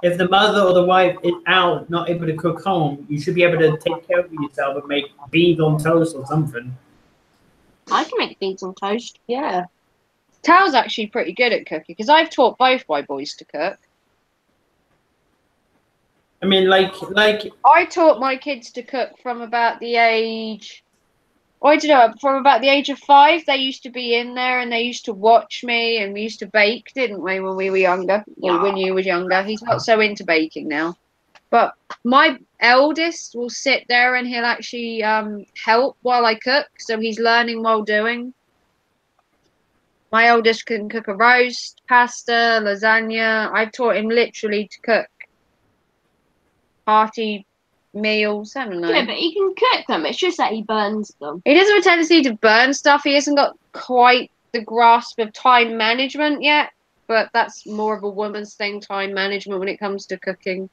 C: if the mother or the wife is out, not able to cook home, you should be able to take care of yourself and make beans on toast or something.
D: I can make beans on toast.
A: Yeah. Tal's actually pretty good at cooking because I've taught both my boys to cook.
C: I mean, like.
A: I taught my kids to cook from about the age. I don't know, from about the age of 5, they used to be in there and they used to watch me, and we used to bake, didn't we, when we were younger? Or when you was younger. He's not so into baking now. But my eldest will sit there and he'll actually help while I cook, so he's learning while doing. My eldest can cook a roast, pasta, lasagna. I've taught him literally to cook hearty meals, haven't I?
D: Yeah, but he can cook them. It's just that he burns them.
A: He doesn't have a tendency to burn stuff. He hasn't got quite the grasp of time management yet, but that's more of a woman's thing, time management, when it comes to cooking.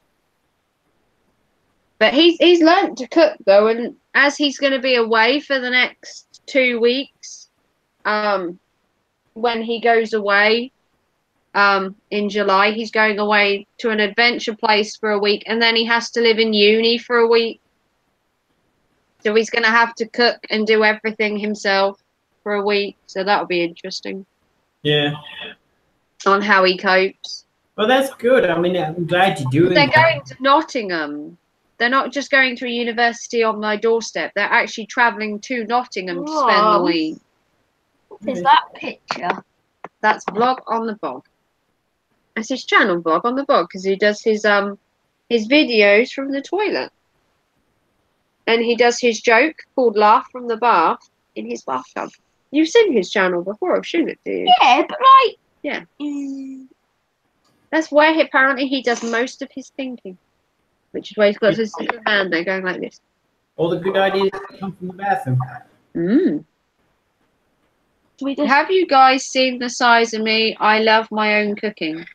A: But he's learnt to cook though, and as he's going to be away for the next 2 weeks, when he goes away, in July, he's going away to an adventure place for a week, and then he has to live in uni for a week. So he's going to have to cook and do everything himself for a week. So that'll be interesting.
C: Yeah.
A: On how he copes.
C: Well, that's good. I mean, I'm glad you're doing
A: They're
C: that.
A: going to Nottingham. They're not just going to a university on my doorstep. They're actually travelling to Nottingham to spend the week.
D: What is that picture?
A: That's Vlog on the Bog. That's his channel, Vlog on the Bog, because he does his videos from the toilet. And he does his joke called Laugh from the Bath in his bathtub. You've seen his channel before, I've shown it to you.
D: Yeah, but like...
A: Yeah. That's where apparently he does most of his thinking. Which is why he's got his little hand there going like this.
C: All the good ideas come from the bathroom.
A: Have you guys seen the size of me? I love my own cooking.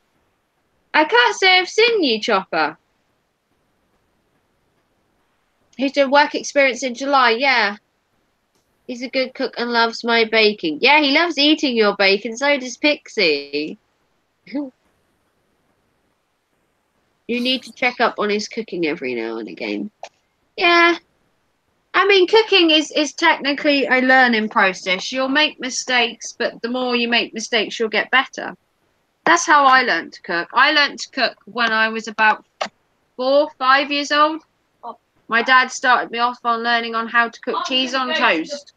A: I can't say I've seen you, Chopper. He's doing work experience in July, yeah. He's a good cook and loves my baking. Yeah, he loves eating your bacon, so does Pixie. You need to check up on his cooking every now and again. Yeah. I mean, cooking is technically a learning process. You'll make mistakes, but the more you make mistakes, you'll get better. That's how I learned to cook. I learned to cook when I was about 4, 5 years old. My dad started me off on learning on how to cook cheese on toast.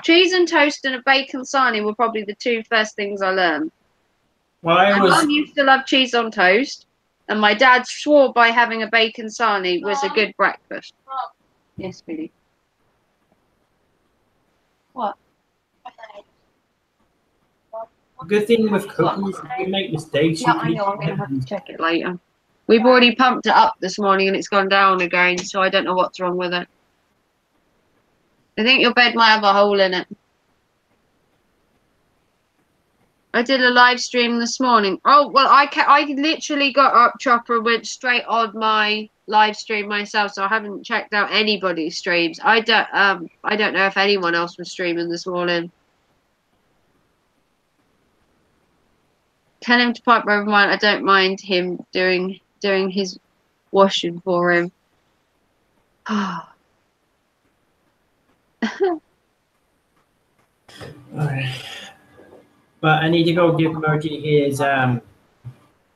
A: Cheese and toast and a bacon sarnie were probably the 2 first things I learned.
C: Well,
A: My mum used to love cheese on toast, and my dad swore by having a bacon sarnie was a good breakfast. Yes, sweetie. What?
C: The good thing with cooking is if you make mistakes,
A: Yeah, I know. I'm going to have to check it later. We've already pumped it up this morning and it's gone down again, so I don't know what's wrong with it. I think your bed might have a hole in it. I did a live stream this morning. Oh, well, I literally got up, Chopper, and went straight on my live stream myself, so I haven't checked out anybody's streams. I don't know if anyone else was streaming this morning. Tell him to pipe over mine. I don't mind him doing his washing for him.
C: Alright. But I need to go give Moji his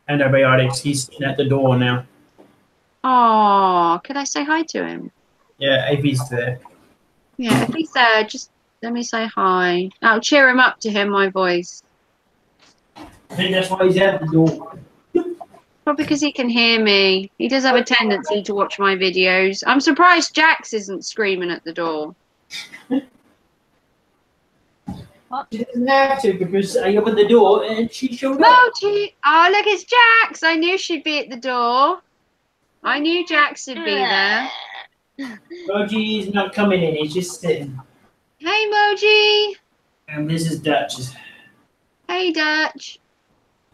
C: antibiotics. He's sitting at the door now.
A: Oh, could I say hi to him?
C: Yeah, if he's there.
A: Yeah, if he's there, just let me say hi. I'll cheer him up to hear my voice.
C: I think that's why he's at the door.
A: Probably because he can hear me. He does have a tendency to watch my videos. I'm surprised Jax isn't screaming at the door.
C: She doesn't have to because I opened the door and she showed up.
A: Moji! Oh, look, it's Jax. I knew she'd be at the door. I knew Jax would be there.
C: Moji's not coming in, he's just sitting.
A: Hey, Moji.
C: And this is Dutch.
A: Hey, Dutch.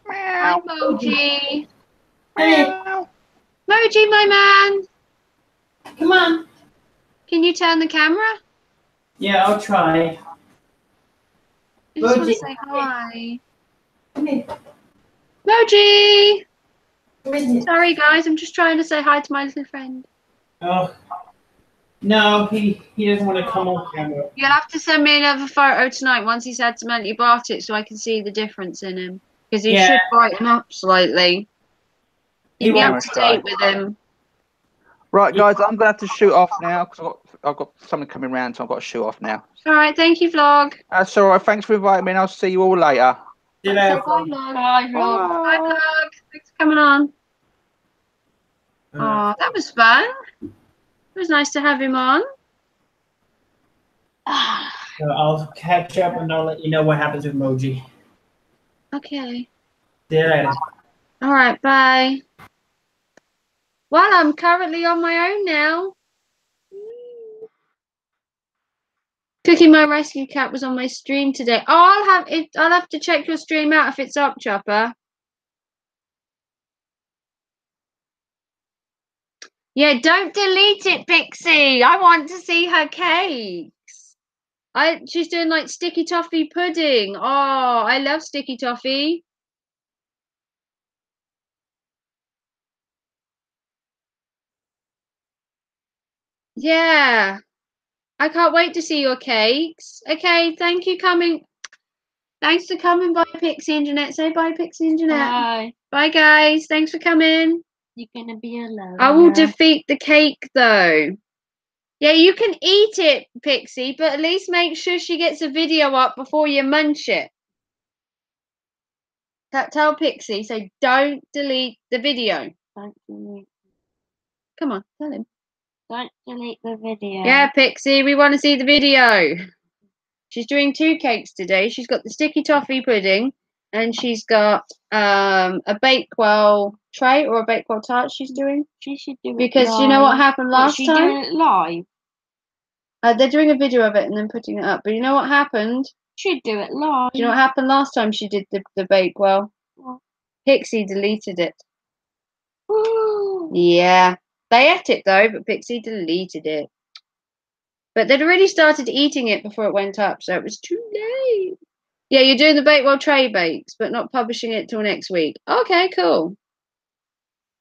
A: Hi, Moji.
C: Hey,
A: Moji, my man.
C: come on.
A: Can you turn the camera?
C: Yeah, I'll try.
A: I just want to
C: Moji.
A: say hi.
C: Come here.
A: Moji!
C: Come in here.
A: Sorry, guys. I'm just trying to say hi to my little friend.
C: Oh. No, he doesn't want to come on camera.
A: You'll have to send me another photo tonight once he's had some antibiotics so I can see the difference in him. Because he should brighten up slightly.
C: He
A: You'll be
C: won't
A: up to date with him.
B: Right, guys, I'm gonna have to shoot off now because I've got something coming round, so I've got to shoot off now.
A: All right, thank you, vlog.
B: That's all right. Thanks for inviting me, and I'll see you all later.
C: See you later.
D: Bye, vlog. Bye, vlog.
A: Bye, vlog. Thanks for coming on. Oh, that was fun. It was nice to have him on.
C: So I'll catch up and I'll let you know what happens with Moji.
A: Okay.
C: See you later.
A: All right, bye. Well, I'm currently on my own now. Cookie My Rescue Cat was on my stream today. Oh, I'll have to check your stream out if it's up, Chopper. Yeah, don't delete it, Pixie. I want to see her cakes. She's doing like sticky toffee pudding. Oh, I love sticky toffee. Yeah. I can't wait to see your cakes. Okay, thank you coming. Thanks for coming by, Pixie and Jeanette. Say bye, Pixie and Jeanette.
D: Bye.
A: Bye, guys. Thanks for coming.
D: You're gonna be alone.
A: I will defeat the cake, though. Yeah, you can eat it, Pixie, but at least make sure she gets a video up before you munch it. Tell Pixie, say, don't delete the video.
D: Don't delete.
A: Come on, tell him.
D: Don't delete the video.
A: Yeah, Pixie, we want to see the video. She's doing 2 cakes today. She's got the sticky toffee pudding, and she's got a Bakewell tray or a Bakewell tart she's doing.
D: She should do it
A: Because
D: live.
A: you know what happened last
D: She's
A: time?
D: doing it live.
A: They're doing a video of it and then putting it up. But you know what happened?
D: She'd do it live.
A: Do you know what happened last time she did the Bakewell?
D: What?
A: Pixie deleted it.
D: Ooh.
A: Yeah. They ate it though, but Pixie deleted it. But they'd already started eating it before it went up, so it was too late. Yeah, you're doing the Bakewell tray bakes, but not publishing it till next week. Okay, cool.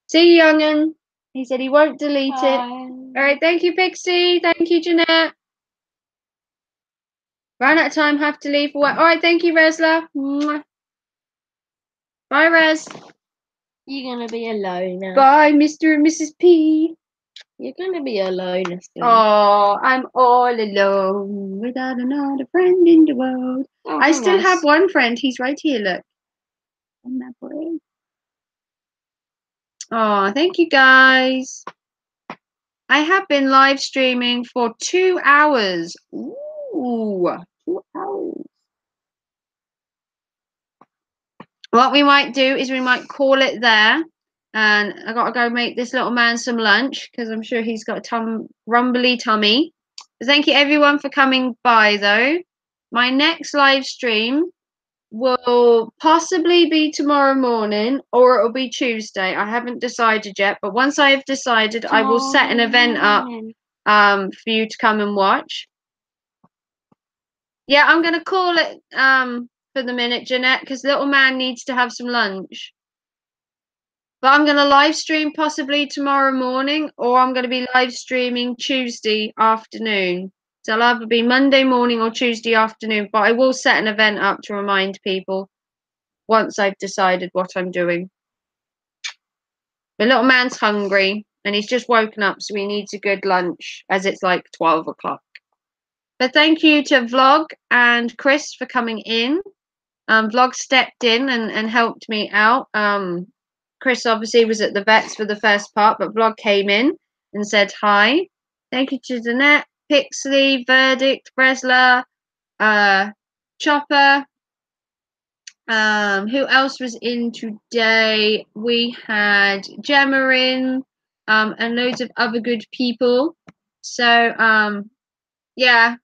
A: See you, young'un. He said he won't delete it. All right, thank you, Pixie. Thank you, Jeanette. Ran out of time, have to leave for work. All right, thank you, Resla. Mwah. Bye, Res.
D: You're gonna be alone now.
A: Bye, Mr. and Mrs. P.
D: You're gonna be alone soon.
A: Oh, I'm all alone without another friend in the world.
D: Oh,
A: I still
D: nice.
A: have one friend. He's right here, look. On that boy. Oh, thank you, guys. I have been live streaming for 2 hours. Ooh, 2 hours. What we might do is we might call it there. And I got to go make this little man some lunch because I'm sure he's got a rumbly tummy. But thank you, everyone, for coming by, though. My next live stream will possibly be tomorrow morning or it'll be Tuesday. I haven't decided yet. But once I have decided, I will set an event up for you to come and watch. Yeah, I'm going to call it for the minute, Jeanette, because little man needs to have some lunch. But I'm going to live stream possibly tomorrow morning, or I'm going to be live streaming Tuesday afternoon. So it'll either be Monday morning or Tuesday afternoon. But I will set an event up to remind people once I've decided what I'm doing. The little man's hungry, and he's just woken up, so he needs a good lunch, as it's like 12 o'clock. But thank you to Vlog and Chris for coming in. Vlog stepped in and helped me out. Chris obviously was at the vets for the first part, but Vlog came in and said hi. Thank you to Jeanette, Pixley, Verdict, Bresla, Chopper. Who else was in today? We had Gemma in, and loads of other good people. So yeah.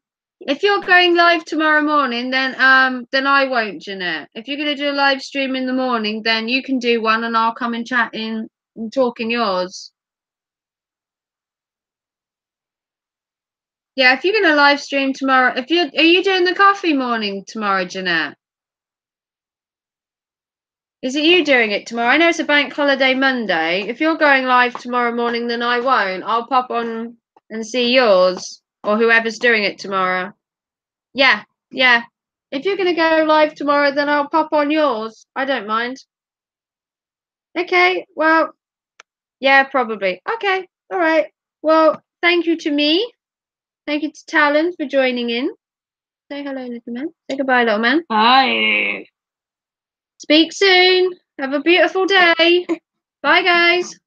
A: If you're going live tomorrow morning, then I won't, Jeanette. If you're going to do a live stream in the morning, then you can do one, and I'll come and chat in and talk in yours. Yeah, if you're going to live stream tomorrow, are you doing the coffee morning tomorrow, Jeanette? Is it you doing it tomorrow? I know it's a bank holiday Monday. If you're going live tomorrow morning, then I won't. I'll pop on and see yours or whoever's doing it tomorrow. Yeah. If you're going to go live tomorrow, then I'll pop on yours. I don't mind. Okay, well, yeah, probably. Okay, all right. Well, thank you to me. Thank you to Talon for joining in. Say hello, little man. Say goodbye, little man.
D: Bye.
A: Speak soon. Have a beautiful day. Bye, guys.